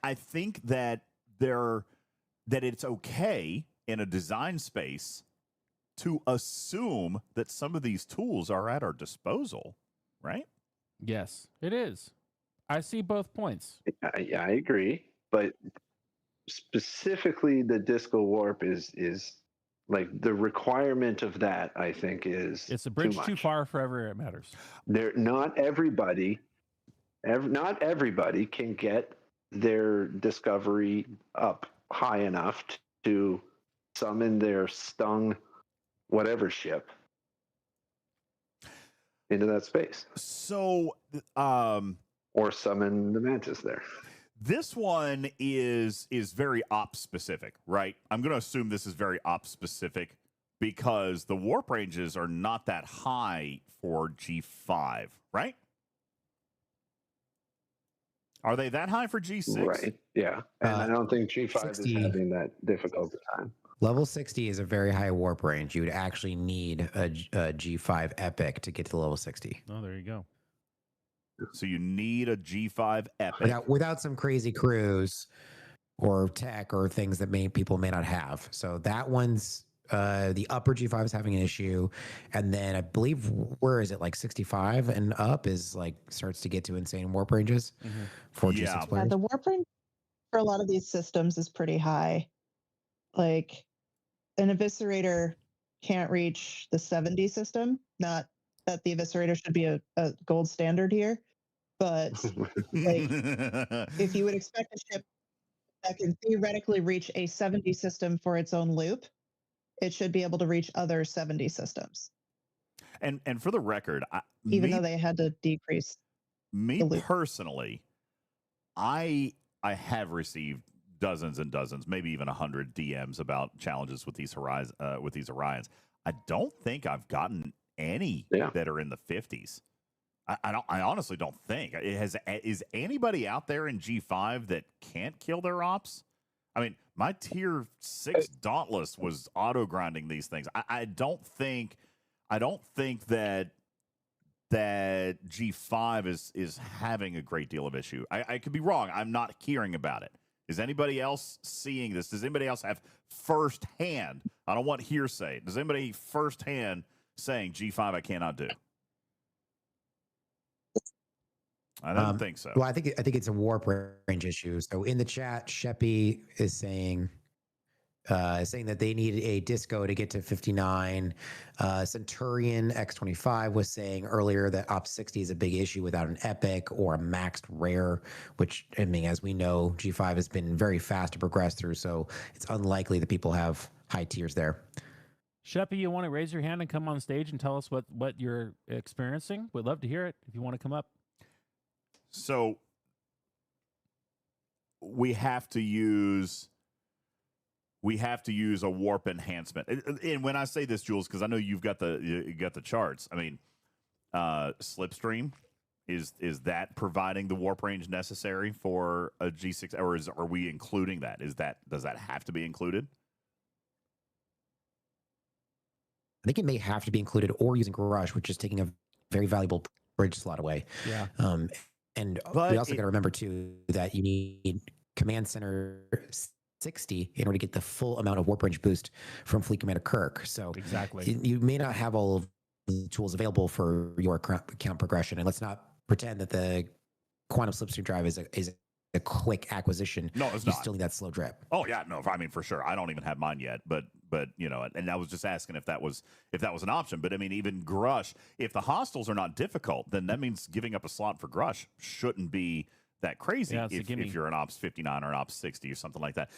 I think that it's okay in a design space to assume that some of these tools are at our disposal, right? Yes, it is. I see both points. I agree, but specifically the disco warp is like the requirement of that. I think it's a bridge too far forever. It matters. Not everybody can get their discovery up high enough to summon their stung whatever ship into that space. So, or summon the mantis there. This one is very op specific, right? I'm going to assume this is very op specific because the warp ranges are not that high for G5, right? Are they that high for G6? Right. Yeah. And I don't think G5 60. is having that difficult a time. Level 60 is a very high warp range. You would actually need a G5 epic to get to level 60. Oh, there you go. So you need a G5 epic. Without some crazy crews or tech or things that people may not have. So that one's the upper G5 is having an issue. And then I believe, where is it? Like 65 and up is like starts to get to insane warp ranges for G6 players. Yeah, the warp range for a lot of these systems is pretty high. Like an eviscerator can't reach the 70 system. Not that the eviscerator should be a gold standard here, but like if you would expect a ship that can theoretically reach a 70 system for its own loop, it should be able to reach other 70 systems. And for the record, even though they had to decrease me personally, I have received dozens and dozens, maybe even 100 DMs about challenges with these Orions. I don't think I've gotten any that are in the 50s. I honestly don't think is anybody out there in G5 that can't kill their ops. I mean, my tier 6 Dauntless was auto grinding these things. I don't think that G5 is having a great deal of issue. I could be wrong. I'm not hearing about it. Is anybody else seeing this? Does anybody else have firsthand? I don't want hearsay. Does anybody firsthand saying G5 I cannot do? I don't think so. Well, I think it's a warp range issue. So in the chat, Sheppy is saying that they need a disco to get to 59. Centurion X25 was saying earlier that Op 60 is a big issue without an epic or a maxed rare, which, I mean, as we know, G5 has been very fast to progress through, so it's unlikely that people have high tiers there. Sheppy, you want to raise your hand and come on stage and tell us what you're experiencing? We'd love to hear it if you want to come up. So we have to use a warp enhancement. And when I say this, Jules, because I know you got the charts. I mean, Slipstream is that providing the warp range necessary for a G6, or are we including that? Does that have to be included? I think it may have to be included, or using Rush, which is taking a very valuable bridge slot away. Yeah. But we also got to remember too that you need Command Center 60 in order to get the full amount of warp range boost from Fleet Commander Kirk. So exactly, you may not have all of the tools available for your account progression. And let's not pretend that the Quantum Slipstream drive is a a quick acquisition. No, it's you not. still need that slow drip. Oh yeah, no, I mean for sure. I don't even have mine yet, but you know, and I was just asking if that was an option. But I mean, even Grush, if the hostiles are not difficult, then that means giving up a slot for Grush shouldn't be that crazy. Yeah, if you're an Ops 59 or an Ops 60 or something like that.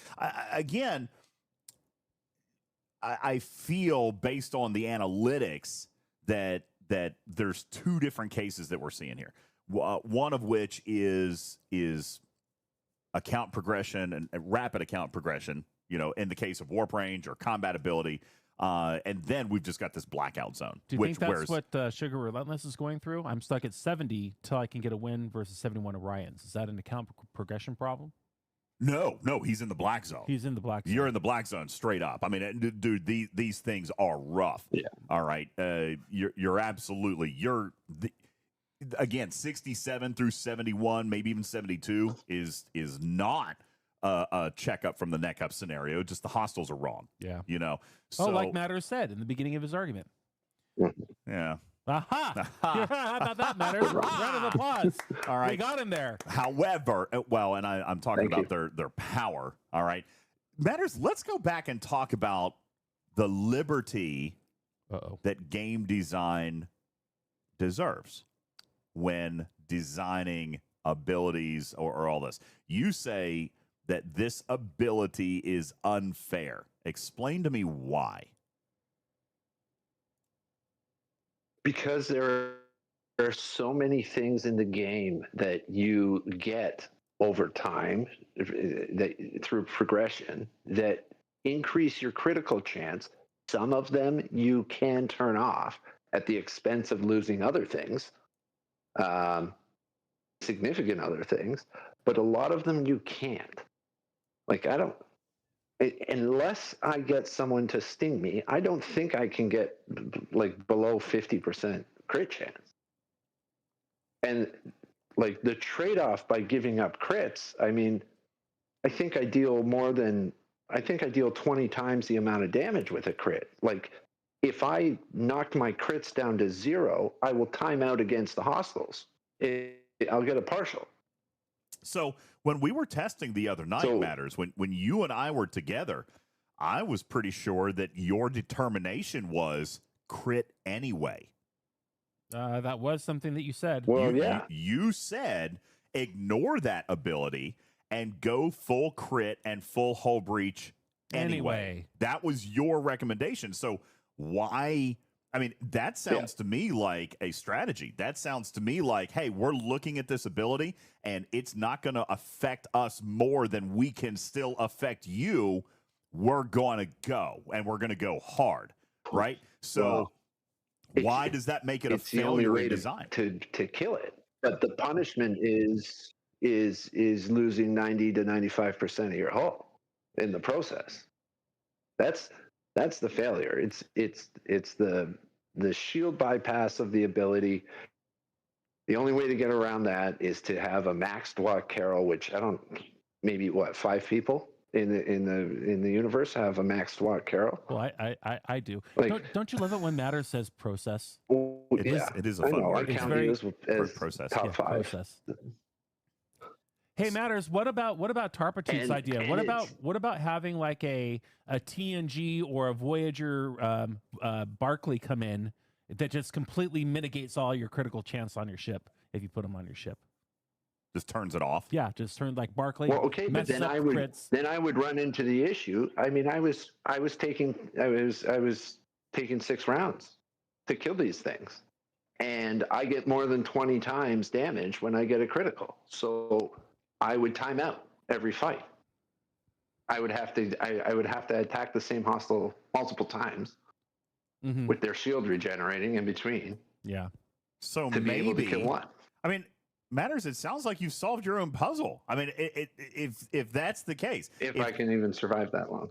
I feel based on the analytics that there's two different cases that we're seeing here. One of which is account progression and rapid account progression, you know, in the case of warp range or combat ability. And then we've just got this blackout zone. Do you think that's what Sugar Relentless is going through? I'm stuck at 70 till I can get a win versus 71 Orions. Is that an account progression problem? No, he's in the black zone. He's in the black zone. You're in the black zone straight up. I mean, dude, these things are rough. Yeah. All right. You're absolutely, again, 67 through 71, maybe even 72 is not a checkup from the neck up scenario. Just the hostiles are wrong. Yeah. You know. So, like Matters said in the beginning of his argument. Yeah. Aha! How about that, Matters? Round of applause. All right. We got him there. However, and I'm talking about their power. All right. Matters, let's go back and talk about the liberty that game design deserves when designing abilities or all this. You say that this ability is unfair. Explain to me why. Because there are so many things in the game that you get over time through progression that increase your critical chance. Some of them you can turn off at the expense of losing other things, significant other things, but a lot of them you can't. Like, unless I get someone to sting me, I don't think I can get like below 50% crit chance. And like the trade-off by giving up crits, I mean, I think I deal 20 times the amount of damage with a crit. Like, if I knock my crits down to 0, I will time out against the hostiles. I'll get a partial. So when we were testing the other night, Matters, when you and I were together, I was pretty sure that your determination was crit anyway. That was something that you said. Well, You said ignore that ability and go full crit and full hull breach anyway. That was your recommendation. So why? I mean, that sounds to me like a strategy. That sounds to me like, hey, we're looking at this ability and it's not going to affect us more than we can still affect you. We're going to go and we're going to go hard, right? So why does that make it a failure in design? To kill it. But the punishment is losing 90 to 95% of your hull in the process. That's the failure. It's the shield bypass of the ability. The only way to get around that is to have a maxed watt Carol, which maybe 5 people in the universe have a maxed watt Carol. Well, I do. Like, don't you love it when Matter says process? It is a fun word. I count it as process. top 5. Process. Hey, Matters, what about Tarpatute's idea? What about having like a TNG or a Voyager Barclay come in that just completely mitigates all your critical chance on your ship if you put them on your ship? Just turns it off. Yeah, just turn like Barclay. Well, okay, but then I would run into the issue. I mean, I was taking 6 rounds to kill these things, and I get more than 20 times damage when I get a critical. So I would time out every fight. I would have to attack the same hostile multiple times with their shield regenerating in between. Yeah. So to maybe be able to kill one. I mean, Matters, it sounds like you've solved your own puzzle. I mean, if that's the case, if I can even survive that long.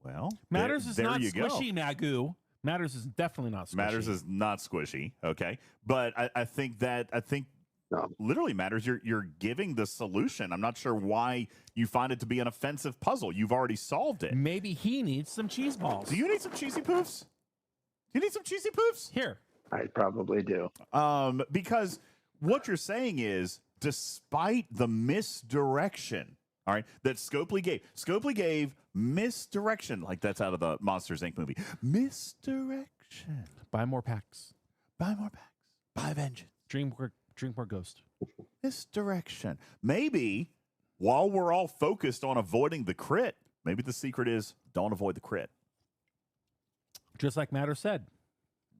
Well, Matters is not squishy, Magoo. Matters is definitely not squishy. Matters is not squishy. Okay, but I think no. Literally, Matters, you're giving the solution. I'm not sure why you find it to be an offensive puzzle. You've already solved it. Maybe he needs some cheese balls. Do you need some cheesy poofs? Do you need some cheesy poofs? Here. I probably do. Because what you're saying is despite the misdirection, all right, that Scopely gave. Scopely gave misdirection, like that's out of the Monsters, Inc. movie. Misdirection. Buy more packs. Buy more packs. Buy Vengeance. Drink more Ghost. Misdirection. Maybe while we're all focused on avoiding the crit, maybe the secret is don't avoid the crit. Just like Matter said.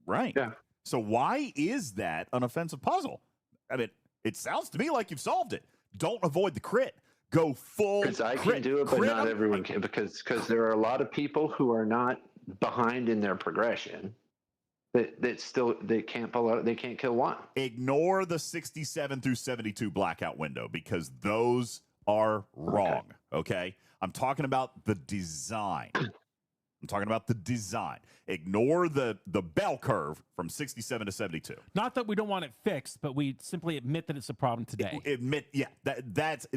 Right. Yeah. So why is that an offensive puzzle? I mean, it sounds to me like you've solved it. Don't avoid the crit. Go full Because I crit. can do it, but Crit not them. everyone can. Because there are a lot of people who are not behind in their progression that still they can't pull out. They can't kill one. Ignore the 67 through 72 blackout window because those are wrong. Okay. I'm talking about the design. I'm talking about the design. Ignore the bell curve from 67 to 72. Not that we don't want it fixed, but we simply admit that it's a problem today. That's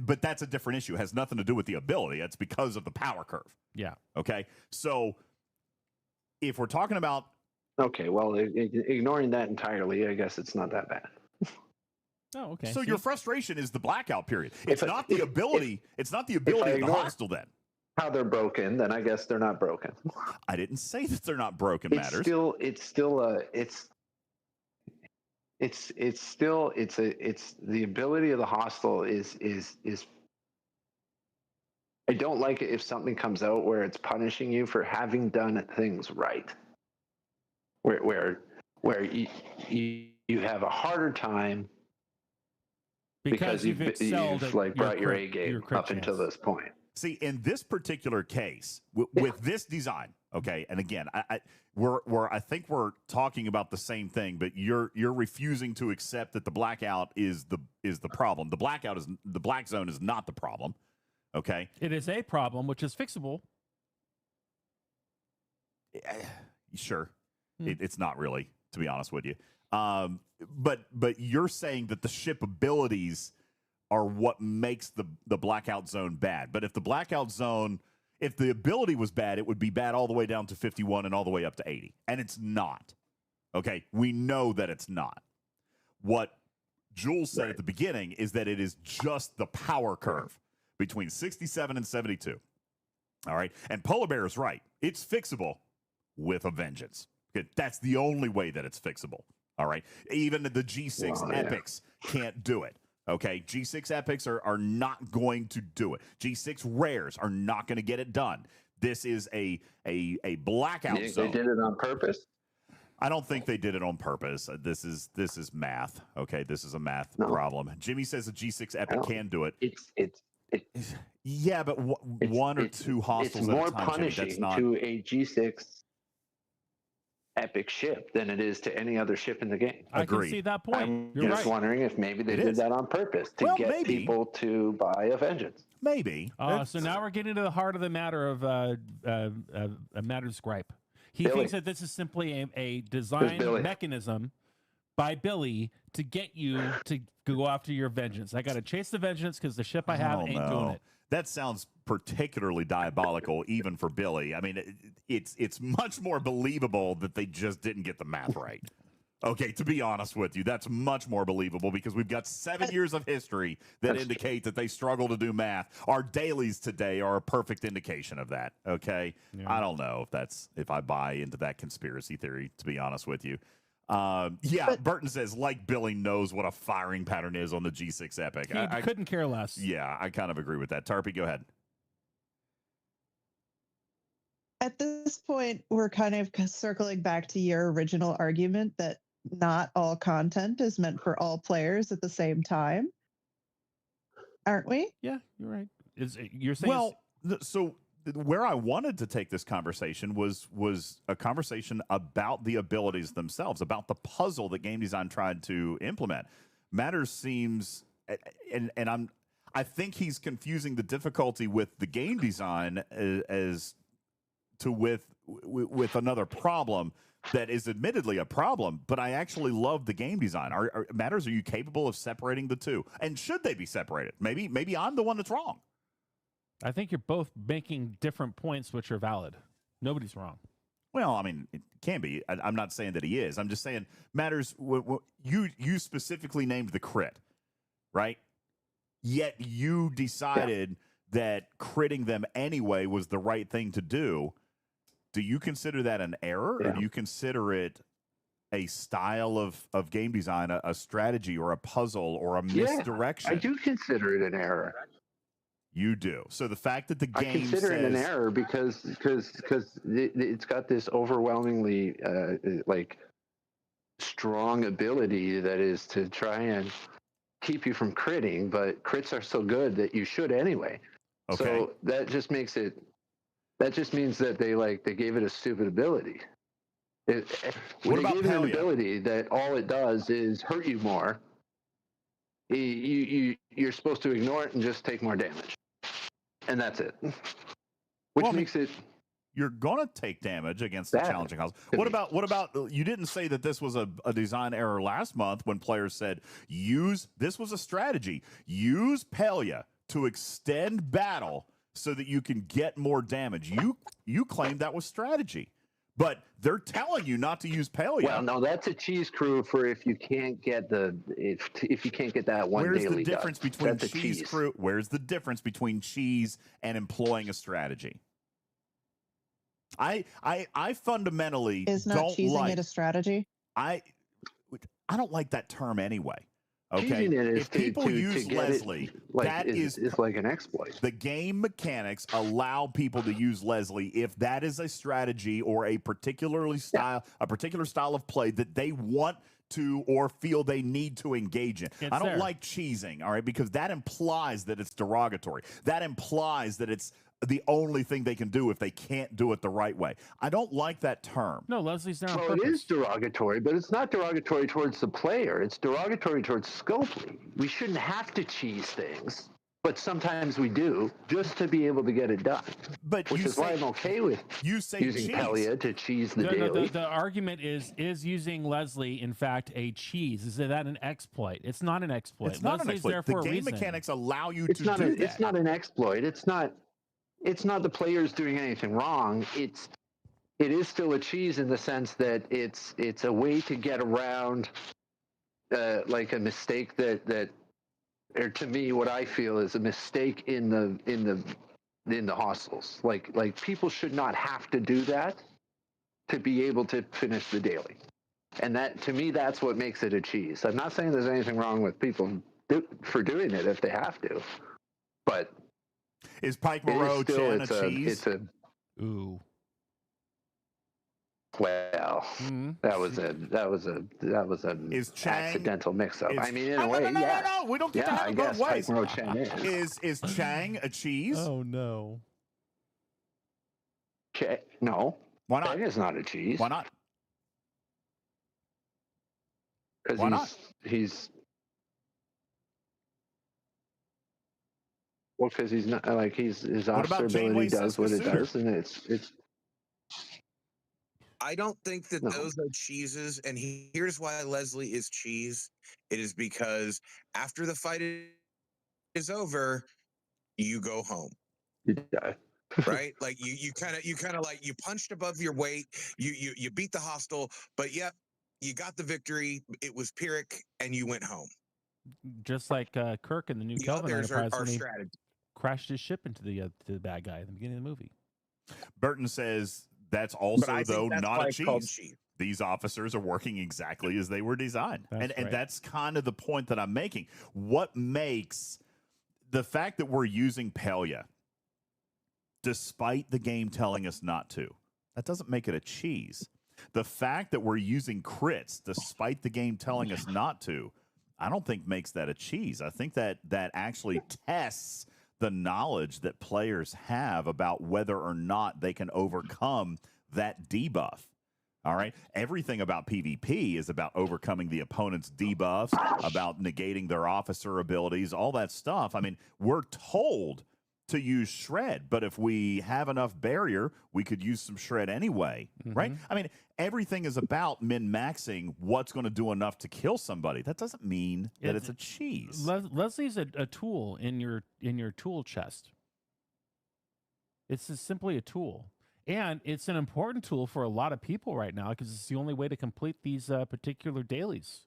a different issue. It has nothing to do with the ability. It's because of the power curve. Yeah. Okay. So if we're talking about Okay, well, ignoring that entirely, I guess it's not that bad. Oh, okay. so See? your frustration is the blackout period. It's not the if- ability. It's not the ability of the ignore- hostile then. How they're broken, then I guess they're not broken. I didn't say that they're not broken, Matters. It's the ability of the hostile is I don't like it if something comes out where it's punishing you for having done things right. Where you have a harder time because you've excelled you've at like brought your A crit- game crit up until chance. this point. See, in this particular case, with this design, okay, and again, I think we're talking about the same thing, but you're refusing to accept that the blackout is the problem. The black zone is not the problem. Okay, It is a problem, which is fixable. sure, it's not really, to be honest with you. But you're saying that the ship abilities are what makes the blackout zone bad. But if the blackout zone, if the ability was bad, it would be bad all the way down to 51 and all the way up to 80. And it's not. Okay, we know that it's not. What Jules said at the beginning is that it is just the power curve between 67 and 72. All right, and Polar Bear is right. It's fixable with a vengeance. Okay? That's the only way that it's fixable. All right, even the G6 epics can't do it. Okay, G6 epics are not going to do it. G6 rares are not going to get it done. This is a blackout zone. They did it on purpose. I don't think they did it on purpose. This is math. Okay, this is a math problem. Jimmy says a G6 epic can do it. Yeah, but one or two hostiles It's at more a time, Jimmy, punishing that's not... to a G6 epic ship than it is to any other ship in the game. I can Agreed. see that point. I'm You're just right. wondering if maybe they It did is. that on purpose to Well, get maybe. people to buy a vengeance. Maybe. So now we're getting to the heart of the matter of a matter's gripe. He Billy. thinks that this is simply a design Billy. mechanism by Billy to get you to go after your vengeance. I got to chase the vengeance because the ship I have ain't doing it. That sounds particularly diabolical, even for Billy. I mean, it's much more believable that they just didn't get the math right. Okay, to be honest with you, that's much more believable because we've got 7 years of history that indicate that they struggle to do math. Our dailies today are a perfect indication of that. Okay, I don't know if I buy into that conspiracy theory, to be honest with you. Burton says, like Billy knows what a firing pattern is on the G6 Epic. He couldn't care less. Yeah, I kind of agree with that. Tarpy, go ahead. At this point, we're kind of circling back to your original argument that not all content is meant for all players at the same time. Aren't we? Yeah, you're right. You're saying so where I wanted to take this conversation was a conversation about the abilities themselves, about the puzzle that game design tried to implement. Matters seems, and I think he's confusing the difficulty with the game design as to with another problem that is admittedly a problem, but I actually love the game design. Matters, are you capable of separating the two? And should they be separated? Maybe I'm the one that's wrong. I think you're both making different points which are valid. Nobody's wrong. Well, I mean, it can be. I'm not saying that he is. I'm just saying, Matters, you specifically named the crit, right? yet you decided that critting them anyway was the right thing to do. Do you consider that an error, or do you consider it a style of game design, a strategy or a puzzle or a misdirection? I do consider it an error. You do. So the fact that the game I consider it an error because it's got this overwhelmingly like strong ability that is to try and keep you from critting, but crits are so good that you should anyway. Okay. So that just makes it. That just means that they gave it a stupid ability. When they gave it an ability that all it does is hurt you more, you're supposed to ignore it and just take more damage, and that's it. Which makes it. You're gonna take damage against the challenging house. What about? You didn't say that this was a design error last month when players said this was a strategy. Use Palia to extend battle so that you can get more damage. You claimed that was strategy, but they're telling you not to use Palia. Well, no, that's a cheese crew for if you can't get if you can't get that one Where's daily. The difference between that's cheese crew? Where's the difference between cheese and employing a strategy? I fundamentally is not don't cheesing like it a strategy. I don't like that term anyway. Okay, if people use Leslie, that is like an exploit. The game mechanics allow people to use Leslie if that is a strategy or a particular style of play that they want to or feel they need to engage in. I don't like cheesing, all right, because that implies that it's derogatory. That implies that it's the only thing they can do if they can't do it the right way. I don't like that term. No, Leslie's there on purpose. It is derogatory, but it's not derogatory towards the player. It's derogatory towards Scopely. We shouldn't have to cheese things, but sometimes we do, just to be able to get it done. But which is why I'm okay with using Palia to cheese the daily. The argument is using Leslie, in fact, a cheese? Is that an exploit? It's not an exploit. It's not Leslie's an exploit. there The for a game reason. mechanics allow you to do that. It's not an exploit. It's not the players doing anything wrong. It is still a cheese in the sense that it's a way to get around like a mistake that or to me what I feel is a mistake in the hostels. Like people should not have to do that to be able to finish the daily. And that, to me, that's what makes it a cheese. I'm not saying there's anything wrong with people for doing it if they have to, but is Pike Moreau Chen a cheese? Ooh. Well, that was an accidental mix-up. I mean, in a way, no, we don't get to have it both ways. Pike Moreau Chen is Chang a cheese? Oh no. No. Why not? Chang is not a cheese. Why not? Because he's well, because he's not like his officer ability does what it does, and it's. I don't think that those are cheeses, and here's why Leslie is cheese. It is because after the fight is over, you go home. You die. Right? Like you kind of like you punched above your weight. You beat the hostile, but yep, you got the victory. It was Pyrrhic, and you went home. Just like Kirk in the new Kelvin Enterprise when he crashed his ship into the bad guy at the beginning of the movie. Burton says that's also though not a cheese. These officers are working exactly as they were designed, and that's kind of the point that I'm making. What makes the fact that we're using Palia, despite the game telling us not to, that doesn't make it a cheese. The fact that we're using crits, despite the game telling us not to, I don't think makes that a cheese. I think that actually tests the knowledge that players have about whether or not they can overcome that debuff. All right. Everything about PvP is about overcoming the opponent's debuffs, about negating their officer abilities, all that stuff. I mean, we're told to use shred, but if we have enough barrier, we could use some shred anyway, right? I mean, everything is about min-maxing what's going to do enough to kill somebody. That doesn't mean that it's a cheese. Leslie's a tool in your tool chest. It's just simply a tool. And it's an important tool for a lot of people right now because it's the only way to complete these particular dailies.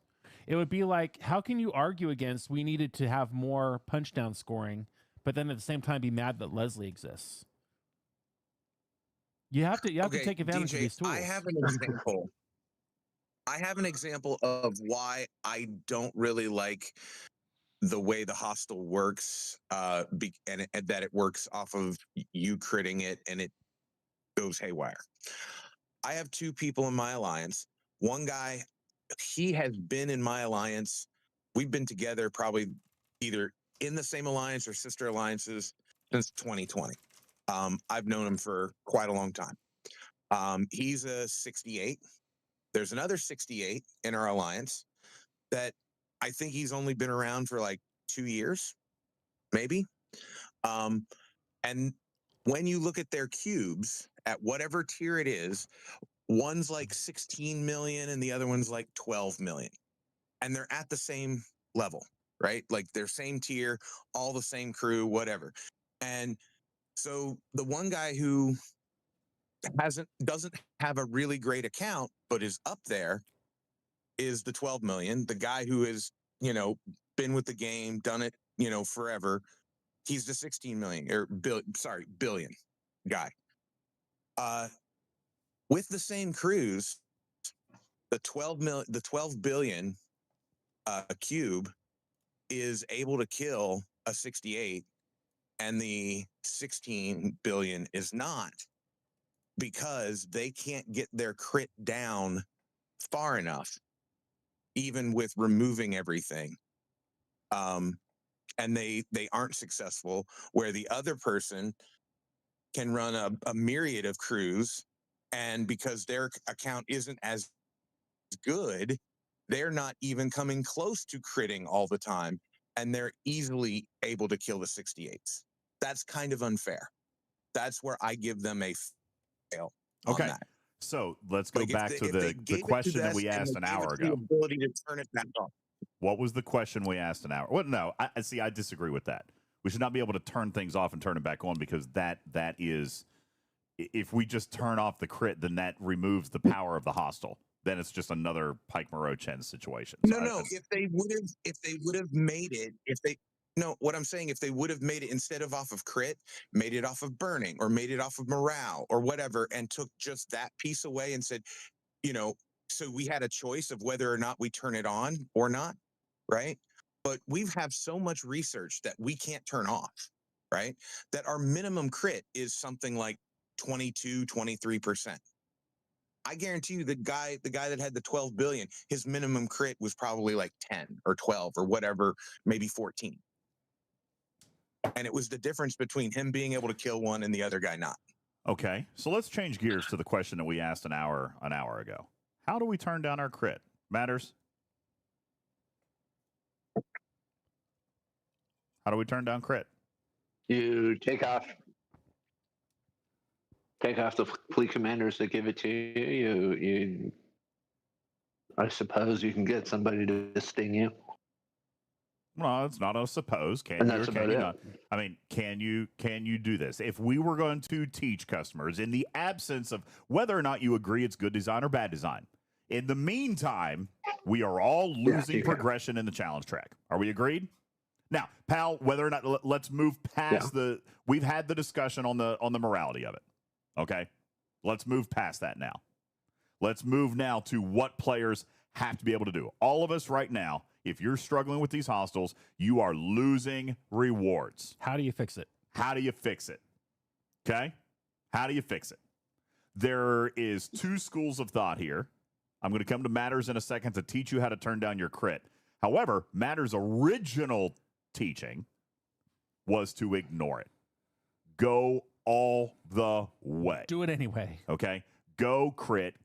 It would be like, how can you argue against we needed to have more punch down scoring, but then at the same time be mad that Leslie exists? You have to Okay, take advantage DJ, of these tools. I have an example. I have an example of why I don't really like the way the hostile works, and that it works off of you critting it and it goes haywire. I have two people in my alliance. One guy, he has been in my alliance. We've been together probably either in the same alliance or sister alliances since 2020. I've known him for quite a long time. He's a 68. There's another 68 in our alliance that I think he's only been around for like 2 years, maybe. And when you look at their cubes at whatever tier it is, one's like 16 million and the other one's like 12 million. And they're at the same level, right? Like they're same tier, all the same crew, whatever. And so the one guy who doesn't have a really great account, but is up there is the 12 million. The guy who is, been with the game, done it, forever. He's the 16 million or billion guy. With the same crews, the 12 billion cube is able to kill a 68 and the 16 billion is not, because they can't get their crit down far enough, even with removing everything. And they aren't successful, where the other person can run a myriad of crews, and because their account isn't as good, they're not even coming close to critting all the time, and they're easily able to kill the 68s. That's kind of unfair. That's where I give them a fail on Okay. that. So let's go back to the question that we asked an hour ago. The ability to turn it back on. What was the question we asked an hour? Well, no, I see. I disagree with that. We should not be able to turn things off and turn it back on, because that is, if we just turn off the crit, then that removes the power of the hostile. Then it's just another Pike Moreau Chen situation. So If they would have made it, what I'm saying, if they would have made it instead of off of crit, made it off of burning or made it off of morale or whatever, and took just that piece away and said, so we had a choice of whether or not we turn it on or not, right? But we have so much research that we can't turn off, right? That our minimum crit is something like 22, 23%. I guarantee you the guy that had the 12 billion, his minimum crit was probably like 10 or 12 or whatever, maybe 14. And it was the difference between him being able to kill one and the other guy not. Okay, so let's change gears to the question that we asked an hour ago. How do we turn down our crit? Matters? How do we turn down crit? You take off the fleet commanders that give it to you. You I suppose you can get somebody to sting you. Well, it's not a suppose. Can you or can you not? I mean, can you do this? If we were going to teach customers, in the absence of whether or not you agree it's good design or bad design, in the meantime, we are all losing progression in the challenge track. Are we agreed? Now, pal, whether or not, let's move past we've had the discussion on the morality of it. Okay? Let's move past that now. Let's move now to what players have to be able to do. All of us right now, if you're struggling with these hostiles, you are losing rewards. How do you fix it? How do you fix it? Okay? How do you fix it? There is two schools of thought here. I'm going to come to Matters in a second to teach you how to turn down your crit. However, Matters' original teaching was to ignore it. Go all the way. Do it anyway. Okay? Go crit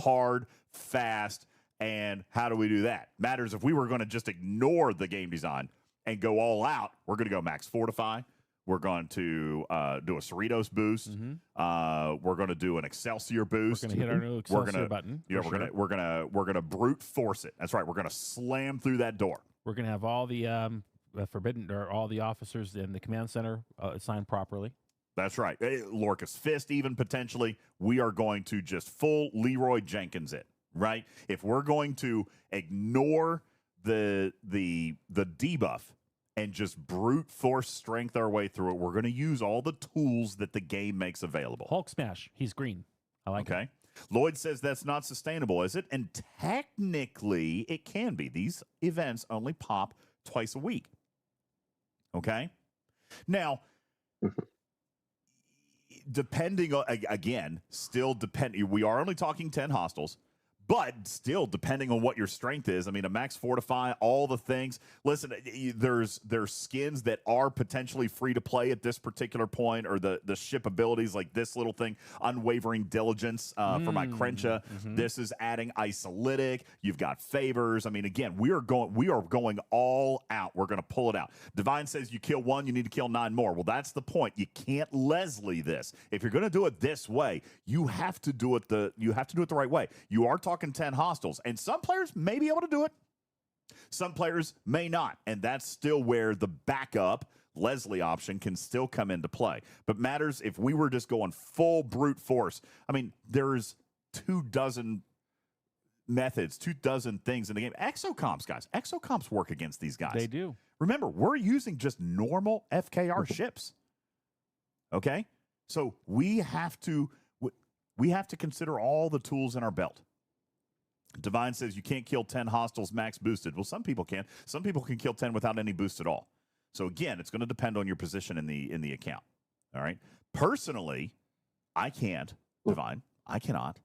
hard, fast. And how do we do that? Matters, if we were going to just ignore the game design and go all out, we're going to go max fortify. We're going to do a Cerritos boost. We're going to do an Excelsior boost. We're going to hit our new Excelsior button. Yeah, we're going to brute force it. That's right. We're going to slam through that door. We're going to have all the forbidden, or all the officers in the command center assigned properly. That's right. Lorca's Fist, even potentially. We are going to just full Leroy Jenkins it. right? If we're going to ignore the debuff and just brute force strength our way through it, we're going to use all the tools that the game makes available. Hulk smash. He's green. I like it. Okay. Lloyd says that's not sustainable, is it? And technically, it can be. These events only pop twice a week. Okay. Now, depending on, again, still depending, we are only talking 10 hostiles, but still depending on what your strength is. I mean, a max fortify, all the things. Listen, there's skins that are potentially free to play at this particular point, or the ship abilities like this little thing, unwavering diligence for my Crencha. This is adding isolytic. You've got favors. I mean, again, we are going all out. We're going to pull it out. Divine says you kill one, you need to kill 9 more. Well, that's the point. You can't Leslie this. If you're going to do it this way, you have to do it the right way. You are talking 10 hostiles, and some players may be able to do it. Some players may not, and that's still where the backup Leslie option can still come into play. But matters if we were just going full brute force. I mean, there's 24 methods, 24 things in the game. Exocomps, guys. Exocomps work against these guys. They do. Remember, we're using just normal FKR ships. Okay? So we have to consider all the tools in our belt. Divine says you can't kill 10 hostiles max boosted. Well, some people can. Some people can kill 10 without any boost at all. So again, it's going to depend on your position in the account. All right. Personally, I can't. Divine, I cannot.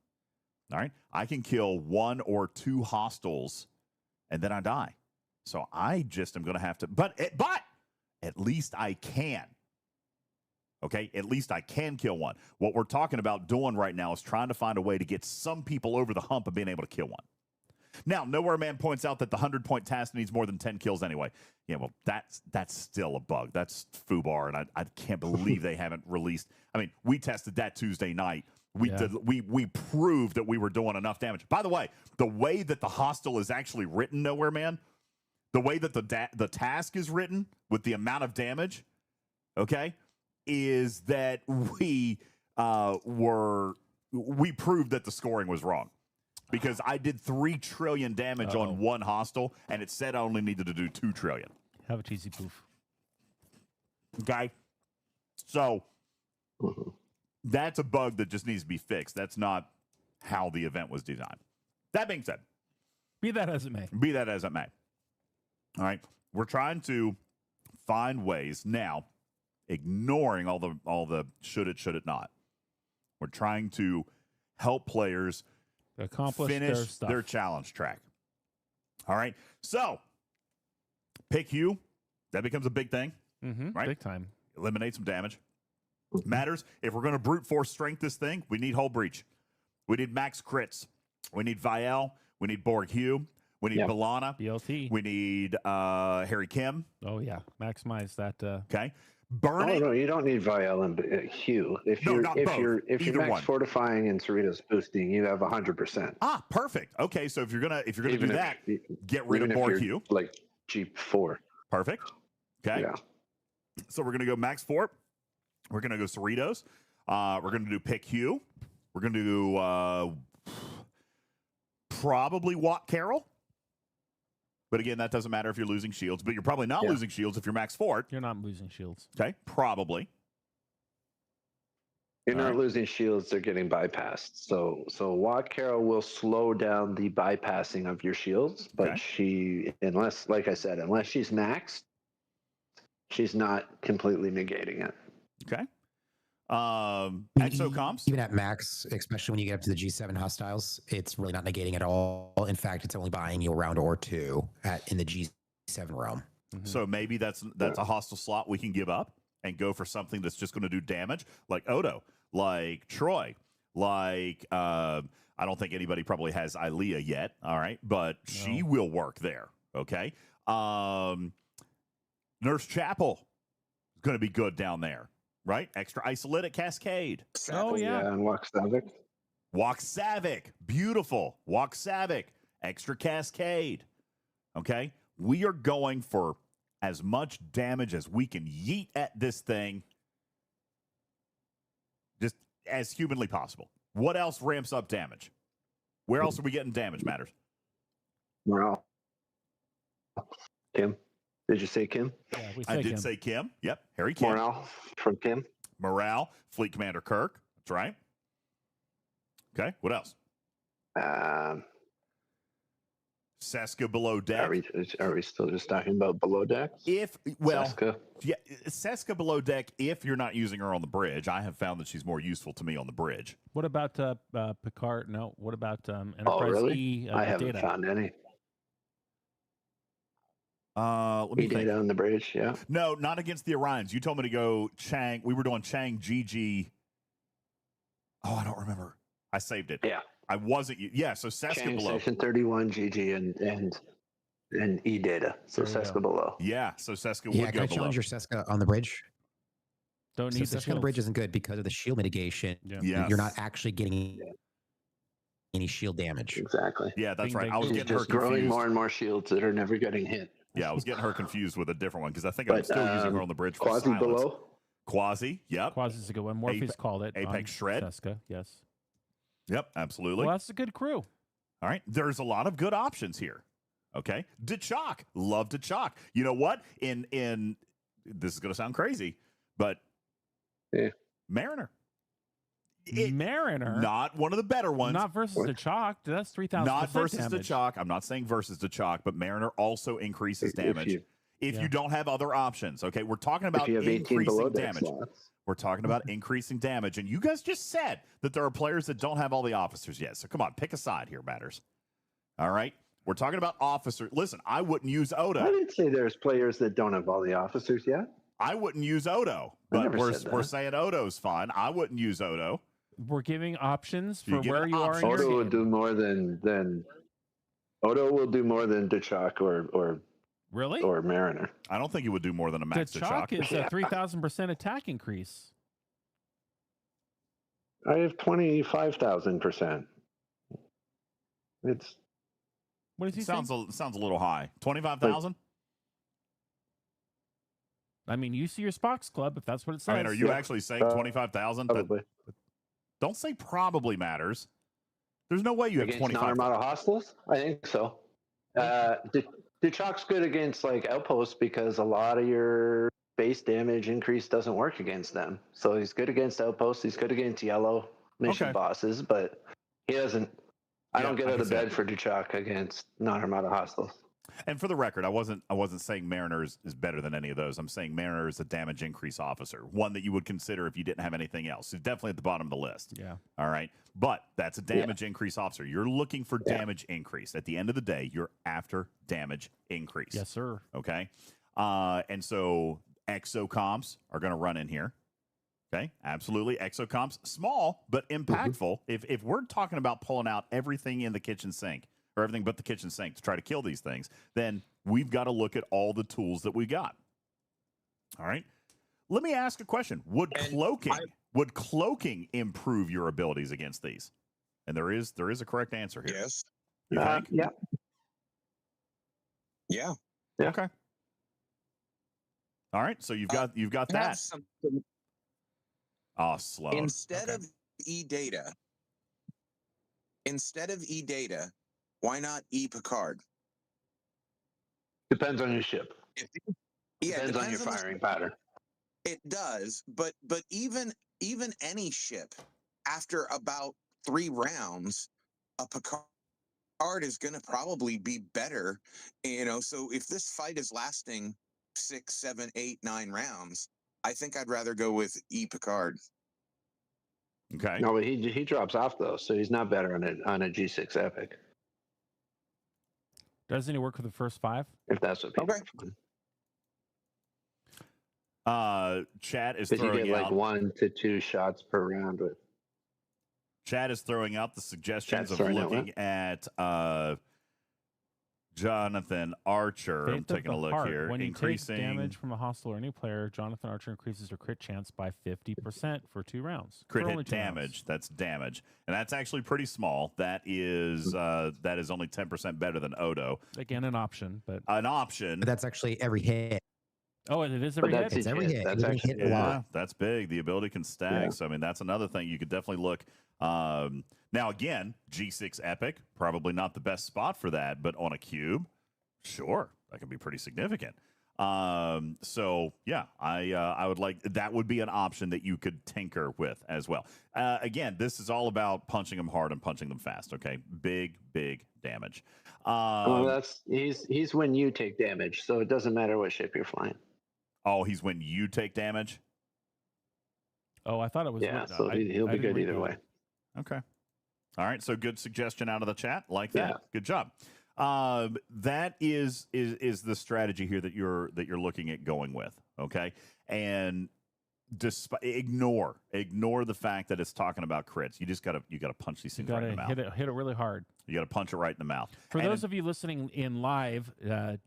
All right. I can kill 1 or 2 hostiles, and then I die. So I just am going to have to. But at least I can. Okay, at least I can kill 1. What we're talking about doing right now is trying to find a way to get some people over the hump of being able to kill 1. Now, Nowhere Man points out that the 100-point task needs more than 10 kills anyway. Yeah, well, that's still a bug. That's FUBAR, and I can't believe they haven't released. I mean, we tested that Tuesday night. We proved that we were doing enough damage. By the way that the hostile is actually written, Nowhere Man, the way that the task is written with the amount of damage, okay, is that we proved that the scoring was wrong, because I did 3 trillion damage on 1 hostile, and it said I only needed to do 2 trillion. Have a cheesy poof. Okay, so that's a bug that just needs to be fixed. That's not how the event was designed. That being said, be that as it may. All right, we're trying to find ways now. Ignoring all the should it not. We're trying to help players accomplish finish their challenge track. All right. So pick Hugh. That becomes a big thing. Right? Big time. Eliminate some damage. Matters. If we're going to brute force strength this thing, we need Hull Breach. We need max crits. We need Vial. We need Borg Hugh. We need Balana. BLT. We need Harry Kim. Oh, yeah. Maximize that. Okay. Burn it. No, you don't need Vial and Hugh. If you're max one. fortifying and Cerritos boosting, you have 100%. Ah, perfect. Okay, so if you're gonna do that, get rid of Borg Hugh. Like G4. Perfect. Okay. Yeah. So we're gonna go max fort. We're gonna go Cerritos. We're gonna do pick Hugh. We're gonna do probably Watt Carroll. But again, that doesn't matter if you're losing shields. But you're probably not losing shields if you're max fort. You're not losing shields. Okay, probably. You're not losing shields; they're getting bypassed. So Watt Carroll will slow down the bypassing of your shields. But unless she's maxed, she's not completely negating it. Okay. Exocomps. Even at max, especially when you get up to the G7 hostiles, it's really not negating at all. In fact, it's only buying you a round or 2 in the G7 realm. So maybe that's a hostile slot we can give up and go for something that's just going to do damage, like Odo, like Troy, like I don't think anybody probably has Ilea yet. All right, but she will work there. Okay. Nurse Chapel is going to be good down there. Right? Extra isolytic cascade. Oh, yeah. And Walk Savik. Walk Savik. Beautiful. Walk Savik. Extra cascade. Okay? We are going for as much damage as we can yeet at this thing, just as humanly possible. What else ramps up damage? Where else are we getting damage matters? Morale. Kim. Did you say Kim? Yeah, we I say did Kim. say Kim. Yep. Harry Kim. Morale from Kim. Morale. Fleet Commander Kirk. That's right. Okay. What else? Seska below deck. Are we still just talking about below decks? Seska. Yeah, Seska below deck. If you're not using her on the bridge, I have found that she's more useful to me on the bridge. What about Picard? No. What about Enterprise really? E? I haven't data? found any. Let me think. Data on the bridge, yeah. No, not against the Orions. You told me to go Chang. We were doing Chang, GG. Oh, I don't remember. I saved it. Yeah. I wasn't. Yeah, so Seska Chang, below. Section 31, GG, and E data. So There we Seska go. below. Yeah, so Seska Yeah, would can go I below. challenge your Seska on the bridge? Don't So need the Seska on the bridge shields. isn't good because of the shield mitigation. Yeah. Yes. You're not actually getting any shield damage. Exactly. Yeah, that's Bing, right. bang, I was boom. She's getting her just growing confused. more and more shields that are never getting hit. Yeah, I was getting her confused with a different one because I think I'm But, still using her on the bridge for Quasi silence. below. Quasi, yep. Quasi's a good one. Morpheus called it. Apex on Shred. Seska, yes. Yep, absolutely. Well, that's a good crew. All right. There's a lot of good options here. Okay. DeChalk. Love DeChalk. You know what? In this is gonna sound crazy, but Yeah. Mariner. Mariner. Not one of the better ones. Not versus the chalk. That's 3,000. Not versus damage. DeChalk. I'm not saying versus DeChalk, but Mariner also increases damage. If Yeah. you don't have other options. Okay. We're talking about If you have 18 below increasing deck damage. slots. We're talking about increasing damage. And you guys just said that there are players that don't have all the officers yet. So come on, pick a side here, batters. All right. We're talking about officers. Listen, I wouldn't use I Odo. didn't say there's players that don't have all the officers yet. I wouldn't use Odo. I But never we're said that. we're saying Odo's fine. I wouldn't use Odo. We're giving options You're for giving where you are in options. your Odo will game. do more than Odo will do more than DeChalk Really? or Mariner. I don't think he would do more than a The max chalk DeChalk. is a 3,000% attack increase. I have 25,000%. It's What does he Sounds say? a little high. 25,000? I mean, you see your Spock's Club if that's what it says. I mean, are you Yeah. actually saying 25,000? probably Don't say probably matters. There's no way you have against 25,000. non-armada hostiles. I think so. DeChalk's good against like outposts because a lot of your base damage increase doesn't work against them. So he's good against outposts. He's good against yellow mission Okay. bosses, but he doesn't. I Yeah, don't get I out can of see bed that. for DeChalk against non-armada hostiles. And for the record, I wasn't saying Mariner is better than any of those. I'm saying Mariner is a damage increase officer, one that you would consider if you didn't have anything else. He's definitely at the bottom of the list. Yeah. All right. But that's a damage increase officer. You're looking for damage increase. At the end of the day, you're after damage increase. Yes, sir. Okay. And so exocomps are going to run in here. Okay. Absolutely. Exocomps, small, but impactful. If we're talking about pulling out everything in the kitchen sink, or everything but the kitchen sink to try to kill these things, then we've got to look at all the tools that we got. All right. Let me ask a question. Would cloaking improve your abilities against these? And there is a correct answer here. Yes. You think? Yeah. Yeah. Okay. All right. So you've got Have that. something Oh, slow. instead Okay. of e-data, why not e-Picard? Depends on your ship. Yeah, Depends on your the firing ship. pattern. It does, but even any ship after about 3 rounds, a Picard is going to probably be better. So if this fight is lasting 6, 7, 8, 9 rounds, I think I'd rather go with e-Picard. Okay. No, but he drops off though, so he's not better on a G6 Epic. Doesn't he work for the first 5? If that's what people. Okay. Chat is Because you throwing get like out 1 to 2 shots per round with. Chad is throwing out the suggestions Chat's of throwing out looking at Jonathan Archer. I'm Faith of taking a the look Heart. here. When you Increasing take damage from a hostile or any player, Jonathan Archer increases your crit chance by 50% for 2 rounds. crit For hit only 2 rounds. damage. That's damage, and that's actually pretty small. That is only 10% better than Odo. Again, an option, but An option. But that's actually every hit. oh, and it is But every that's hit. It's every hit. That's You're gonna actually hit a lot. Yeah, that's big. The ability can stack. Yeah. So I mean, that's another thing you could definitely look Now, again, G6 Epic, probably not the best spot for that, but on a cube, sure, that can be pretty significant. So yeah, I would like that would be an option that you could tinker with as well. Again, this is all about punching them hard and punching them fast. Okay, big damage. Well, he's when you take damage, so it doesn't matter what ship you're flying. Oh, he's when you take damage. Oh, I thought it was. Yeah, so he'll be good either way. Okay. All right. So good suggestion out of the chat. Like that. Yeah. Good job. That is the strategy here that you're looking at going with. Okay. And ignore the fact that it's talking about crits. You just gotta punch these things right in the mouth. Hit it really hard. You gotta punch it right in the mouth. For those of you listening in live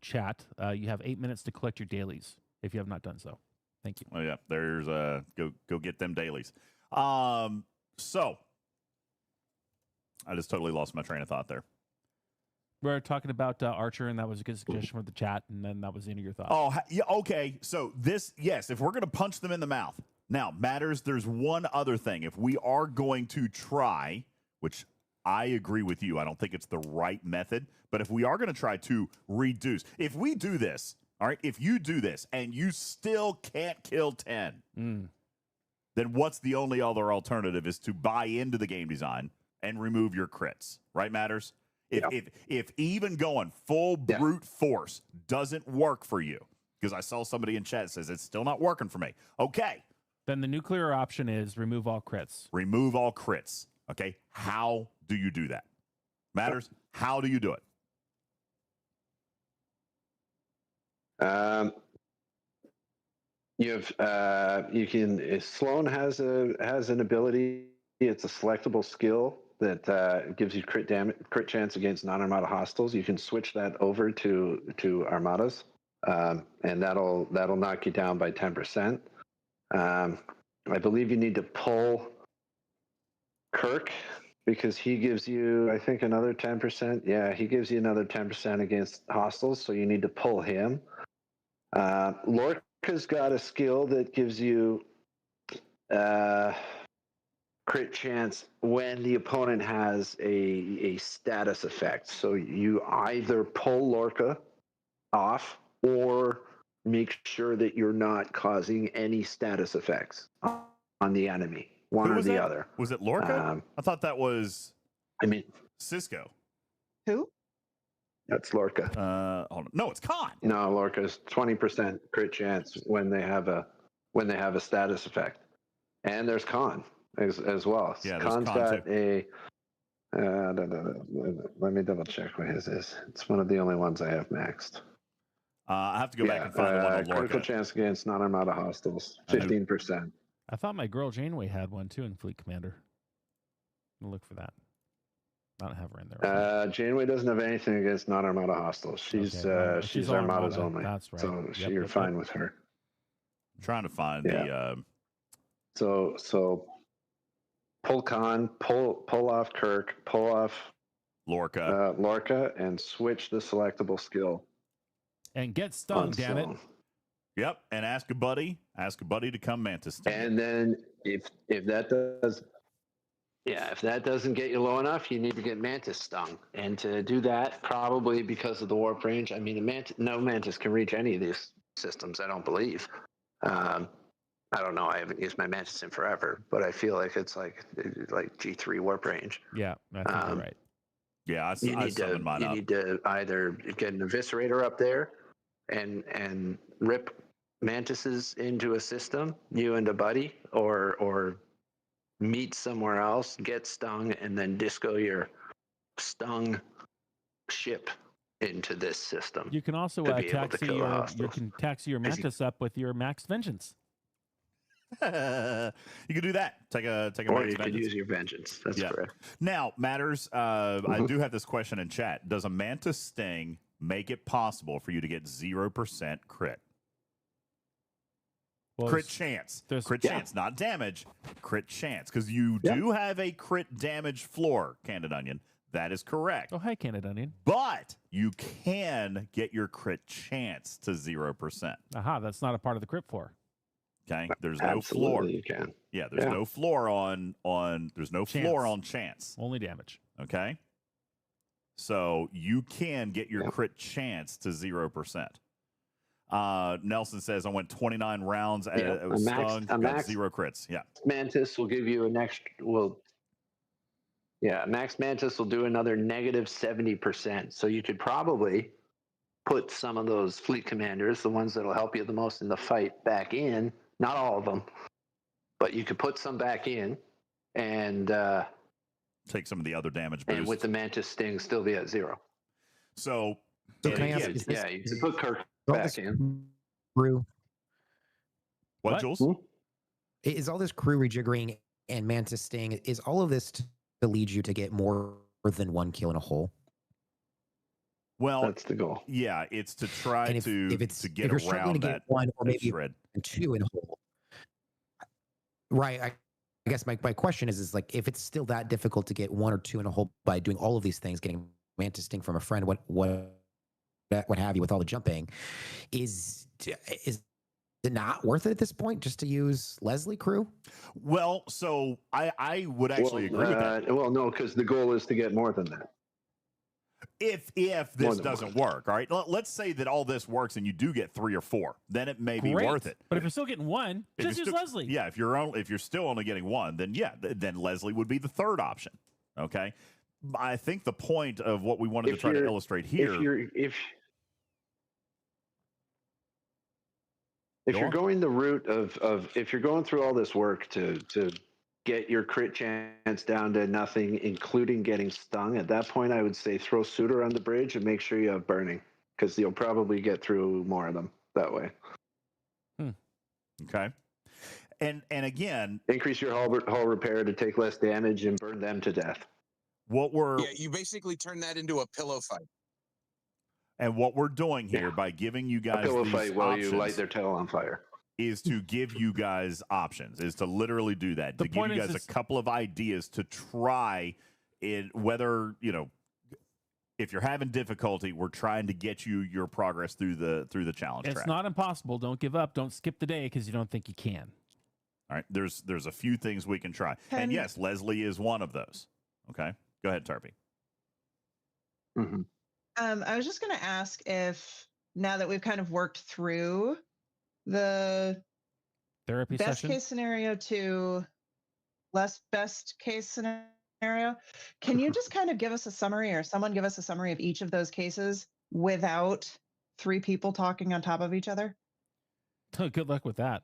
chat, you have 8 minutes to collect your dailies if you have not done so. Thank you. Oh yeah, there's go get them dailies. So I just totally lost my train of thought there. We're talking about Archer, and that was a good suggestion for the chat, and then that was the end of your thought. Oh, yeah, okay. So yes, if we're going to punch them in the mouth. Now, matters, there's one other thing. If we are going to try, which I agree with you, I don't think it's the right method, but if we are going to try to reduce, if we do this, all right, if you do this and you still can't kill 10, then what's the only other alternative is to buy into the game design and remove your crits, right, Matters? If even going full brute force doesn't work for you, because I saw somebody in chat says it's still not working for me. Okay. Then the nuclear option is remove all crits. Remove all crits. Okay. How do you do that? Matters, how do you do it? Sloan has an ability. It's a selectable skill that gives you crit chance against non-armada hostiles. You can switch that over to armadas, and that'll knock you down by 10%. I believe you need to pull Kirk because he gives you, I think, another 10%. Yeah, he gives you another 10% against hostiles, so you need to pull him. Lorca's got a skill that gives you crit chance when the opponent has a status effect. So you either pull Lorca off or make sure that you're not causing any status effects on the enemy, one or the other. Was it Lorca? I thought that was Cisco. Who? That's Lorca. Hold on. No, it's Khan. No, Lorca's 20% crit chance when they have a status effect. And there's Khan as well. Yeah, Khan's got too. Let me double check what his is. It's one of the only ones I have maxed. I have to go back and find the one on Lorca. Critical chance against non-armada hostiles, 15%. I thought my girl Janeway had one too in Fleet Commander. I'll look for that. I don't have her in there. Janeway doesn't have anything against non-armada hostiles. She's armadas only. That's right. So you're fine with her. I'm trying to find the. So pull Khan, pull off Kirk, pull off Lorca, and switch the selectable skill. And get stung, damn it. Yep, and ask a buddy to come mantis sting. And then if that doesn't get you low enough, you need to get mantis stung. And to do that, probably because of the warp range, I mean, no mantis can reach any of these systems, I don't believe. I don't know. I haven't used my mantis in forever, but I feel like it's like G3 warp range. Yeah, I think you're right. Yeah, you need to either get an eviscerator up there and rip mantises into a system, you and a buddy, or meet somewhere else, get stung, and then disco your stung ship into this system. You can also taxi your mantis up with your max vengeance. You could do that. Take a or you could use your vengeance. That's correct. Now, Matters, I do have this question in chat. Does a mantis sting make it possible for you to get 0% crit? Well, crit chance. Chance, not damage. Crit chance. Because you do have a crit damage floor, Candid Onion. That is correct. Oh, hi, Candid Onion. But you can get your crit chance to 0%. Aha, that's not a part of the crit floor. Okay, there's no floor. Absolutely, you can. Yeah, there's no floor on there's no floor on chance. Only damage. Okay, so you can get your crit chance to 0%. Nelson says I went 29 rounds at stung, got 0 crits. Yeah, Mantis will give you an extra. Max Mantis will do another negative 70%. So you could probably put some of those fleet commanders, the ones that'll help you the most in the fight, back in. Not all of them, but you could put some back in, and take some of the other damage and boosts. with the Mantis sting still be at 0. So can I ask, you can put Kirk back in. Crew, what, Jules? is all this crew rejiggering and Mantis sting, is all of this to lead you to get more than 1 kill in a hole? Well, that's the goal. Yeah, it's to try and to get around that 1 or maybe shred. 2 in a hole. Right. I guess my question is like, if it's still that difficult to get 1 or 2 in a hole by doing all of these things, getting Mantis sting from a friend, what have you, with all the jumping, is it not worth it at this point just to use Leslie crew? Well, so I would actually agree with that. Well, no, because the goal is to get more than that. If this doesn't work, all right, let's say that all this works and you do get 3 or 4, then it may be worth it. But if you're still getting 1, just use Leslie. Yeah, if you're still only getting 1, then then Leslie would be the third option. Okay, I think the point of what we wanted to try to illustrate here, if you're going the route of if you're going through all this work to get your crit chance down to nothing, including getting stung, at that point I would say throw Suitor on the bridge and make sure you have burning, because you'll probably get through more of them that way. Okay. And again, increase your hull repair to take less damage and burn them to death. You basically turn that into a pillow fight. And what we're doing here by giving you guys a pillow these fight while options, you light their tail on fire, is to give you guys options, is to literally do that, to give you guys a couple of ideas to try it, whether, if you're having difficulty, we're trying to get you your progress through the challenge track. It's not impossible. Don't give up. Don't skip the day because you don't think you can. All right, there's a few things we can try. And yes, Leslie is one of those. Okay, go ahead, Tarpy. Mm-hmm. I was just going to ask if, now that we've kind of worked through the therapy best session, case scenario to less best case scenario, can you just kind of give us a summary, or someone give us a summary of each of those cases without 3 people talking on top of each other? Good luck with that.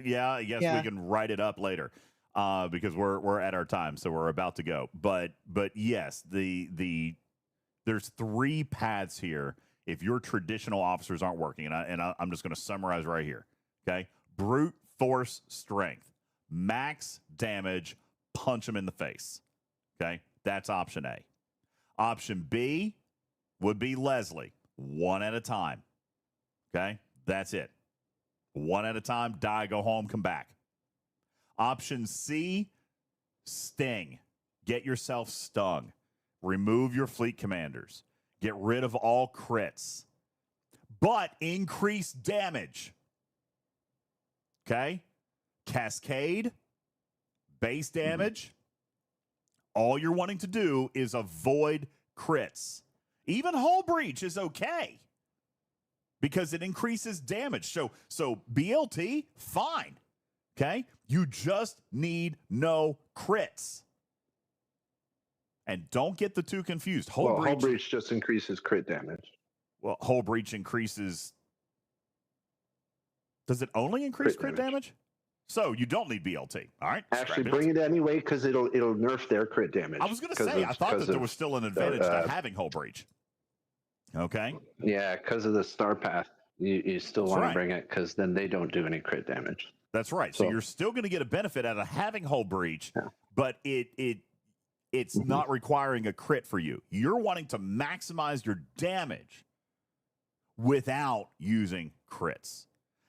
Yeah, I guess we can write it up later because we're at our time, so we're about to go. But yes, there's 3 paths here if your traditional officers aren't working, and I'm just going to summarize right here. Okay, brute force strength, max damage, punch them in the face. Okay, that's option A. Option B would be Leslie, 1 at a time. Okay, that's it. 1 at a time, die, go home, come back. Option C, sting. Get yourself stung. Remove your fleet commanders. Get rid of all crits. But increase damage. Okay? Cascade, base damage. All you're wanting to do is avoid crits. Even hull breach is okay because it increases damage. So BLT, fine. Okay? You just need no crits. And don't get the 2 confused. Hull breach just increases crit damage. Well, hull breach increases. Does it only increase crit damage? So you don't need BLT. All right. Actually, bring it anyway because it'll nerf their crit damage. I was going to say, I thought that there was still an advantage to having hull breach. Okay. Yeah, because of the star path, you still want to bring it because then they don't do any crit damage. That's right. So you're still going to get a benefit out of having hull breach, but it's not requiring a crit for you. You're wanting to maximize your damage without using crits.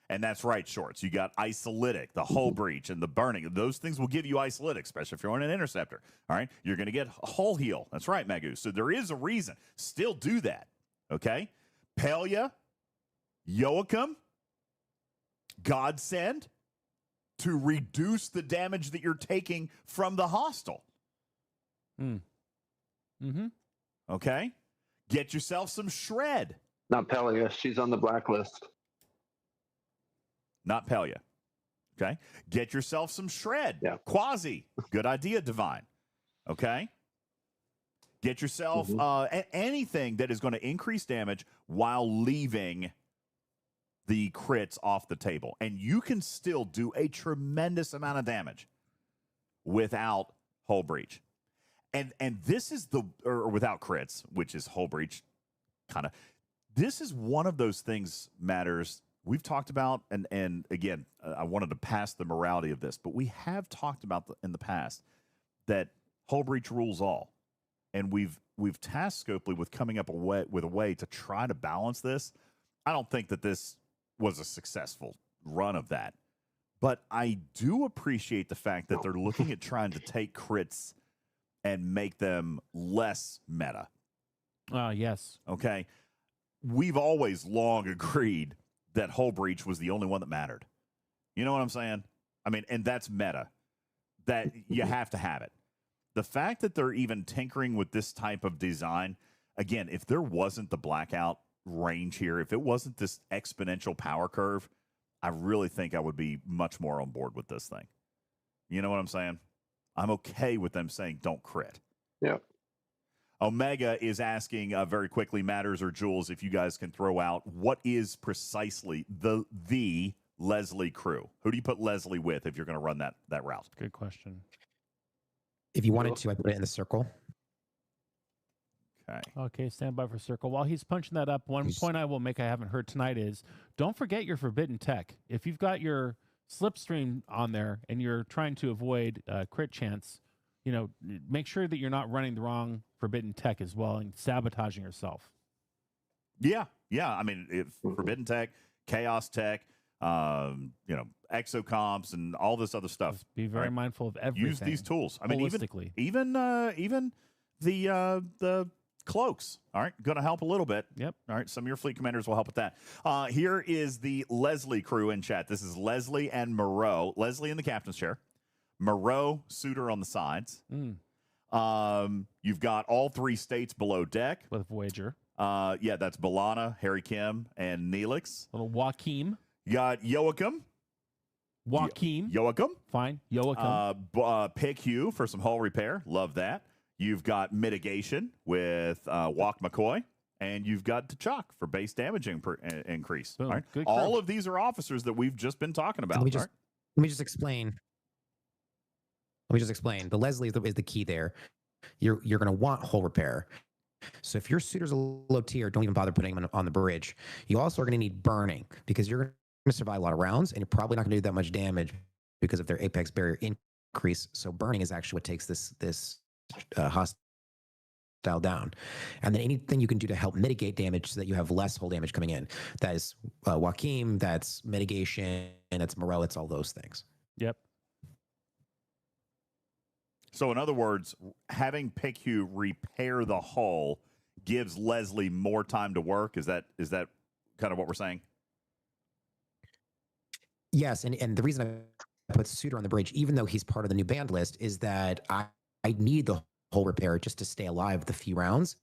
And that's right, Shorts. You got isolytic, the hull breach, and the burning. Those things will give you isolytic, especially if you're on an interceptor. All right? You're going to get hull heal. That's right, Magu. So there is a reason. Still do that. Okay? Pelia, Joachim, godsend to reduce the damage that you're taking from the hostile. Okay? Get yourself some shred. Not Pelia. She's on the blacklist. Not Pelia. Okay? Get yourself some shred. Yeah. Quasi. Good idea, Divine. Okay? Get yourself anything that is going to increase damage while leaving the crits off the table. And you can still do a tremendous amount of damage without Hull Breach. And this is or without crits, which is Hull Breach, kind of. This is one of those things, Matters, we've talked about, and again, I wanted to pass the morality of this, but we have talked about in the past that Hull Breach rules all. And we've tasked Scopely with coming up with a way to try to balance this. I don't think that this was a successful run of that. But I do appreciate the fact that they're looking at trying to take crits and make them less meta. Yes. Okay. We've always long agreed that Hull Breach was the only one that mattered. You know what I'm saying? I mean, and that's meta. That you have to have it. The fact that they're even tinkering with this type of design, again, if there wasn't the blackout range here, if it wasn't this exponential power curve, I really think I would be much more on board with this thing. You know what I'm saying? I'm okay with them saying don't crit. Yeah. Omega is asking very quickly, Matters or Jules, if you guys can throw out what is precisely the Leslie crew. Who do you put Leslie with if you're going to run that route? Good question. If you wanted to, I put it in the circle. Okay, stand by for circle. While he's punching that up, one point I will make I haven't heard tonight is don't forget your forbidden tech. If you've got your slipstream on there and you're trying to avoid crit chance, make sure that you're not running the wrong forbidden tech as well and sabotaging yourself. Yeah. I mean, forbidden tech, chaos tech, exocomps and all this other stuff. Just be very mindful of everything. Use these tools. I mean, even the cloaks. All right, going to help a little bit. Yep. All right, some of your fleet commanders will help with that. Here is the Leslie crew in chat. This is Leslie and Moreau. Leslie in the captain's chair. Moreau, Suitor on the sides. You've got all three states below deck with Voyager. That's Balana, Harry Kim, and Neelix. Little Joachim. You got Joachim. Fine. Joachim. Pick Hugh for some hull repair. Love that. You've got mitigation with Walk McCoy. And you've got T'Chak for base damage increase. Boom. All right? Good All crew. of these are officers that we've just been talking about. Let me just explain. The Leslie is the key there. You're going to want hull repair. So if your suitor's a low tier, don't even bother putting them on the bridge. You also are going to need burning because you're going to survive a lot of rounds and you're probably not going to do that much damage because of their apex barrier increase. So burning is actually what takes this hostile down. And then anything you can do to help mitigate damage so that you have less hull damage coming in. That is Joachim, that's mitigation, and it's Moreau, it's all those things. Yep. So in other words, having PICU repair the hull gives Leslie more time to work. Is that kind of what we're saying? Yes, and the reason I put Suitor on the bridge, even though he's part of the new band list, is that I need the hull repair just to stay alive the few rounds.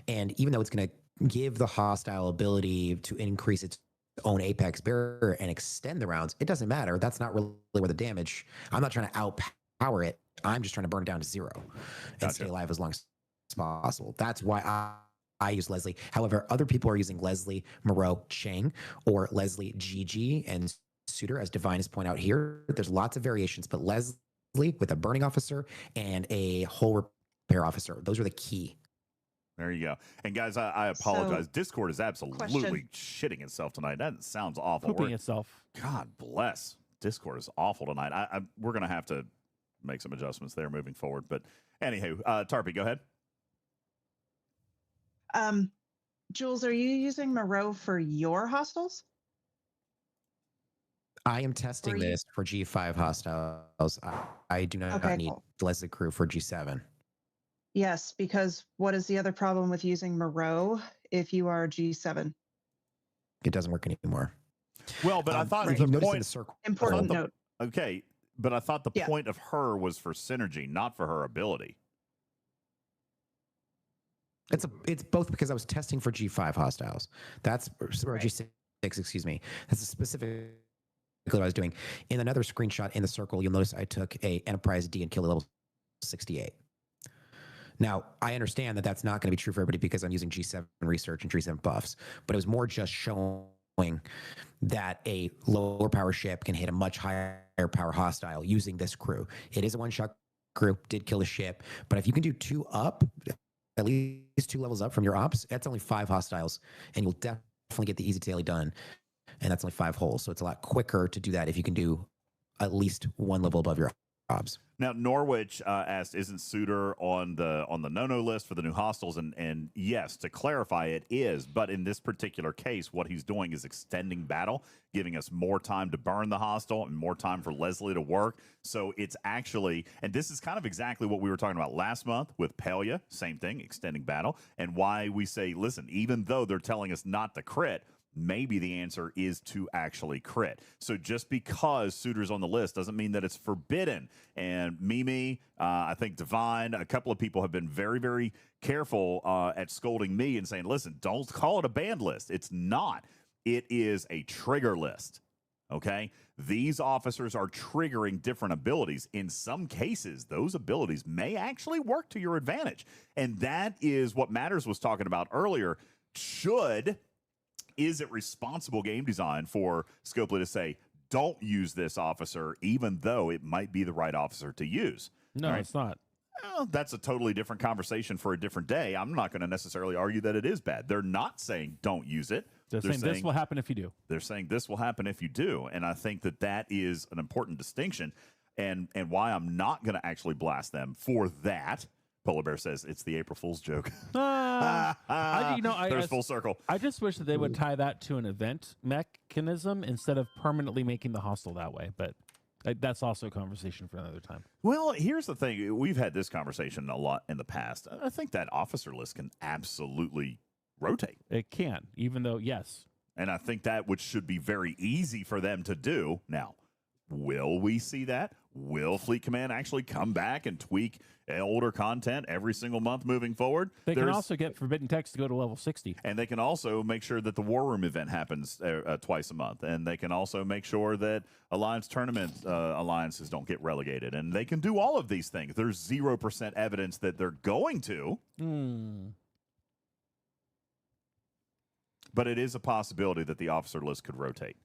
And even though it's going to give the hostile ability to increase its own apex barrier and extend the rounds, it doesn't matter. That's not really where the damage. I'm not trying to outpower it. I'm just trying to burn it down to zero and stay alive as long as possible. That's why I use Leslie. However, other people are using Leslie, Moreau, Chang, or Leslie, GG, and Suitor, as Divine has pointed out here. There's lots of variations, but Leslie with a burning officer and a hull repair officer. Those are the key. There you go. And guys, I apologize. Discord is absolutely shitting itself tonight. That sounds awful. Pooping itself. God bless. Discord is awful tonight. We're going to have to make some adjustments there moving forward. But anywho, Tarpy, go ahead. Jules, are you using Moreau for your hostiles? I am testing this for G5 hostiles. I do not need the Leslie crew for G7. Yes, because what is the other problem with using Moreau if you are G7? It doesn't work anymore. Well, but I thought if you the notice in point. the circle. Important the- note. Okay, but I thought the Yeah. point of her was for synergy, not for her ability. It's both because I was testing for G5 hostiles. That's or G6, excuse me. That's a specific what I was doing. In another screenshot in the circle, you'll notice I took a Enterprise D and killed level 68. Now, I understand that that's not going to be true for everybody because I'm using G7 research and G7 buffs, but it was more just showing that a lower power ship can hit a much higher power hostile using this crew. It is a one-shot crew, did kill a ship, but if you can do 2 up, at least 2 levels up from your ops, that's only 5 hostiles, and you'll definitely get the easy daily done, and that's only 5 holes, so it's a lot quicker to do that if you can do at least 1 level above your ops. Now, Norwich asked, "Isn't Suitor on the no-no list for the new hostels?" And yes, to clarify, it is. But in this particular case, what he's doing is extending battle, giving us more time to burn the hostile and more time for Leslie to work. So it's actually, and this is kind of exactly what we were talking about last month with Pelia. Same thing, extending battle, and why we say, listen, even though they're telling us not to crit, maybe the answer is to actually crit. So just because Suitor's on the list doesn't mean that it's forbidden. And Mimi, I think Divine, a couple of people have been very, very careful at scolding me and saying, listen, don't call it a banned list. It's not. It is a trigger list. Okay? These officers are triggering different abilities. In some cases, those abilities may actually work to your advantage. And that is what Matters was talking about earlier. Is it responsible game design for Scopely to say, don't use this officer, even though it might be the right officer to use? No, Right? it's not. Well, that's a totally different conversation for a different day. I'm not going to necessarily argue that it is bad. They're not saying don't use it. They're saying this will happen if you do. They're saying this will happen if you do. And I think that that is an important distinction and why I'm not going to actually blast them for that. Polar Bear says it's the April Fool's joke. There's full circle. I just wish that they would tie that to an event mechanism instead of permanently making the hostile that way. But that's also a conversation for another time. Well, here's the thing. We've had this conversation a lot in the past. I think that officer list can absolutely rotate. It can, even though, yes. And I think that should be very easy for them to do. Now, will we see that? Will Fleet Command actually come back and tweak older content every single month moving forward? They can also get Forbidden Text to go to level 60. And they can also make sure that the War Room event happens twice a month. And they can also make sure that Alliance tournament alliances don't get relegated. And they can do all of these things. There's 0% evidence that they're going to. But it is a possibility that the officer list could rotate.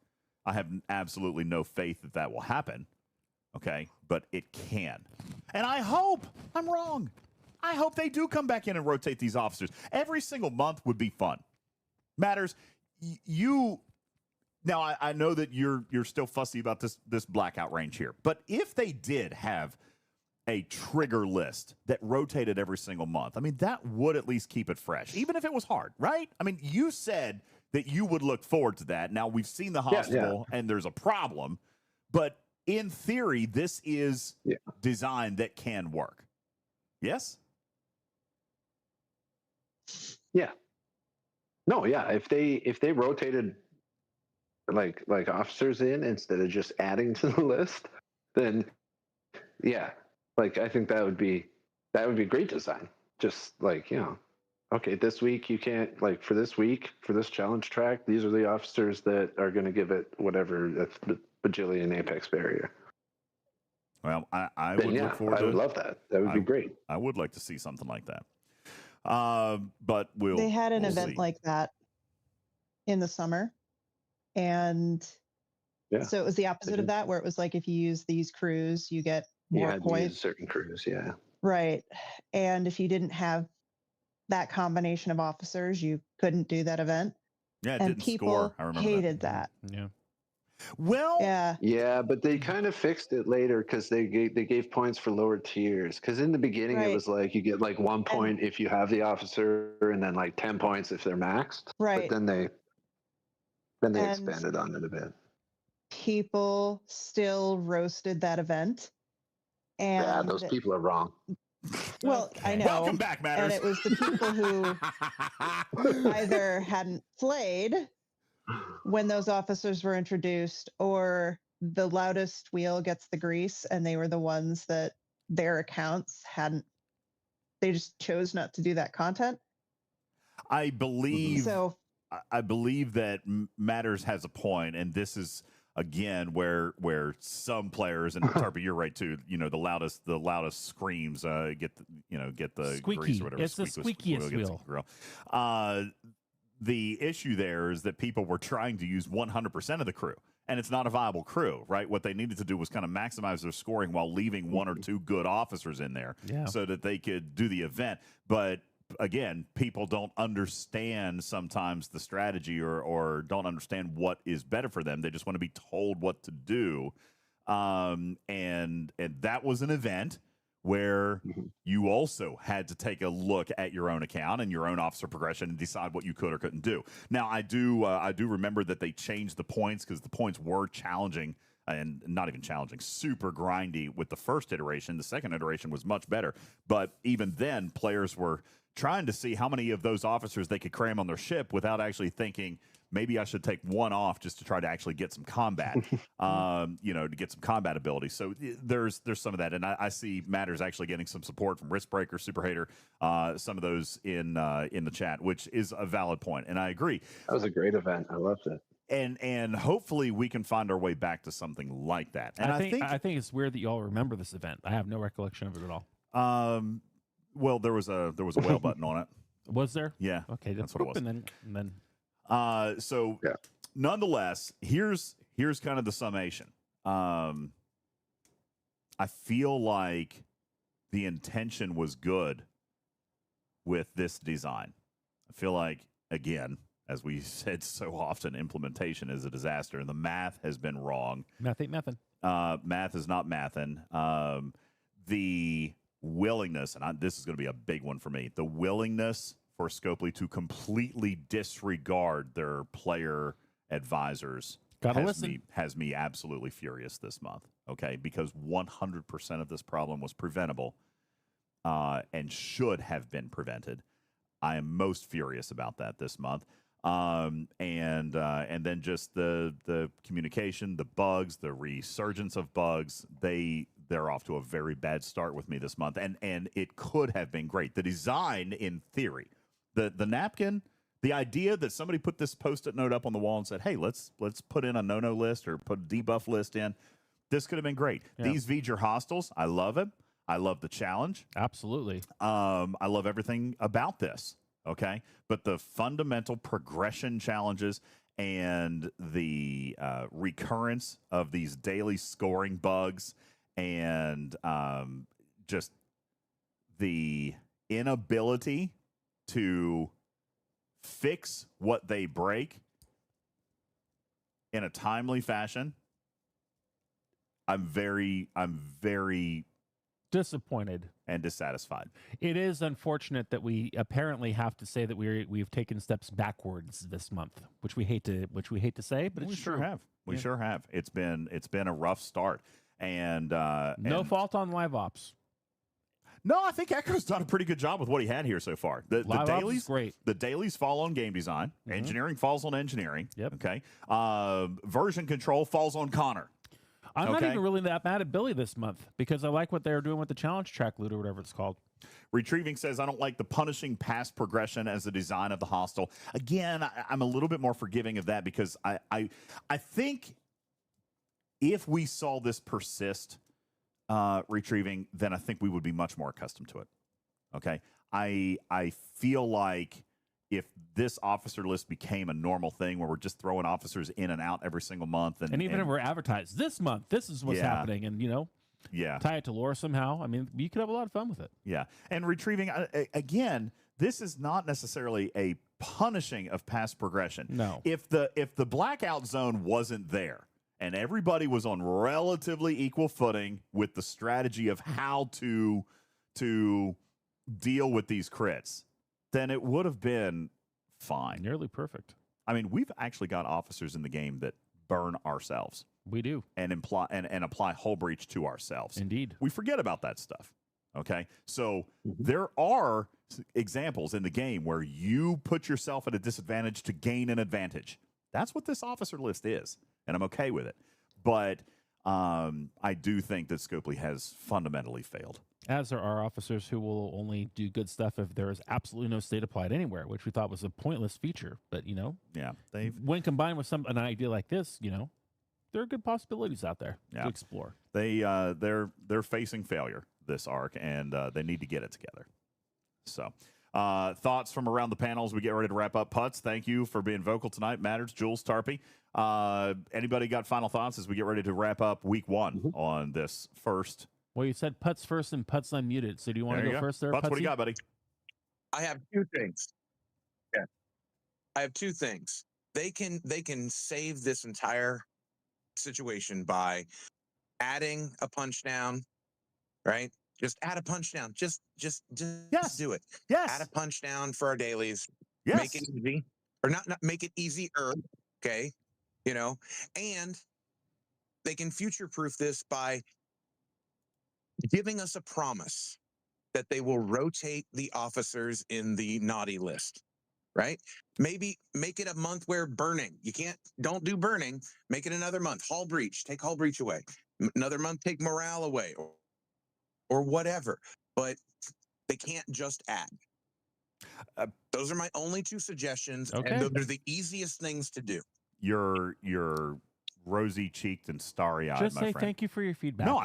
I have absolutely no faith that that will happen. Okay, but it can. And I hope I'm wrong. I hope they do come back in and rotate these officers. Every single month would be fun. Matters, now I know that you're still fussy about this blackout range here, but if they did have a trigger list that rotated every single month, I mean, that would at least keep it fresh, even if it was hard, right? I mean, you said that you would look forward to that. Now, we've seen the hospital, and there's a problem, but in theory, this is design that can work. Yes? Yeah. No, yeah. If they rotated like officers in instead of just adding to the list, then yeah. Like I think that would be great design. Just like, okay, this week you can't, like, for this week, for this challenge track, these are the officers that are going to give it whatever the bajillion apex barrier. Well, I would look forward to. I would love that. That would be great. I would like to see something like that. But they had an event see. like that in the summer, and so it was the opposite of that, where it was like if you use these crews, you get more points. Certain crews, right. And if you didn't have that combination of officers, you couldn't do that event. Yeah, it and didn't people score. I remember hated that. Yeah. Well, yeah, but they kind of fixed it later because they gave points for lower tiers. Because in the beginning it was like you get like 1 point if you have the officer, and then like 10 points if they're maxed. Right. But then they expanded on it a bit. People still roasted that event. And yeah, those people are wrong. Well, I know. Welcome back, Matters. And it was the people who either hadn't played when those officers were introduced, or the loudest wheel gets the grease, and they were the ones that their accounts hadn't, they just chose not to do that content. I believe So I believe that Matters has a point, and this is again where some players, and Tarpy, you're right too. You know, the loudest screams get the Squeaky. grease or whatever. It's the squeakiest wheel. The issue there is that people were trying to use 100% of the crew, and it's not a viable crew, right? What they needed to do was kind of maximize their scoring while leaving one or two good officers in there, so that they could do the event. But again, people don't understand sometimes the strategy or don't understand what is better for them. They just want to be told what to do. And that was an event where you also had to take a look at your own account and your own officer progression and decide what you could or couldn't do. Now, I do remember that they changed the points because the points were challenging, and not even challenging, super grindy with the first iteration. The second iteration was much better. But even then, players were trying to see how many of those officers they could cram on their ship without actually thinking, maybe I should take one off just to try to actually get some combat, to get some combat ability. So there's some of that. And I see Matters actually getting some support from Riskbreaker, Super Hater, some of those in the chat, which is a valid point. And I agree. That was a great event. I loved it. And hopefully we can find our way back to something like that. And I think it's weird that you all remember this event. I have no recollection of it at all. Well, there was a whale button on it. Was there? Yeah. Okay, that's what it was. And then nonetheless, here's kind of the summation. I feel like the intention was good with this design. I feel like, again, as we said so often, implementation is a disaster, and the math has been wrong. Math ain't mathin'. Math is not mathin'. The willingness, and this is going to be a big one for me, the willingness for Scopely to completely disregard their player advisors has me absolutely furious this month, okay? Because 100% of this problem was preventable and should have been prevented. I am most furious about that this month. And then just the communication, the bugs, the resurgence of bugs, they're off to a very bad start with me this month. And it could have been great. The design, in theory, the napkin, the idea that somebody put this Post-it note up on the wall and said, hey, let's put in a no-no list or put a debuff list in, this could have been great. Yeah. These V'ger hostiles, I love it. I love the challenge. Absolutely. I love everything about this. Okay. But the fundamental progression challenges and the recurrence of these daily scoring bugs and just the inability to fix what they break in a timely fashion, I'm very disappointed and dissatisfied. It is unfortunate that we apparently have to say that we've taken steps backwards this month, which we hate to say, but we sure have. We sure have. It's been a rough start, and no fault on live ops. No, I think Echo's done a pretty good job with what he had here so far. The dailies, great. The dailies fall on game design. Mm-hmm. Engineering falls on engineering. Yep. Okay. Version control falls on Connor. I'm not even really that mad at Billy this month because I like what they're doing with the challenge track loot or whatever it's called. Retrieving says, I don't like the punishing past progression as the design of the hostile. Again, I'm a little bit more forgiving of that because I think if we saw this persist, Retrieving, then I think we would be much more accustomed to it. Okay. I feel like if this officer list became a normal thing where we're just throwing officers in and out every single month. And even if we're advertised this month, this is what's happening. And, tie it to lore somehow. I mean, you could have a lot of fun with it. Yeah. And Retrieving, again, this is not necessarily a punishing of past progression. No. If the blackout zone wasn't there and everybody was on relatively equal footing with the strategy of how to deal with these crits, then it would have been fine. Nearly perfect. I mean, we've actually got officers in the game that burn ourselves. We do. And apply hull breach to ourselves. Indeed. We forget about that stuff. Okay? So there are examples in the game where you put yourself at a disadvantage to gain an advantage. That's what this officer list is, and I'm okay with it. But I do think that Scopely has fundamentally failed. As there are officers who will only do good stuff if there is absolutely no state applied anywhere, which we thought was a pointless feature. But Yeah, when combined with an idea like this, there are good possibilities out there to explore. They're facing failure this arc, and they need to get it together. So, thoughts from around the panels. We get ready to wrap up. Putz, thank you for being vocal tonight. Matters, Jules, Tarpey. Anybody got final thoughts as we get ready to wrap up week one on this first? Well, you said Putz first and Putz unmuted. So do you want to go first there, Putz, Putsy? what do you got, buddy? I have two things. Yeah, I have two things. They can save this entire situation by adding a punch down, right? Just add a punch down. Just do it. Yes. Add a punch down for our dailies. Yes. Make it easy, or not make it easier. Okay, and they can future-proof this by giving us a promise that they will rotate the officers in the naughty list, right? Maybe make it a month where burning. Don't do burning. Make it another month. Hull breach. Take hull breach away. Another month, take morale away, or whatever. But they can't just add. Those are my only two suggestions, Okay. and those are the easiest things to do. You're rosy-cheeked and starry-eyed, Just my say friend. thank you for your feedback. No,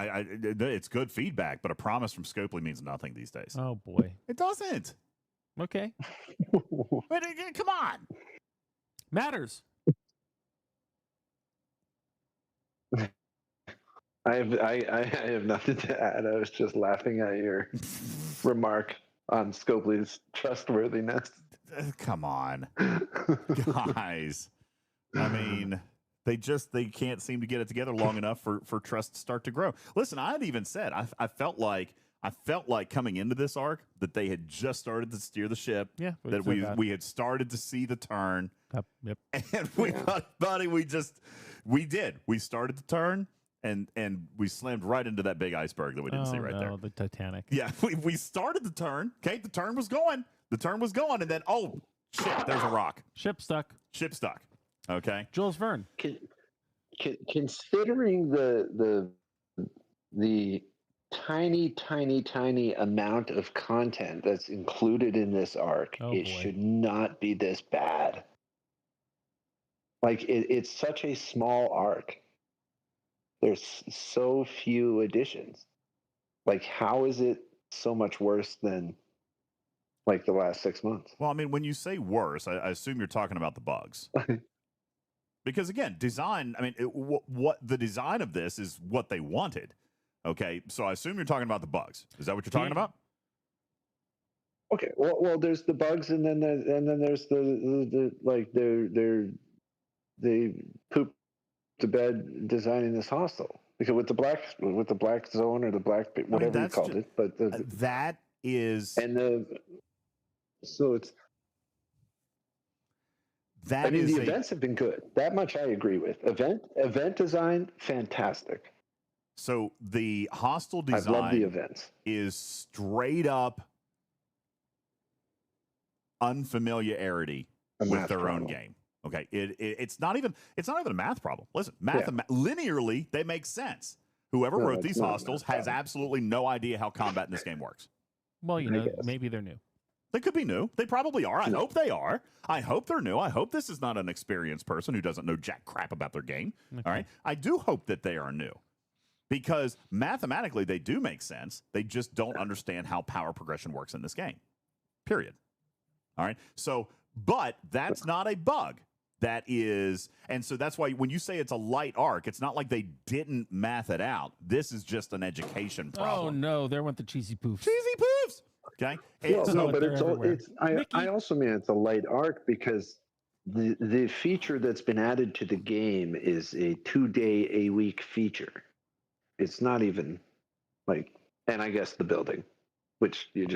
it's good feedback, but a promise from Scopely means nothing these days. Oh, boy. It doesn't. Okay. But come on. Matters. I have nothing to add. I was just laughing at your remark on Scopely's trustworthiness. Come on, guys. I mean, they can't seem to get it together long enough for trust to start to grow. Listen, I had even said I felt like coming into this arc that they had just started to steer the ship. Yeah, that we had started to see the turn. Yep. And we did. We started to turn. And we slammed right into that big iceberg that we didn't see right there. The Titanic. Yeah, we started the turn. Okay, the turn was going. And then, oh, shit, there's a rock. Ship stuck. Okay. Jules Verne. Considering the tiny amount of content that's included in this arc, it should not be this bad. Like, it's such a small arc. There's so few additions. Like, how is it so much worse than like the last 6 months? Well, I mean, when you say worse, I assume you're talking about the bugs. Because again, design, I mean, what the design of this is what they wanted. Okay, so I assume you're talking about the bugs. Is that what you're talking about? Okay, well, there's the bugs, and then there's the like they poop to bed designing this hostel, because with the black zone or the black whatever you called it, but that is, and so it's that. I mean, the events have been good. That much I agree with. Event design, fantastic. So the hostel design, I love the events, is straight up unfamiliarity with their own game. Okay, it's not even a math problem. Listen, linearly they make sense. Whoever wrote these hostels has absolutely no idea how combat in this game works. Well, maybe they're new. They could be new. They probably are. I hope they are. I hope they're new. I hope this is not an experienced person who doesn't know jack crap about their game. Okay. All right. I do hope that they are new, because mathematically they do make sense. They just don't understand how power progression works in this game. Period. All right. So, but that's not a bug. That is, and so that's why when you say it's a light arc, it's not like they didn't math it out. This is just an education problem. Oh no, there went the cheesy poofs. Cheesy poofs. Okay. I also mean it's a light arc because the feature that's been added to the game is a 2-day a week feature. It's not even like, and I guess the building, which you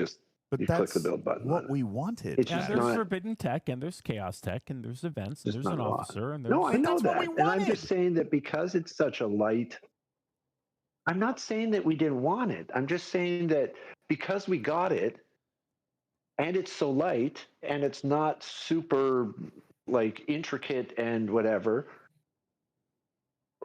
click the build button. What we wanted. It's and there's forbidden tech, and there's chaos tech, and there's events, and there's an officer, and there's I know that. What we and I'm just saying that because it's such a light. I'm not saying that we didn't want it. I'm just saying that because we got it, and it's so light, and it's not super like intricate and whatever.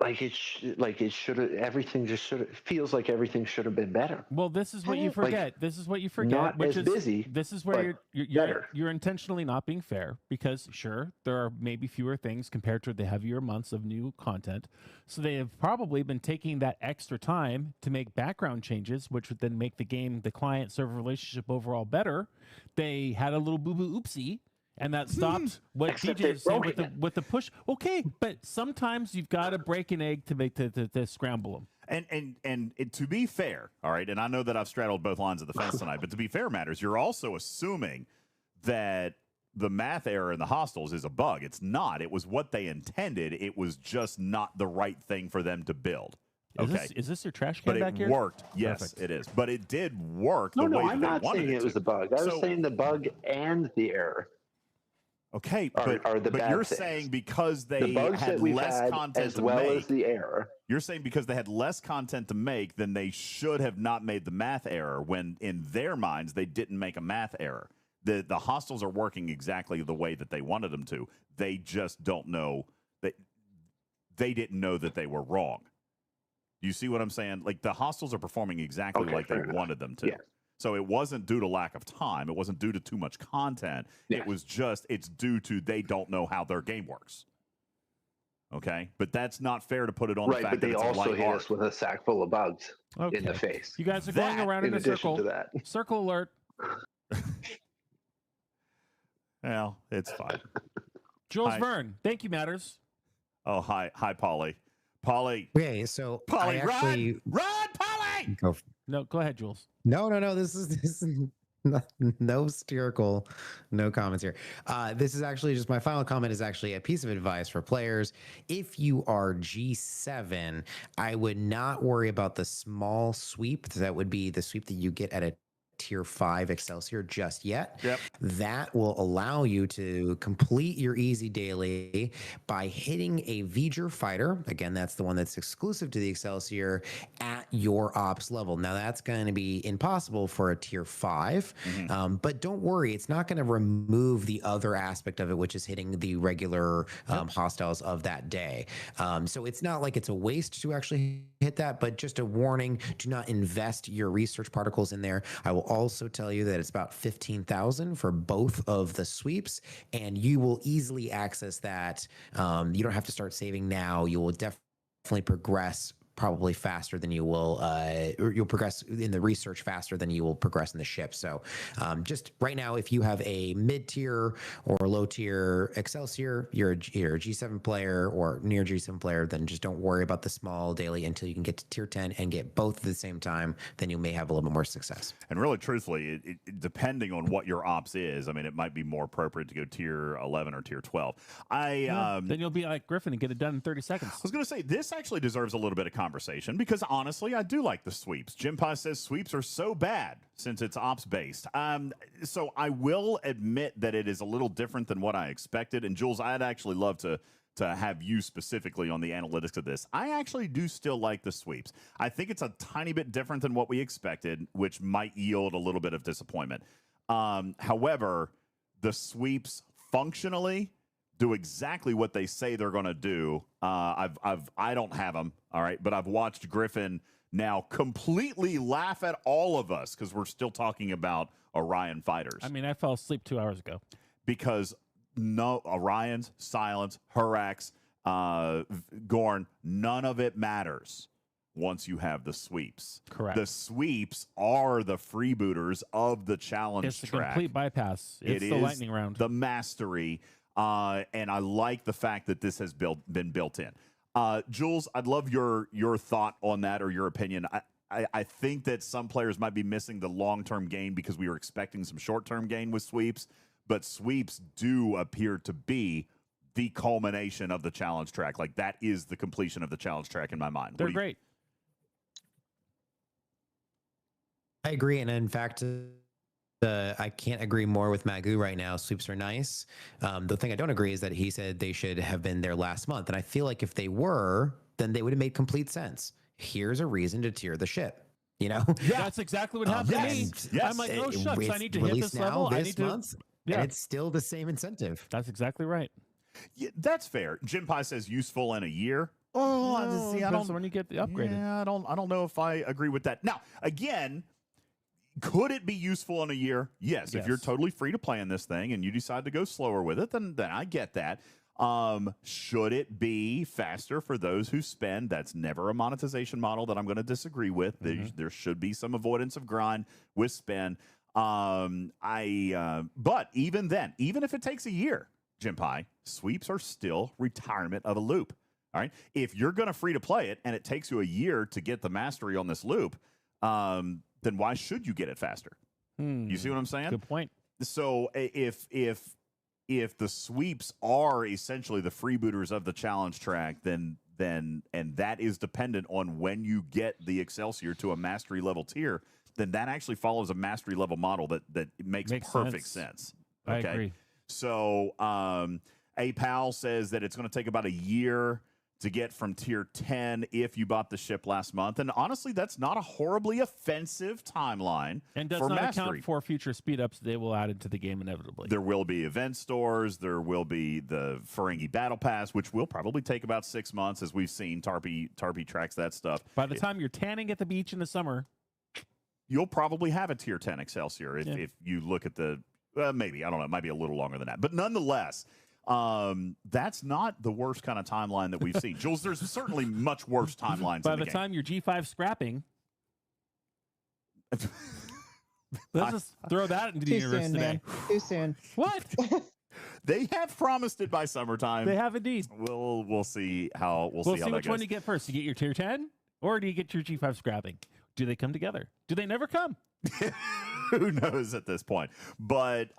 Like it should have. Everything just should have. Feels like everything should have been better. Well, this is what you Like, forget. This is what you forget. not Which as is busy, this is but where you're better. you're intentionally not being fair because sure there are maybe fewer things compared to the heavier months of new content. So they have probably been taking that extra time to make background changes, which would then make the game, the client server relationship overall better. They had a little boo boo oopsie. And that stopped what Except DJ they is saying broke with the push. Okay, but sometimes you've got to break an egg to make to scramble them. And to be fair, all right, and I know that I've straddled both lines of the fence tonight, but to be fair matters, you're also assuming that the math error in the hostels is a bug. It's not. It was what they intended. It was just not the right thing for them to build. Okay. Is this your trash can But back it here? worked. Yes, Perfect. it is. But it did work No, the way I'm that not they wanted saying it was to. a bug. I was So- saying the bug and the error. Okay, are the but bad you're things. saying because The they bugs had that we've less had, content as to well make, as the error. you're saying because they had less content to make, then they should have not made the math error when in their minds they didn't make a math error. The hostels are working exactly the way that they wanted them to. They just don't know that they didn't know that they were wrong. You see what I'm saying? Like the hostels are performing exactly Okay, like they fair enough. wanted them to. Yes. So it wasn't due to lack of time. It wasn't due to too much content. Yes. It was just, it's due to they don't know how their game works. Okay? But that's not fair to put it on the Right, fact but that they it's a also light hit art. us with a sack full of bugs in the Okay. face. You guys are going That, around in in a addition circle. to that. Circle alert. Well, it's fine. Jules Hi. Verne, thank you, Matters. Oh, hi, Polly. Polly. Okay, so Polly, I actually run, Polly! go. No, go ahead, Jules. No. This is no satirical, no comments here. This is actually just my final comment is actually a piece of advice for players. If you are G7, I would not worry about the small sweep. That would be the sweep that you get at a tier 5 Excelsior just yet. Yep. That will allow you to complete your easy daily by hitting a V'ger fighter. Again, that's the one that's exclusive to the Excelsior at your ops level. Now that's going to be impossible for a tier 5, but don't worry, it's not going to remove the other aspect of it, which is hitting the regular hostiles of that day. So it's not like it's a waste to actually hit that, but just a warning, do not invest your research particles in there. I will also tell you that it's about 15,000 for both of the sweeps, and you will easily access that. You don't have to start saving now. You will definitely progress probably faster than you will, or you'll progress in the research faster than you will progress in the ship. So just right now, if you have a mid-tier or low-tier Excelsior, you're a G7 player or near G7 player, then just don't worry about the small daily until you can get to tier 10 and get both at the same time. Then you may have a little bit more success. And really, truthfully, it depending on what your ops is, I mean, it might be more appropriate to go tier 11 or tier 12. Then you'll be like Griffin and get it done in 30 seconds. I was going to say, this actually deserves a little bit of conversation because honestly, I do like the sweeps. Jim Pie says sweeps are so bad since it's ops based. So I will admit that it is a little different than what I expected. And Jules, I'd actually love to have you specifically on the analytics of this. I actually do still like the sweeps. I think it's a tiny bit different than what we expected, which might yield a little bit of disappointment. However, the sweeps functionally do exactly what they say they're going to do. I don't have them, all right, but I've watched Griffin now completely laugh at all of us because we're still talking about Orion fighters. I mean, I fell asleep 2 hours ago. Because no Orion's, Silence, Hurax, Gorn, none of it matters once you have the sweeps. Correct. The sweeps are the freebooters of the challenge It's a track. complete bypass. It's the lightning round. The mastery. And I like the fact that this has been built in. Jules, I'd love your thought on that or your opinion. I think that some players might be missing the long-term gain because we were expecting some short-term gain with sweeps, but sweeps do appear to be the culmination of the challenge track. Like that is the completion of the challenge track in my mind. They're great. I agree. And in fact, I can't agree more with Magoo right now. Sweeps are nice. The thing I don't agree is that he said they should have been there last month. And I feel like if they were, then they would have made complete sense. Here's a reason to tier the ship. You know? Yeah. That's exactly what happened to me. Yes. I'm like, oh, shucks, I need to hit released this now, level. I this need month, to. and it's still the same incentive. That's exactly right. Yeah, that's fair. Jim Pie says useful in a year. Oh, No, see, I depends don't. on when you get the upgraded. Yeah, I don't know if I agree with that. Now, again, could it be useful in a year? Yes. If you're Yes. totally free to play in this thing and you decide to go slower with it, then I get that. Should it be faster for those who spend? That's never a monetization model that I'm going to disagree with. There should be some avoidance of grind with spend. But even then, even if it takes a year, Jim Pie, sweeps are still retirement of a loop. All right. If you're going to free to play it and it takes you a year to get the mastery on this loop, then why should you get it faster? You see what I'm saying? Good point. So if the sweeps are essentially the freebooters of the challenge track, then and that is dependent on when you get the Excelsior to a mastery level tier, then that actually follows a mastery level model that makes perfect sense. Okay? I agree. So A Pal says that it's going to take about a year to get from tier 10 if you bought the ship last month. And honestly, that's not a horribly offensive timeline. And does for not mastery. account for future speed ups they will add into the game inevitably. There will be event stores. There will be the Ferengi Battle Pass, which will probably take about 6 months, as we've seen. Tarpy tracks that stuff. By the time you're tanning at the beach in the summer, you'll probably have a tier 10 Excelsior if you look at the maybe, I don't know, it might be a little longer than that. But nonetheless, that's not the worst kind of timeline that we've seen. Jules, there's certainly much worse timelines. by in the game. time you're G5 scrapping, let's just throw that into the Too universe soon, today. man. Too soon. What? They have promised it by summertime. They have indeed. We'll see how We'll see see how that which goes. one you get first. You get your tier 10 or do you get your G5 scrapping? Do they come together? Do they never come? Who knows at this point? But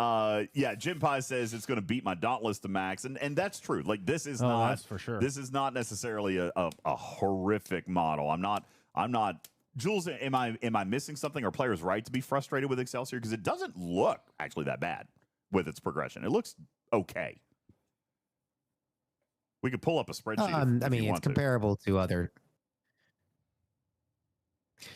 yeah, Jim Pie says it's going to beat my Dauntless to max, and that's true. Like this is not that's for sure. This is not necessarily a horrific model. I'm not. Jules, am I missing something? Are players right to be frustrated with Excelsior? Because it doesn't look actually that bad with its progression. It looks okay. We could pull up a spreadsheet. If I mean, you it's want to. comparable to other.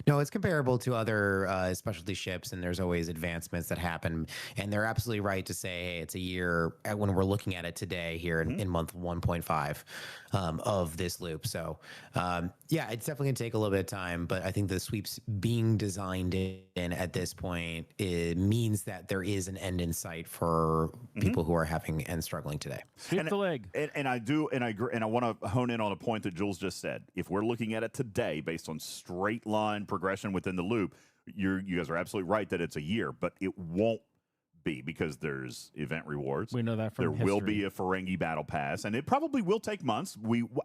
No, it's comparable to other specialty ships, and there's always advancements that happen. And they're absolutely right to say, hey, it's a year when we're looking at it today here in month 1.5 of this loop. So, yeah, it's definitely going to take a little bit of time, but I think the sweeps being designed in at this point, it means that there is an end in sight for people who are having and struggling today. Sweep the leg. And I do, and I agree, and I want to hone in on a point that Jules just said. If we're looking at it today based on straight line progression within the loop, you guys are absolutely right that it's a year, but it won't be because there's event rewards. We know that from there will history. be a Ferengi Battle Pass, and it probably will take months.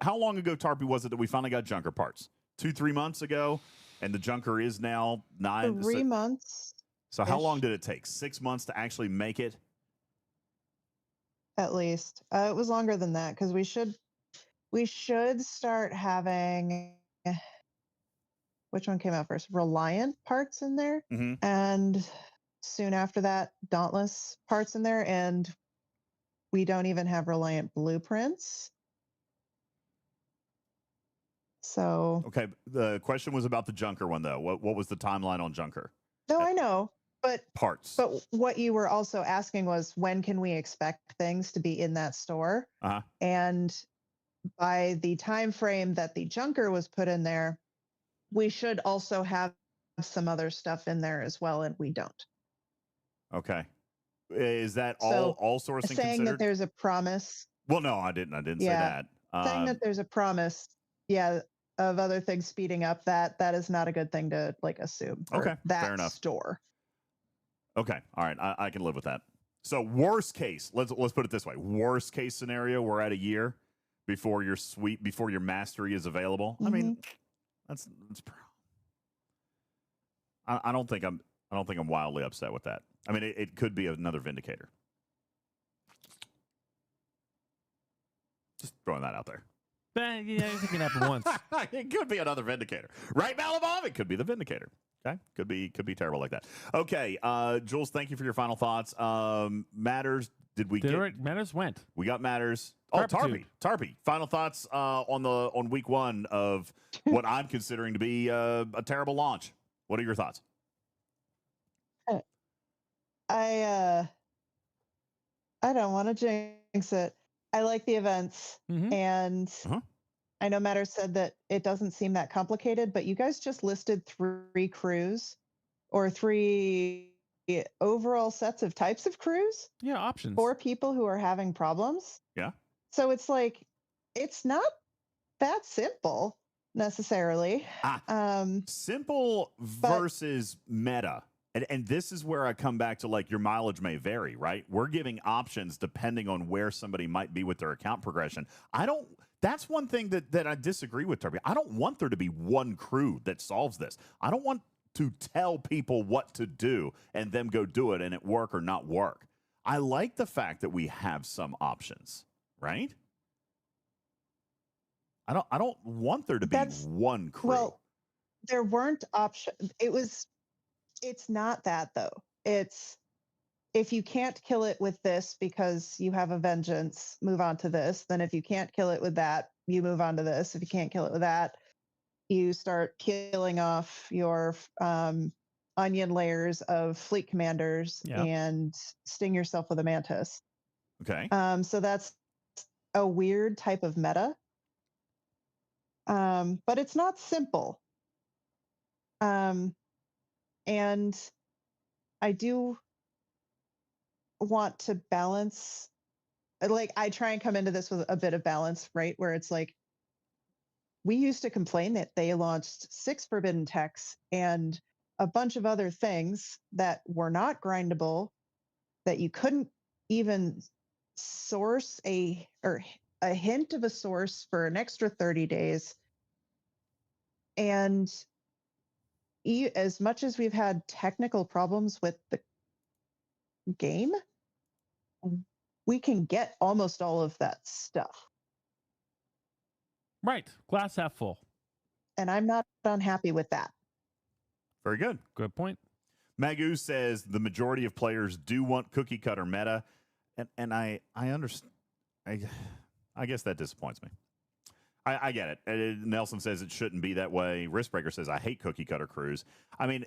How long ago, Tarpy, was it that we finally got Junker parts? 2-3 months ago, and the Junker is now 3 months. So how long did it take? 6 months to actually make it? At least it was longer than that because we should start having, which one came out first? Reliant parts in there, and soon after that, Dauntless parts in there, and we don't even have Reliant blueprints. So Okay, the question was about the Junker one though. What was the timeline on Junker? no, I know, but Parts. But what you were also asking was when can we expect things to be in that store? And by the time frame that the Junker was put in there, we should also have some other stuff in there as well, and we don't. Okay, is that So, all sourcing saying considered? that there's a promise? Well, no, I didn't say that. Saying that there's a promise, of other things speeding up, that is not a good thing to assume. For Okay, that fair enough. store. Okay, all right, I can live with that. So worst case, let's put it this way: worst case scenario, we're at a year before your mastery is available. I mean, that's I don't think I'm wildly upset with that. I mean, it could be another Vindicator. Just throwing that out there. Yeah, it can happen once. It could be another Vindicator, right, Malabov? It could be the Vindicator. Okay, could be terrible like that. Okay, Jules, thank you for your final thoughts. Matters, Matters went. We got Matters. Oh, Tarpy. Final thoughts on week 1 of what I'm considering to be a terrible launch. What are your thoughts? I don't want to jinx it, I like the events, and I know Matter said that it doesn't seem that complicated, but you guys just listed 3 crews or 3 overall sets of types of crews. Yeah, options for people who are having problems. Yeah. So it's like, it's not that simple necessarily. Simple versus meta. And this is where I come back to, like, your mileage may vary, right? We're giving options depending on where somebody might be with their account progression. That's one thing that I disagree with, Turby. I don't want there to be one crew that solves this. I don't want to tell people what to do and them go do it and it work or not work. I like the fact that we have some options, right? I don't want there to be one crew. Well, there weren't options. It's not that though. It's, if you can't kill it with this because you have a vengeance, move on to this. Then if you can't kill it with that, you move on to this. If you can't kill it with that, you start killing off your onion layers of fleet commanders and sting yourself with a mantis. Okay. So that's a weird type of meta. But it's not simple. And I do want to balance, like, I try and come into this with a bit of balance, right? Where it's like, we used to complain that they launched 6 forbidden techs and a bunch of other things that were not grindable, that you couldn't even source a hint of a source for an extra 30 days. And as much as we've had technical problems with the game, we can get almost all of that stuff. Right. Glass half full. And I'm not unhappy with that. Very good. Good point. Magoo says the majority of players do want cookie cutter meta, and I understand. I guess that disappoints me. I get it. Nelson says it shouldn't be that way. Riskbreaker says I hate cookie cutter crews. I mean,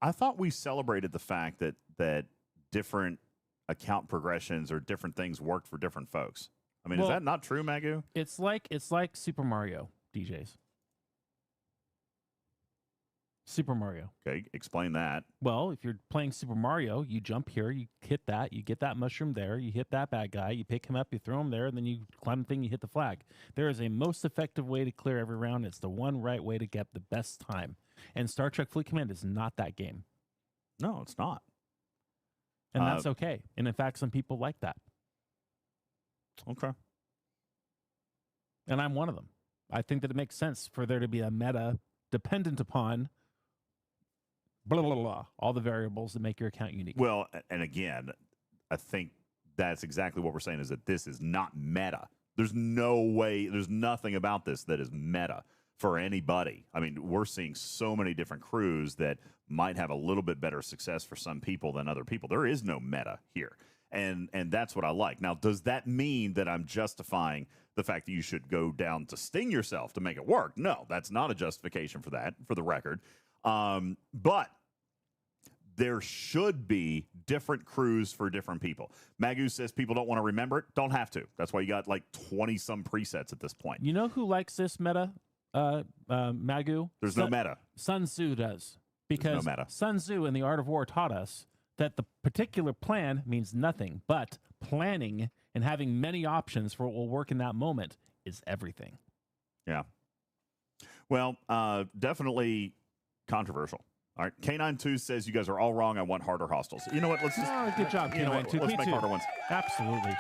I thought we celebrated the fact that different account progressions or different things worked for different folks. I mean, is that not true, Magoo? It's like Super Mario DJs. Super Mario. Okay, explain that. Well, if you're playing Super Mario, you jump here, you hit that, you get that mushroom there, you hit that bad guy, you pick him up, you throw him there, and then you climb the thing, you hit the flag. There is a most effective way to clear every round. It's the one right way to get the best time. And Star Trek Fleet Command is not that game. No, it's not. And that's okay. And in fact, some people like that. Okay. And I'm one of them. I think that it makes sense for there to be a meta dependent upon blah, blah, blah, all the variables that make your account unique. Well, and again, I think that's exactly what we're saying, is that this is not meta. There's no way, there's nothing about this that is meta for anybody. I mean, we're seeing so many different crews that might have a little bit better success for some people than other people. There is no meta here. And that's what I like. Now, does that mean that I'm justifying the fact that you should go down to sting yourself to make it work? No, that's not a justification for that, for the record. But there should be different crews for different people. Magoo says people don't want to remember it. Don't have to. That's why you got like 20-some presets at this point. You know who likes this meta, Magoo? There's no meta. Sun Tzu does. Because no meta. Sun Tzu in The Art of War taught us that the particular plan means nothing, but planning and having many options for what will work in that moment is everything. Yeah. Well, definitely controversial. All right. K92 says you guys are all wrong. I want harder hostiles. You know what? Let's just good job, K92. Let's make harder ones. Absolutely.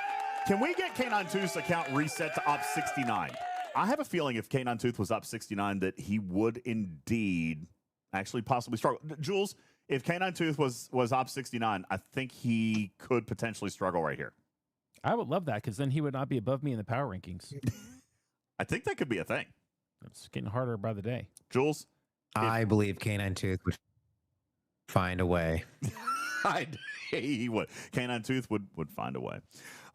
Can we get K92's account reset to op 69? I have a feeling if K92 was op 69 that he would indeed actually possibly struggle. Jules, if K92 was op 69, I think he could potentially struggle right here. I would love that, because then he would not be above me in the power rankings. I think that could be a thing. It's getting harder by the day. Jules? I believe Canine Tooth would find a way. He would. Canine Tooth would find a way.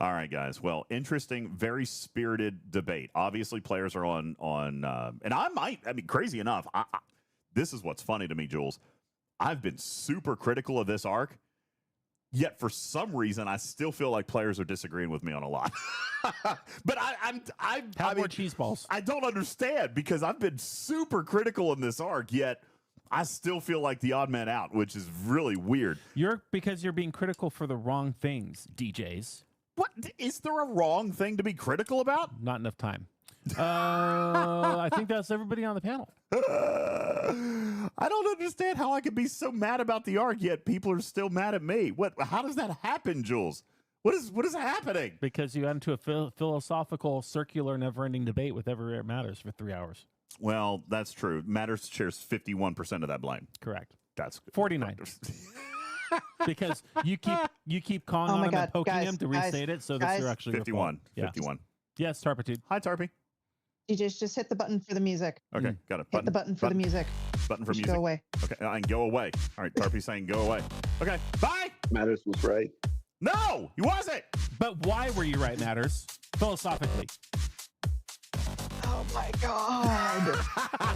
All right, guys. Well, interesting, very spirited debate. Obviously, players are on and I mean, crazy enough, this is what's funny to me, Jules. I've been super critical of this arc. Yet for some reason, I still feel like players are disagreeing with me on a lot. But Have more cheese balls. I don't understand because I've been super critical in this arc, yet I still feel like the odd man out, which is really weird. Because you're being critical for the wrong things, DJs. What is there a wrong thing to be critical about? Not enough time. I think that's everybody on the panel. I don't understand how I could be so mad about the arc, yet people are still mad at me. How does that happen, Jules? What is happening? Because you got into a philosophical, circular, never-ending debate with Everywhere It Matters for 3 hours. Well, that's true. Matters shares 51% of that blame. Correct. That's 49. Because you keep calling on him and poking him to restate it, so that you're actually 51. Yeah. 51. Yes, Tarpitude. Hi, Tarpy. DJs, just hit the button for the music. Okay, got it. Hit the button for the music. Button for music. Go away. Okay, and go away. All right, Tarpy's saying go away. Okay, bye. Matters was right. No, he wasn't. But why were you right, Matters? Philosophically. Oh my God.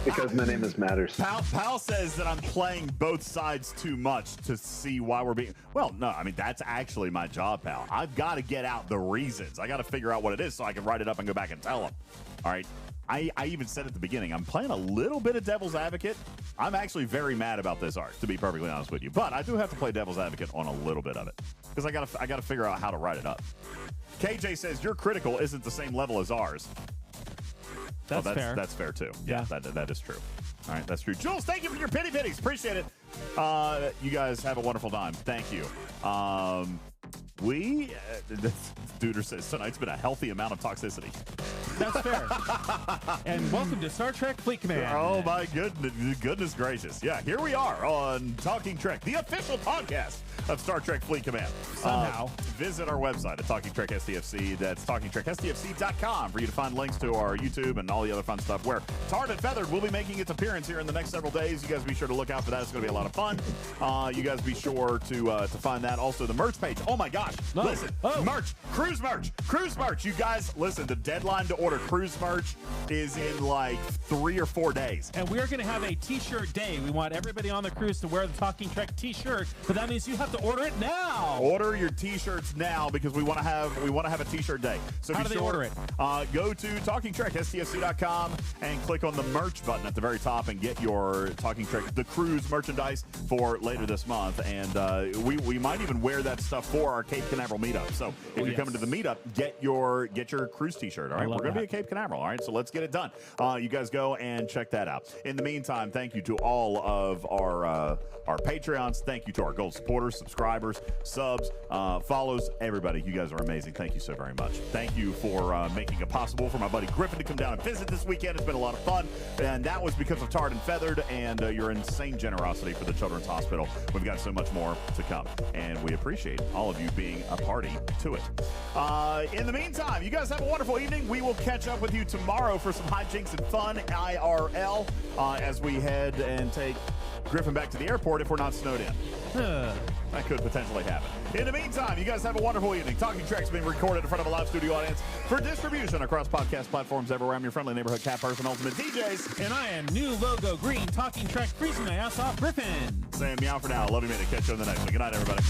Because my name is Matters. Pal says that I'm playing both sides too much to see why we're being. Well, no, I mean, that's actually my job, pal. I've got to get out the reasons. I got to figure out what it is so I can write it up and go back and tell them. All right. I even said at the beginning, I'm playing a little bit of devil's advocate. I'm actually very mad about this arc, to be perfectly honest with you. But I do have to play devil's advocate on a little bit of it because I got to figure out how to write it up. KJ says your critical isn't the same level as ours. That's fair. That's fair too. Yeah. That is true. All right, that's true. Jules, thank you for your pity pitties. Appreciate it. You guys have a wonderful time. Thank you. Duder says tonight's been a healthy amount of toxicity. That's fair. And welcome to Star Trek Fleet Command. Oh my goodness gracious. Yeah, here we are on Talking Trek, the official podcast of Star Trek Fleet Command. Somehow. Visit our website at Talking Trek STFC. That's TalkingTrekSTFC.com for you to find links to our YouTube and all the other fun stuff where Tarred and Feathered will be making its appearance here in the next several days. You guys be sure to look out for that. It's going to be a lot of fun. You guys be sure to find that. Also, the merch page. Oh my gosh. No. Listen. Oh. Merch. Cruise merch. You guys, listen, the deadline to order cruise merch is in like 3 or 4 days. And we're going to have a t-shirt day. We want everybody on the cruise to wear the Talking Trek t-shirt, but that means you have to order it now. Order your t-shirts now because we want to have a t-shirt day. So how do they order it? Go to TalkingTrekSTFC.com and click on the merch button at the very top and get your Talking Trek the Cruise merchandise for later this month. And we might even wear that stuff for our Cape Canaveral meetup. So if you're coming to the meetup, get your cruise t-shirt. All right, we're going to be at Cape Canaveral. All right, so let's get it done. You guys go and check that out. In the meantime, thank you to all of our Patreons. Thank you to our gold supporters, subscribers, subs, follows, everybody. You guys are amazing. Thank you so very much. Thank you for making it possible for my buddy Griffin to come down and visit this weekend. It's been a lot of fun, and that was because of Tarred and Feathered and your insane generosity for the Children's Hospital. We've got so much more to come, and we appreciate all of you being a party to it. In the meantime, you guys have a wonderful evening. We will catch up with you tomorrow for some hijinks and fun IRL as we head and take Griffin back to the airport if we're not snowed in. That could potentially happen. In the meantime, you guys have a wonderful evening. Talking Trek's being recorded in front of a live studio audience for distribution across podcast platforms everywhere. I'm your friendly neighborhood cat person, UltimatDJz. And I am new logo green Talking Trek freezing my ass off Griffin. Saying meow for now. Love you, man. Catch you on the next one. Good night, everybody.